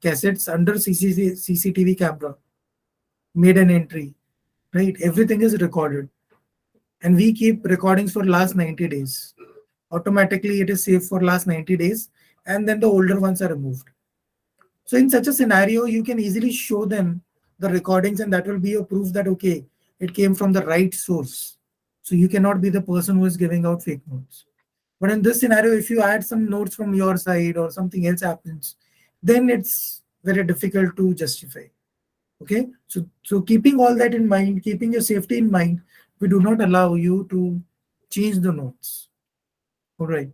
cassettes under CCTV camera, made an entry, right? Everything is recorded. And we keep recordings for last 90 days. Automatically, it is saved for last 90 days, and then the older ones are removed. So in such a scenario, you can easily show them the recordings, and that will be a proof that, okay, it came from the right source. So you cannot be the person who is giving out fake notes. But in this scenario, if you add some notes from your side or something else happens, then it's very difficult to justify. Okay, so keeping all that in mind, keeping your safety in mind, we do not allow you to change the notes. All right.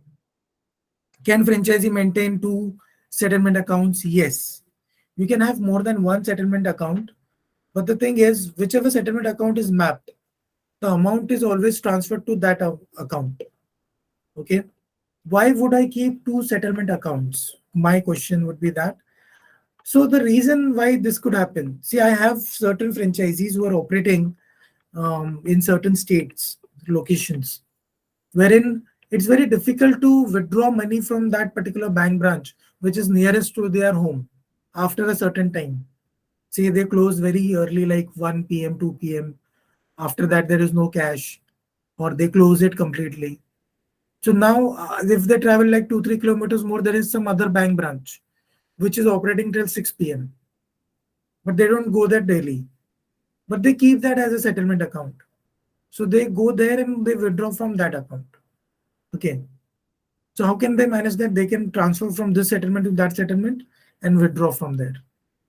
Can franchisee maintain 2 settlement accounts? Yes. You can have more than one settlement account, but the thing is, whichever settlement account is mapped, the amount is always transferred to that account. Okay. Why would I keep 2 settlement accounts? My question would be that. So the reason why this could happen, see, I have certain franchisees who are operating in certain states, locations, wherein it's very difficult to withdraw money from that particular bank branch, which is nearest to their home after a certain time. Say they close very early, like 1 p.m., 2 p.m. After that, there is no cash, or they close it completely. So now, if they travel like 2-3 kilometers more, there is some other bank branch which is operating till 6 p.m. But they don't go there daily. But they keep that as a settlement account. So they go there and they withdraw from that account. Okay. So how can they manage that? They can transfer from this settlement to that settlement and withdraw from there.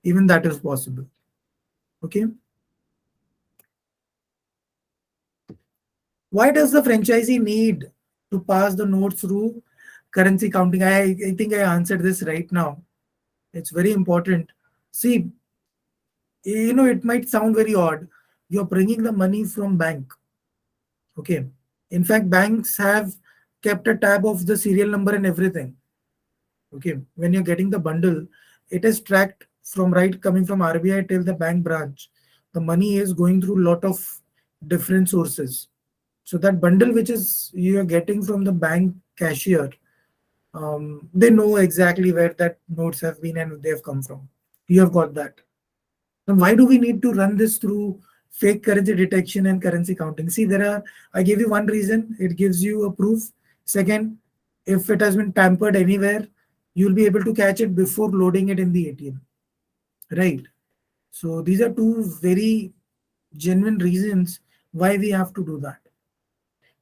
Even that is possible. Okay. Why does the franchisee need to pass the notes through currency counting? I think I answered this right now. It's very important. See, it might sound very odd. You're bringing the money from bank. Okay. In fact, banks have kept a tab of the serial number and everything. Okay. When you're getting the bundle, it is tracked from coming from RBI till the bank branch. The money is going through a lot of different sources. So that bundle which is you are getting from the bank cashier, they know exactly where that notes have been and they have come from. You have got that. Then why do we need to run this through fake currency detection and currency counting? See, I gave you one reason, it gives you a proof. Second, if it has been tampered anywhere, you'll be able to catch it before loading it in the ATM. Right. So these are two very genuine reasons why we have to do that.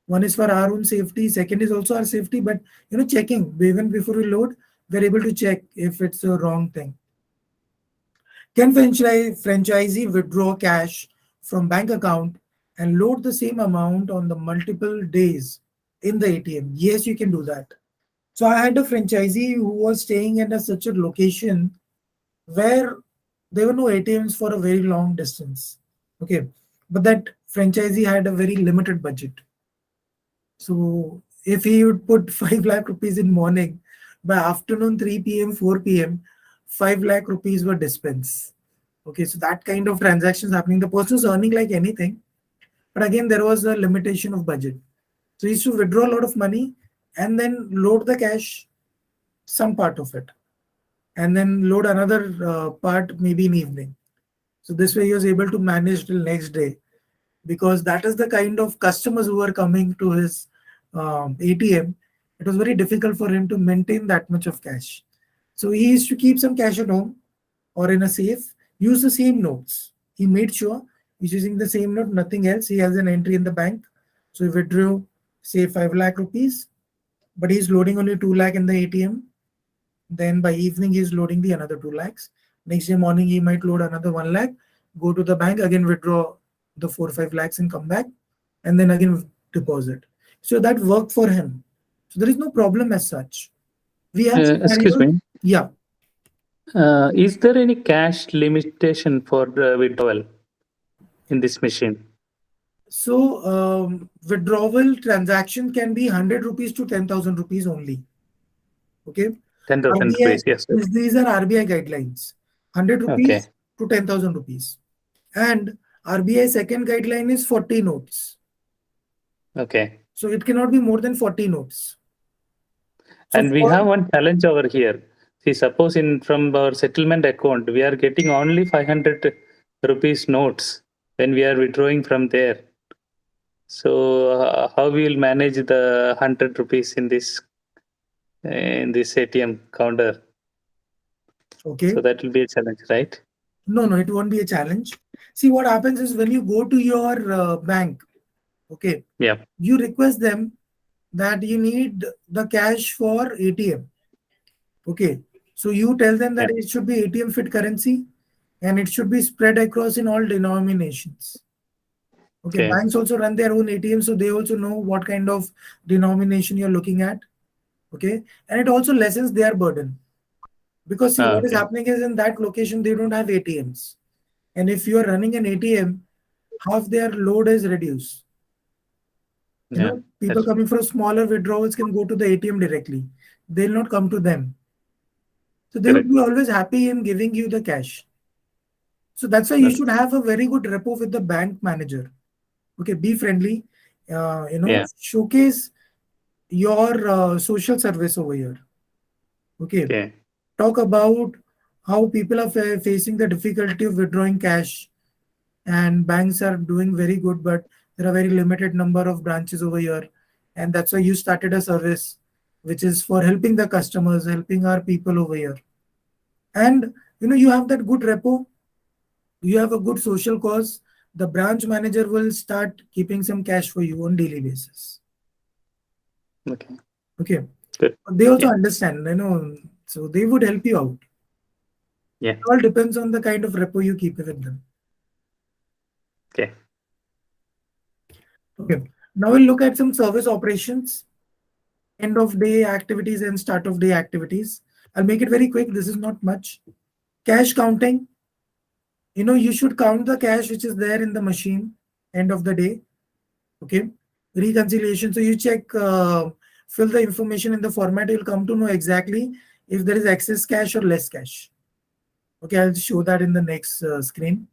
One is for our own safety. Second is also our safety, but checking even before we load, we're able to check if it's a wrong thing. Can franchisee withdraw cash from bank account and load the same amount on the multiple days in the ATM? Yes, you can do that. So I had a franchisee who was staying in such a location where there were no ATMs for a very long distance. Okay. But that franchisee had a very limited budget. So if he would put 5 lakh rupees in morning, by afternoon 3 p.m., 4 p.m., 5 lakh rupees were dispensed. Okay, so that kind of transactions happening. The person is earning like anything, but again, there was a limitation of budget. So he used to withdraw a lot of money and then load the cash, some part of it, and then load another part maybe in evening. So this way he was able to manage till next day, because that is the kind of customers who were coming to his ATM. It was very difficult for him to maintain that much of cash. So he used to keep some cash at home or in a safe, use the same notes. He made sure he's using the same note, nothing else. He has an entry in the bank. So he withdrew, say, 5 lakh rupees, but he's loading only 2 lakh in the ATM. Then by evening, he's loading the another 2 lakhs. Next day morning, he might load another 1 lakh, go to the bank, again withdraw the 4 or 5 lakhs and come back, and then again deposit. So that worked for him. So there is no problem as such. We have Excuse me. Yeah. Is there any cash limitation for withdrawal in this machine? So withdrawal transaction can be 100 rupees to 10,000 rupees only. Okay. 10,000 rupees, yes. These are RBI guidelines. 100 rupees Okay. to 10,000 rupees. And RBI second guideline is 40 notes. Okay. So it cannot be more than 40 notes. So and we have one challenge over here. See, suppose from our settlement account, we are getting only 500 rupees notes when we are withdrawing from there. So how we will manage the 100 rupees in this ATM counter? Okay. So that will be a challenge, right? No, it won't be a challenge. See, what happens is when you go to your bank, okay, Yeah. you request them that you need the cash for ATM. Okay. So you tell them that it should be ATM fit currency and it should be spread across in all denominations. Okay. Banks also run their own ATM, so they also know what kind of denomination you're looking at. Okay. And it also lessens their burden. Because see, what is happening is in that location, they don't have ATMs. And if you are running an ATM, half their load is reduced. People coming for smaller withdrawals can go to the ATM directly. They'll not come to them. So they would be always happy in giving you the cash. So that's why you should have a very good rapport with the bank manager. Okay, be friendly. Showcase your social service over here. Okay. Talk about how people are facing the difficulty of withdrawing cash, and banks are doing very good, but there are very limited number of branches over here, and that's why you started a service which is for helping the customers, helping our people over here. And you have that good rapport, you have a good social cause, the branch manager will start keeping some cash for you on daily basis. Okay. Good. They also understand, so they would help you out. It all depends on the kind of rapport you keep with them. Okay. Now we'll look at some service operations, end of day activities and start of day activities. I'll make it very quick. This is not much. Cash counting. You should count the cash which is there in the machine end of the day. Okay. Reconciliation. So you check, fill the information in the format. You'll come to know exactly if there is excess cash or less cash. Okay, I'll show that in the next screen.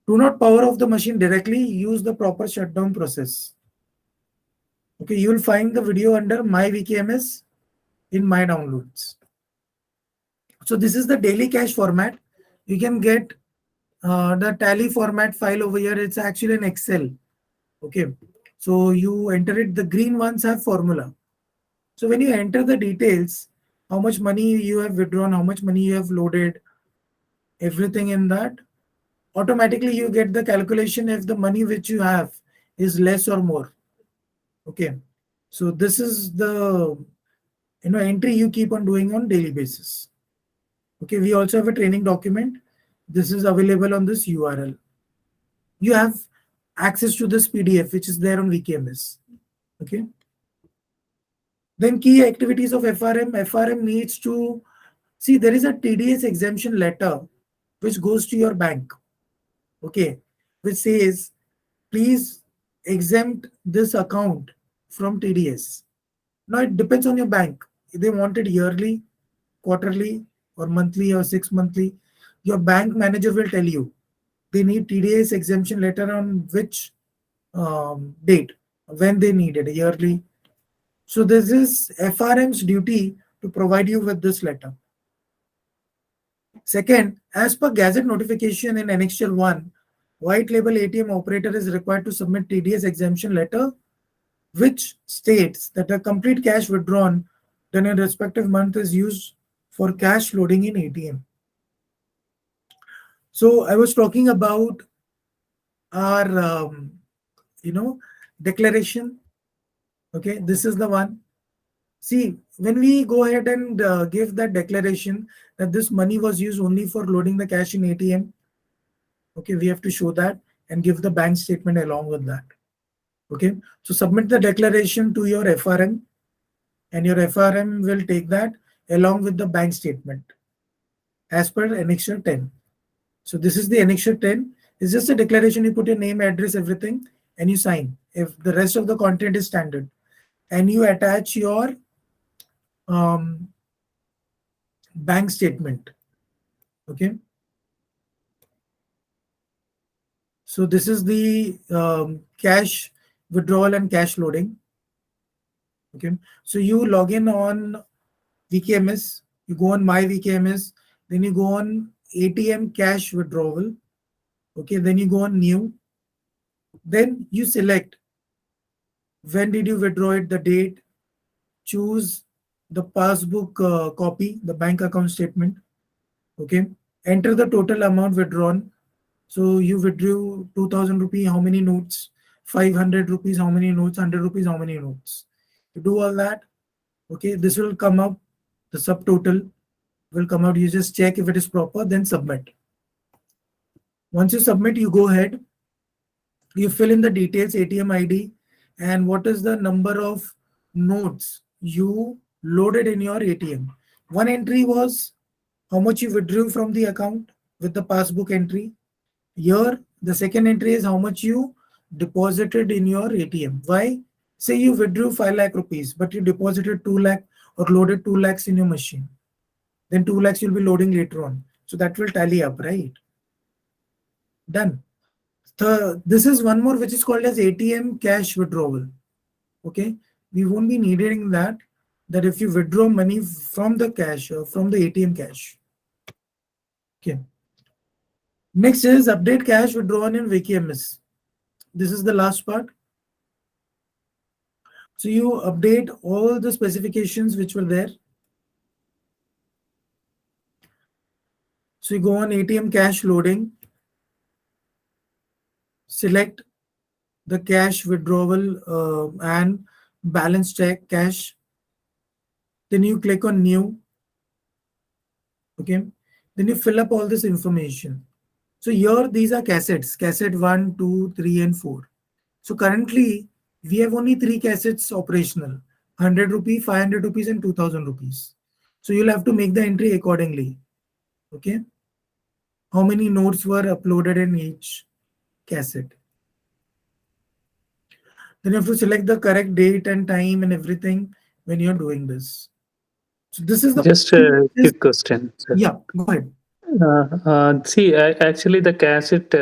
Do not power off the machine directly. Use the proper shutdown process. Okay, you will find the video under My VKMS in My Downloads. So this is the daily cash format. You can get the tally format file over here. It's actually an Excel. Okay, so you enter it. The green ones have formula. So when you enter the details, how much money you have withdrawn, how much money you have loaded, everything in that, automatically you get the calculation if the money which you have is less or more. Okay. So this is the entry you keep on doing on daily basis. Okay. We also have a training document. This is available on this URL. You have access to this PDF, which is there on VKMS. Okay. Then key activities of FRM. FRM needs to see there is a TDS exemption letter which goes to your bank. Okay. Which says, please exempt this account from TDS. Now it depends on your bank. If they want it yearly, quarterly, or monthly, or 6 monthly, your bank manager will tell you they need TDS exemption letter on which date, when they need it, yearly. So this is FRM's duty to provide you with this letter. Second, as per Gazette notification in Annexure 1, White Label ATM operator is required to submit TDS exemption letter which states that the complete cash withdrawn then a respective month is used for cash loading in ATM. So I was talking about our declaration. Okay, this is the one. See, when we go ahead and give that declaration that this money was used only for loading the cash in ATM, okay, we have to show that and give the bank statement along with that. Okay, so submit the declaration to your FRM and your FRM will take that along with the bank statement as per Annexure 10. So this is the Annexure 10. It's just a declaration. You put your name, address, everything, and you sign. If the rest of the content is standard, and you attach your bank statement. Okay. So this is the cash withdrawal and cash loading. Okay. So you log in on VKMS, you go on My VKMS, then you go on ATM cash withdrawal. Okay. Then you go on New. Then you select when did you withdraw it, the date, choose the passbook copy, the bank account statement. Okay. Enter the total amount withdrawn. So you withdrew 2000 rupees, how many notes? 500 rupees, how many notes? 100 rupees, how many notes? You do all that. Okay. This will come up. The subtotal will come out. You just check if it is proper, then submit. Once you submit, you go ahead. You fill in the details, ATM ID, and what is the number of notes you loaded in your ATM. One entry was how much you withdrew from the account with the passbook entry. Here, the second entry is how much you deposited in your ATM. Why? Say you withdrew 5 lakh rupees, but you deposited 2 lakh or loaded 2 lakhs in your machine. Then 2 lakhs you'll be loading later on. So that will tally up, right? Done. This is one more which is called as ATM cash withdrawal. Okay. We won't be needing that if you withdraw money from the cash or from the ATM cash. Okay. Next is update cash withdrawn in VKMS. This is the last part. So you update all the specifications which were there. So you go on ATM cash loading, select the cash withdrawal and balance check cash. Then you click on new. Okay. Then you fill up all this information. So here these are cassettes, cassette 1, 2, 3, and 4. So currently we have only 3 cassettes operational, 100 rupees, 500 rupees, and 2000 rupees. So you'll have to make the entry accordingly. Okay. How many notes were uploaded in each cassette. Then you have to select the correct date and time and everything when you're doing this. So this is the Just a quick question, sir. Yeah, go ahead. See, actually, the cassette,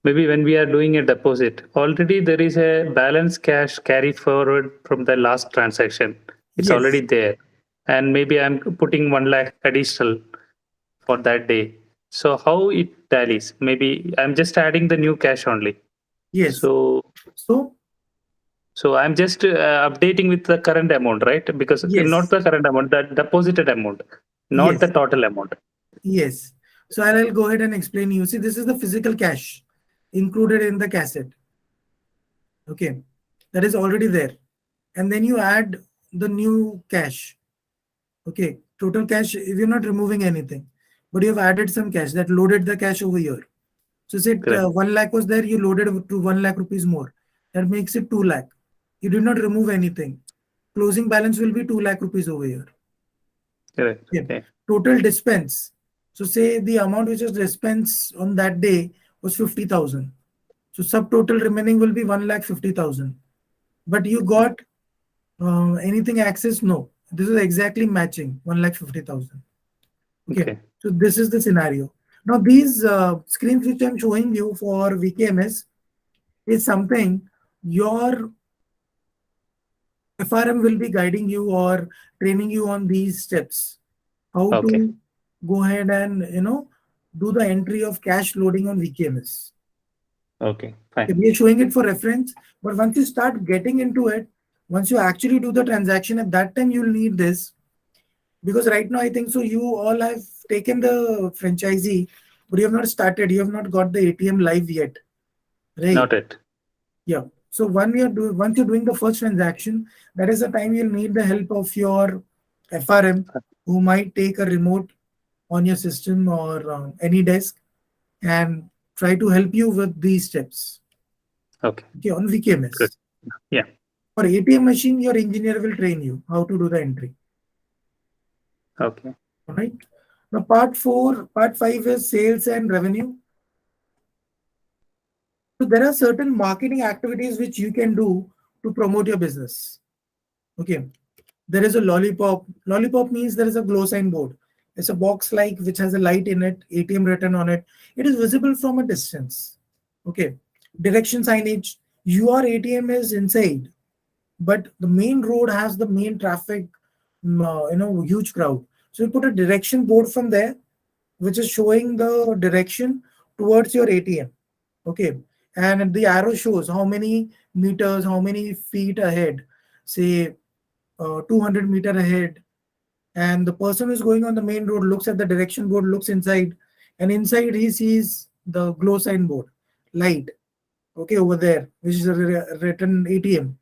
maybe when we are doing a deposit, already there is a balance cash carry forward from the last transaction. It's Yes. already there. And maybe I'm putting 1 lakh additional for that day. So how it tallies? Maybe I'm just adding the new cash only. Yes. So I'm just updating with the current amount, right? Because Yes. not the current amount, the deposited amount, not Yes. the total amount. Yes. So I'll go ahead and explain you. See, this is the physical cash included in the cassette. Okay. That is already there. and then you add the new cash. Okay, total cash, if you're not removing anything, but you have added some cash that loaded the cash over here. So say Correct. 1 lakh was there, you loaded to 1 lakh rupees more. That makes it 2 lakh. You did not remove anything. Closing balance will be 2 lakh rupees over here. Correct. Yeah. Okay. Total dispense. So say the amount which was dispensed on that day was 50,000. So subtotal remaining will be 1,50,000. But you got anything access? No. This is exactly matching 1,50,000. Okay. So this is the scenario. Now these screens which I'm showing you for VKMS is something your FRM will be guiding you or training you on these steps. How Okay. to go ahead and do the entry of cash loading on VKMS. Okay. Okay, Fine. we are showing it for reference, but once you start getting into it, once you actually do the transaction, at that time you'll need this. Because right now I think so you all have taken the franchisee, but you have not started, you have not got the ATM live yet. Right? Not it. Yeah. So once you're doing the first transaction, that is the time you'll need the help of your FRM, who might take a remote on your system or any desk and try to help you with these steps. Okay. Okay, on VKMS. Good. Yeah. For ATM machine, your engineer will train you how to do the entry. Okay. All right. Now, part 5 is sales and revenue. So there are certain marketing activities which you can do to promote your business. Okay. There is a lollipop. Lollipop means there is a glow sign board. It's a box like which has a light in it, ATM written on it. It is visible from a distance. Okay. Direction signage. Your ATM is inside, but the main road has the main traffic, huge crowd. So you put a direction board from there, which is showing the direction towards your ATM. Okay. And the arrow shows how many meters, how many feet ahead, say 200 meter ahead. And the person who's going on the main road looks at the direction board, looks inside, and inside he sees the glow sign board, light, okay, over there, which is a written ATM.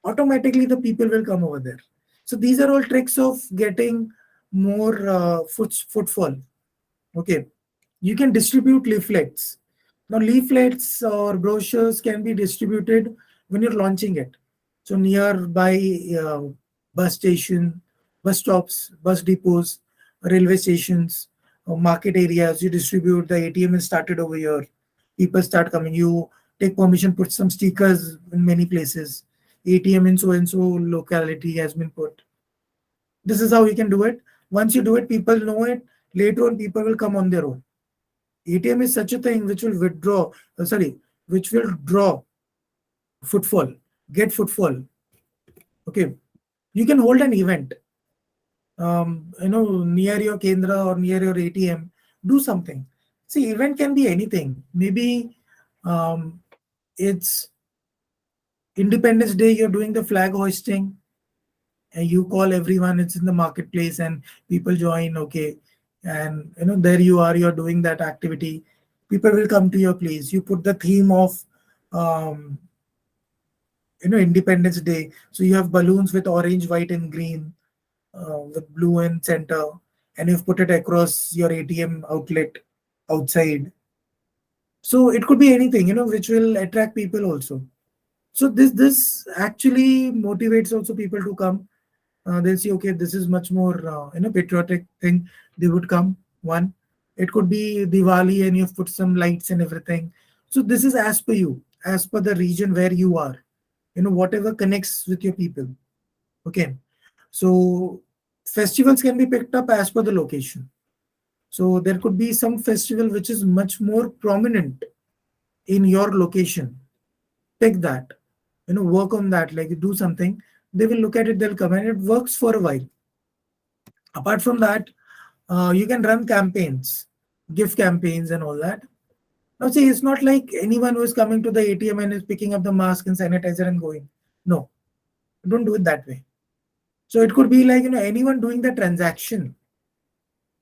Automatically the people will come over there. So these are all tricks of getting more footfall. Okay. You can distribute leaflets. Now leaflets or brochures can be distributed when you're launching it. So nearby bus station, bus stops, bus depots, railway stations, market areas, you distribute the ATM is started over here. People start coming. You take permission, put some stickers in many places. ATM in so and so locality has been put. This is how you can do it. Once you do it, people know it. Later on, people will come on their own. ATM is such a thing which will which will draw footfall, get footfall. Okay. You can hold an event, near your Kendra or near your ATM, do something. See, event can be anything. Maybe it's Independence Day, you're doing the flag hoisting and you call everyone, it's in the marketplace and people join. Okay. And there you are, you're doing that activity. People will come to your place. You put the theme of Independence Day. So you have balloons with orange, white, and green, with blue in center, and you've put it across your ATM outlet outside. So it could be anything, which will attract people also. So this actually motivates also people to come. They'll see, okay, this is much more patriotic thing. They would come. One, it could be Diwali and you've put some lights and everything. So this is as per you, as per the region where you are, whatever connects with your people. Okay. So festivals can be picked up as per the location. So there could be some festival which is much more prominent in your location. Take that, work on that, like do something. They will look at it, they'll come, and it works for a while. Apart from that, you can run campaigns, gift campaigns and all that. Now see, it's not like anyone who is coming to the ATM and is picking up the mask and sanitizer and going. No, don't do it that way. So it could be like, anyone doing the transaction,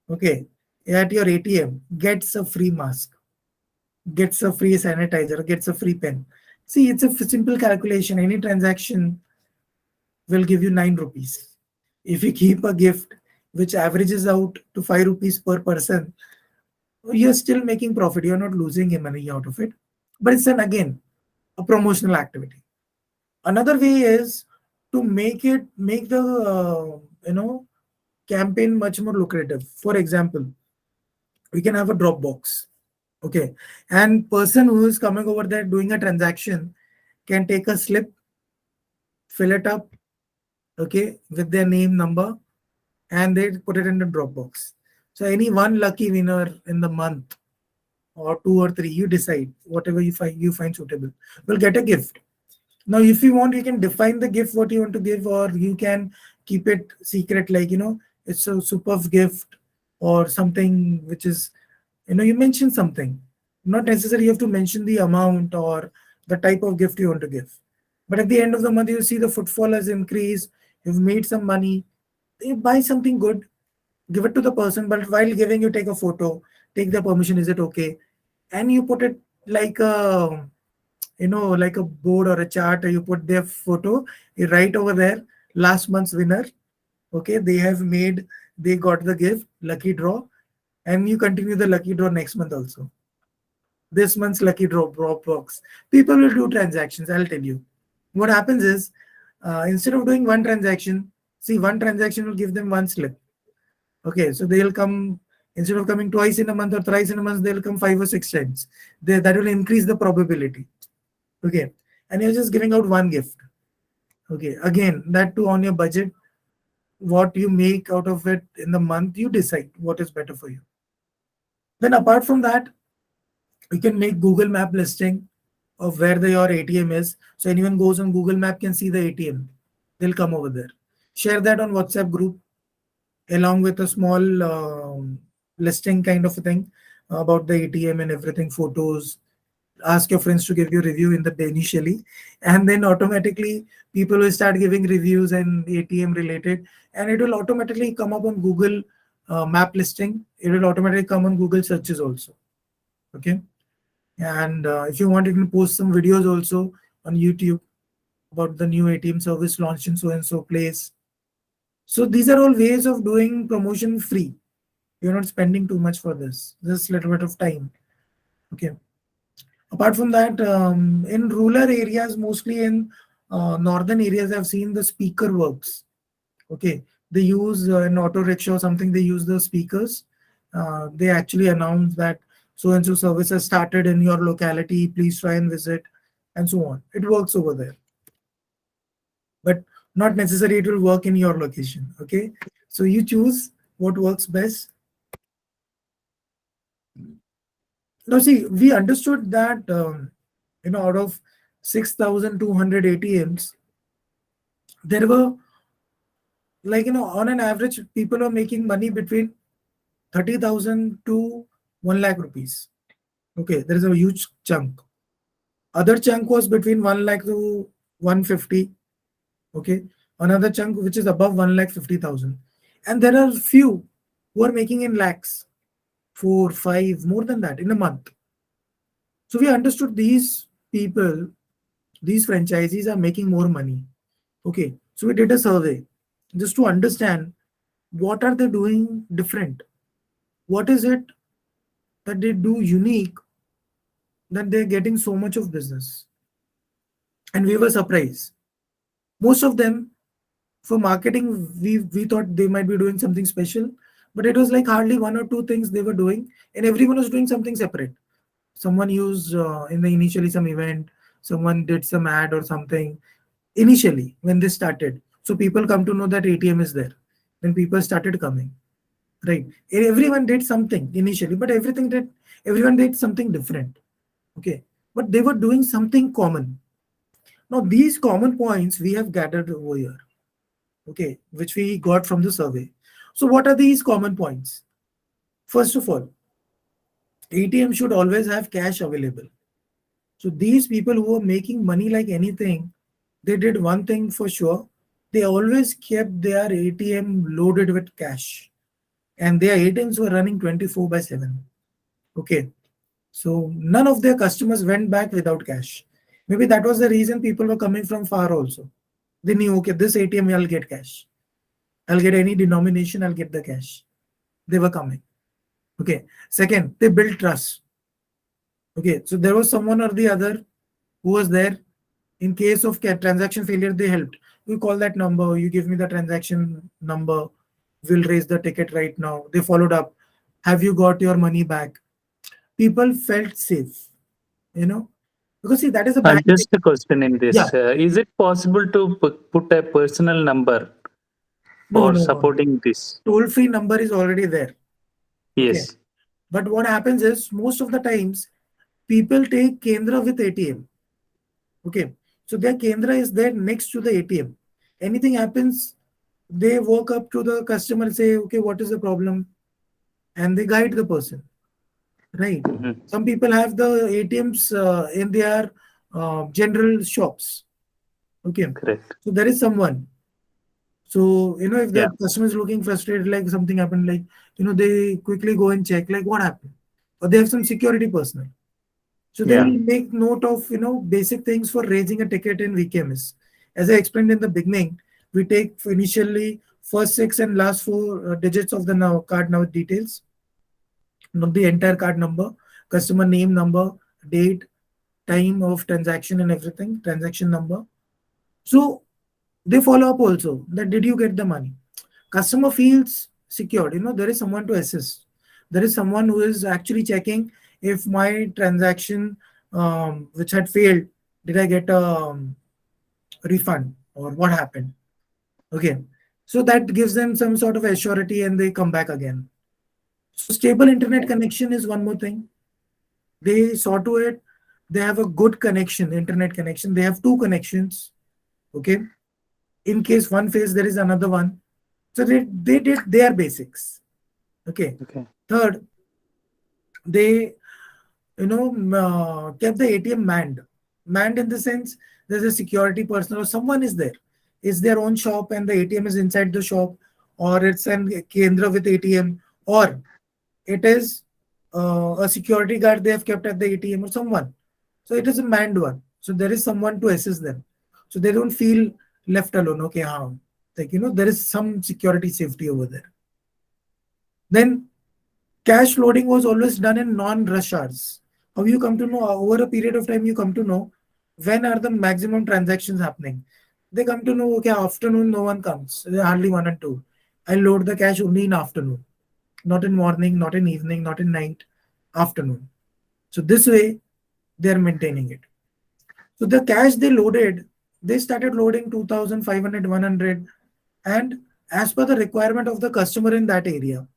okay, at your ATM gets a free mask, gets a free sanitizer, gets a free pen. See, it's a simple calculation. Any transaction, will give you 9 rupees. If you keep a gift which averages out to 5 rupees per person, you're still making profit. You're not losing money out of it. But it's again a promotional activity. Another way is to make the campaign much more lucrative. For example, we can have a Dropbox. Okay. And person who is coming over there doing a transaction can take a slip, fill it up, okay, with their name, number, and they put it in the Dropbox. So any one lucky winner in the month, or 2 or 3, you decide, whatever you find suitable, will get a gift. Now, if you want, you can define the gift, what you want to give, or you can keep it secret, like, it's a superb gift or something which is, you mention something. Not necessarily you have to mention the amount or the type of gift you want to give. But at the end of the month, you see the footfall has increased, you've made some money, you buy something good, give it to the person, but while giving, you take a photo, take the permission, is it okay? And you put it like a, like a board or a chart, or you put their photo, you write over there, last month's winner, okay, they got the gift, lucky draw, and you continue the lucky draw next month also. This month's lucky draw box. People will do transactions, I'll tell you. What happens is, instead of doing one transaction, see, one transaction will give them one slip. Okay, so they'll come, instead of coming twice in a month or thrice in a month, they'll come 5 or 6 times. That will increase the probability. Okay, and you're just giving out one gift. Okay, again, that too on your budget. What you make out of it in the month, you decide what is better for you. Then apart from that, you can make Google Map listing of where your ATM is. So anyone goes on Google Map can see the ATM. They'll come over there. Share that on WhatsApp group along with a small listing kind of a thing about the ATM and everything, photos. Ask your friends to give you review in the day initially, and then automatically people will start giving reviews and ATM related, and it will automatically come up on Google map listing. It will automatically come on Google searches also. Okay, and if you want, you can post some videos also on YouTube about the new ATM service launched in so and so place. So these are all ways of doing promotion free. You're not spending too much for this, just a little bit of time. Okay. Apart from that, in rural areas, mostly in northern areas, I've seen the speaker works. Okay, they use an auto rickshaw or something, they use the speakers. They actually announce that so and so service has started in your locality, please try and visit, and so on. It works over there. But not necessarily it will work in your location. Okay, so you choose what works best. Now, see, we understood that out of 6,200 ATMs, there were, like, on an average, people are making money between 30,000 to 1 lakh rupees. Okay, there is a huge chunk. Other chunk was between 1 lakh to 150. Okay, another chunk which is above 1,50,000, and there are few who are making in lakhs, 4, 5, more than that in a month. So we understood these people, these franchisees are making more money. Okay, so we did a survey just to understand what are they doing different. What is it that they do unique that they're getting so much of business? And we were surprised. Most of them, for marketing, we thought they might be doing something special, but it was like hardly 1 or 2 things they were doing, and everyone was doing something separate. Someone used in the initially some event, someone did some ad or something initially when they started. So people come to know that ATM is there. Then people started coming, right? Everyone did something initially, but everyone did something different. Okay, but they were doing something common. Now these common points we have gathered over here, okay, which we got from the survey. So what are these common points? First of all, ATM should always have cash available. So these people who are making money like anything, they did one thing for sure. They always kept their ATM loaded with cash, and their ATMs were running 24/7. Okay. So none of their customers went back without cash. Maybe that was the reason people were coming from far also. They knew, okay, this ATM I'll get cash. I'll get any denomination, I'll get the cash. They were coming. Okay. Second, they built trust. Okay. So there was someone or the other who was there. In case of transaction failure, they helped. You call that number, you give me the transaction number, we'll raise the ticket right now. They followed up. Have you got your money back? People felt safe, because see, that is a bank. Just a question in Yeah. this. Is it possible to put a personal number No, for no. supporting this? Toll-free number is already there. Okay. Yes. But what happens is, most of the times, people take Kendra with ATM. Okay. So their Kendra is there next to the ATM. Anything happens, they walk up to the customer and say, okay, what is the problem? And they guide the person. Right. Mhm. Some people have the ATMs in their general shops. Okay. Correct. So there is someone. So, if Yeah. the customer is looking frustrated, like something happened, like, they quickly go and check, like, what happened? Or they have some security personnel. So they Yeah. will make note of, basic things for raising a ticket in VKMS. As I explained in the beginning, we take initially first 6 and last 4 digits of the card details, not the entire card number, customer name, number, date, time of transaction and everything, transaction number. So they follow up also that did you get the money? Customer feels secured, there is someone to assist. There is someone who is actually checking if my transaction which had failed, did I get a refund or what happened? Okay. So that gives them some sort of assurity and they come back again. So stable internet connection is one more thing. They saw to it. They have a good connection, internet connection. They have 2 connections. Okay. In case one fails, there is another one. So they did their basics. Okay. Okay. Third, they kept the ATM manned. Manned in the sense there's a security personnel or someone is there. It's their own shop and the ATM is inside the shop, or it's an Kendra with ATM, or it is a security guard they have kept at the ATM or someone. So it is a manned one. So there is someone to assist them. So they don't feel left alone. Okay, there is some security safety over there. Then cash loading was always done in non-rush hours. How you come to know over a period of time, you come to know when are the maximum transactions happening. They come to know, okay, afternoon no one comes. There are hardly 1 and 2. I load the cash only in afternoon, not in morning, not in evening, not in night, afternoon. So this way they are maintaining it. So the cash they loaded, they started loading 2,500, 100, and as per the requirement of the customer in that area.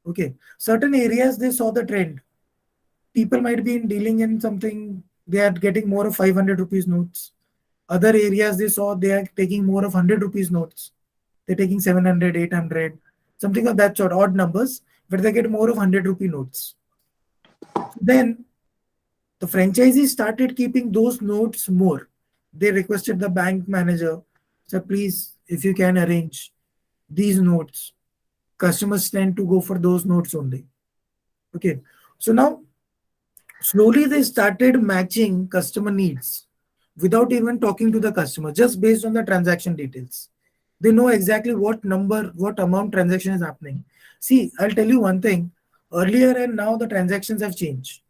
Okay, certain areas they saw the trend. People might be dealing in something, they are getting more of 500 rupees notes. Other areas they saw they are taking more of 100 rupees notes. They're taking 700, 800, something of that sort, odd numbers, but they get more of 100 rupee notes. Then the franchisee started keeping those notes more. They requested the bank manager, sir, please, if you can arrange these notes. Customers tend to go for those notes only. Okay. So now, slowly they started matching customer needs without even talking to the customer, just based on the transaction details. They know exactly what number, what amount transaction is happening. See, I'll tell you one thing. Earlier and now the transactions have changed.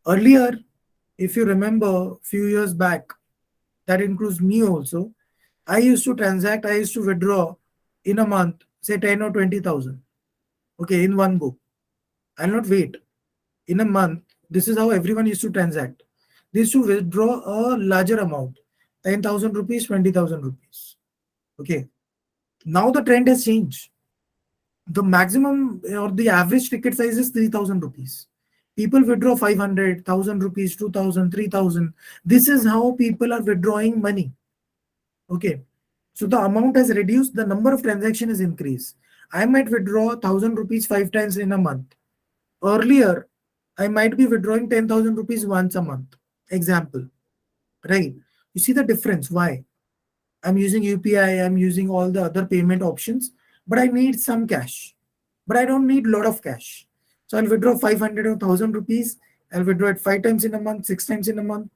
Earlier, if you remember, few years back, that includes me also, I used to transact, I used to withdraw in a month, say 10 or 20,000. Okay, in one go. I'll not wait. In a month, this is how everyone used to transact. They used to withdraw a larger amount, 10,000 rupees, 20,000 rupees. Okay. Now the trend has changed. The maximum or the average ticket size is 3,000 rupees. People withdraw 500, 1,000 rupees, 2,000, 3,000. This is how people are withdrawing money. Okay. So the amount has reduced, the number of transactions is increased. I might withdraw 1,000 rupees 5 times in a month. Earlier, I might be withdrawing 10,000 rupees once a month. Example. Right. You see the difference. Why? I'm using UPI, I'm using all the other payment options, but I need some cash. But I don't need a lot of cash. So I'll withdraw 500 or 1,000 rupees. I'll withdraw it 5 times in a month, 6 times in a month.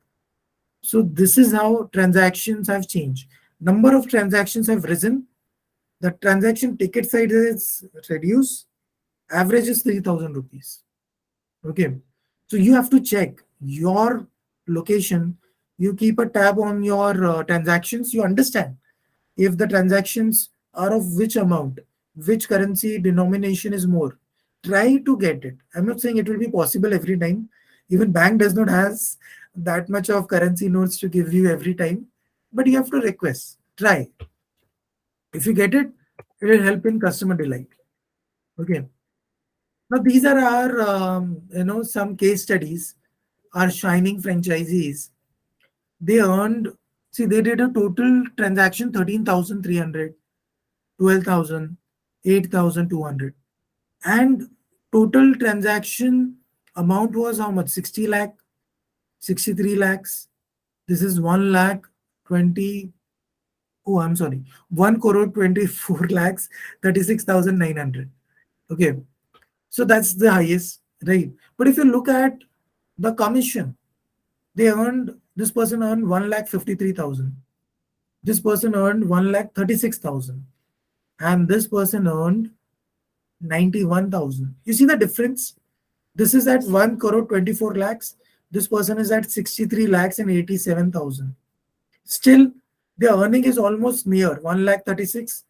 So this is how transactions have changed. Number of transactions have risen. The transaction ticket size is reduced. Average is 3,000 rupees. Okay. So you have to check your location. You keep a tab on your transactions. You understand if the transactions are of which amount, which currency denomination is more. Try to get it. I'm not saying it will be possible every time. Even bank does not has that much of currency notes to give you every time, but you have to request. Try. If you get it, it will help in customer delight. Okay. Now these are our some case studies. Our shining franchisees. They earned. See, they did a total transaction 13,300, 12,000, 8,200, and total transaction amount was how much? 60 lakh, 63 lakhs. This is 1 lakh 20. Oh, I'm sorry. 1 crore 24 lakhs 36,900. Okay. So that's the highest, right? But if you look at the commission, this person earned 1 lakh 53,000. This person earned 1 lakh 36,000. And this person earned 91,000. You see the difference? This is at 1 crore 24 lakhs. This person is at 63 lakhs and 87,000. Still, the earning is almost near 1 lakh 36,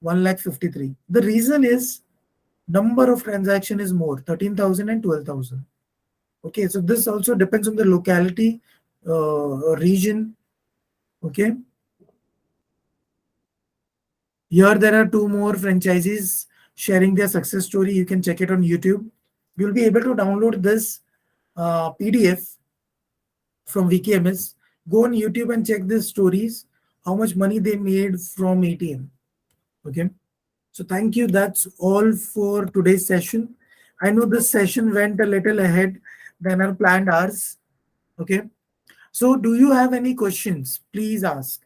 1 lakh 53. The reason is number of transaction is more, 13,000 and 12,000. Okay, so this also depends on the locality, region. Okay. Here there are two more franchisees sharing their success story. You can check it on YouTube. You'll be able to download this PDF from VKMS. Go on YouTube and check these stories, how much money they made from ATM. Okay. So thank you. That's all for today's session. I know this session went a little ahead than our planned hours. Okay. So do you have any questions? Please ask.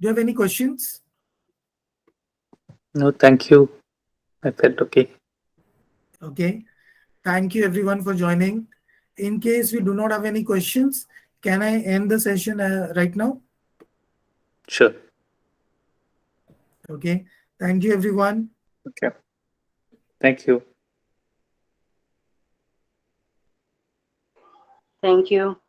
Do you have any questions? No, thank you. I felt okay. Okay. Thank you everyone for joining. In case we do not have any questions, can I end the session right now? Sure. Okay. Thank you everyone. Okay. Thank you. Thank you.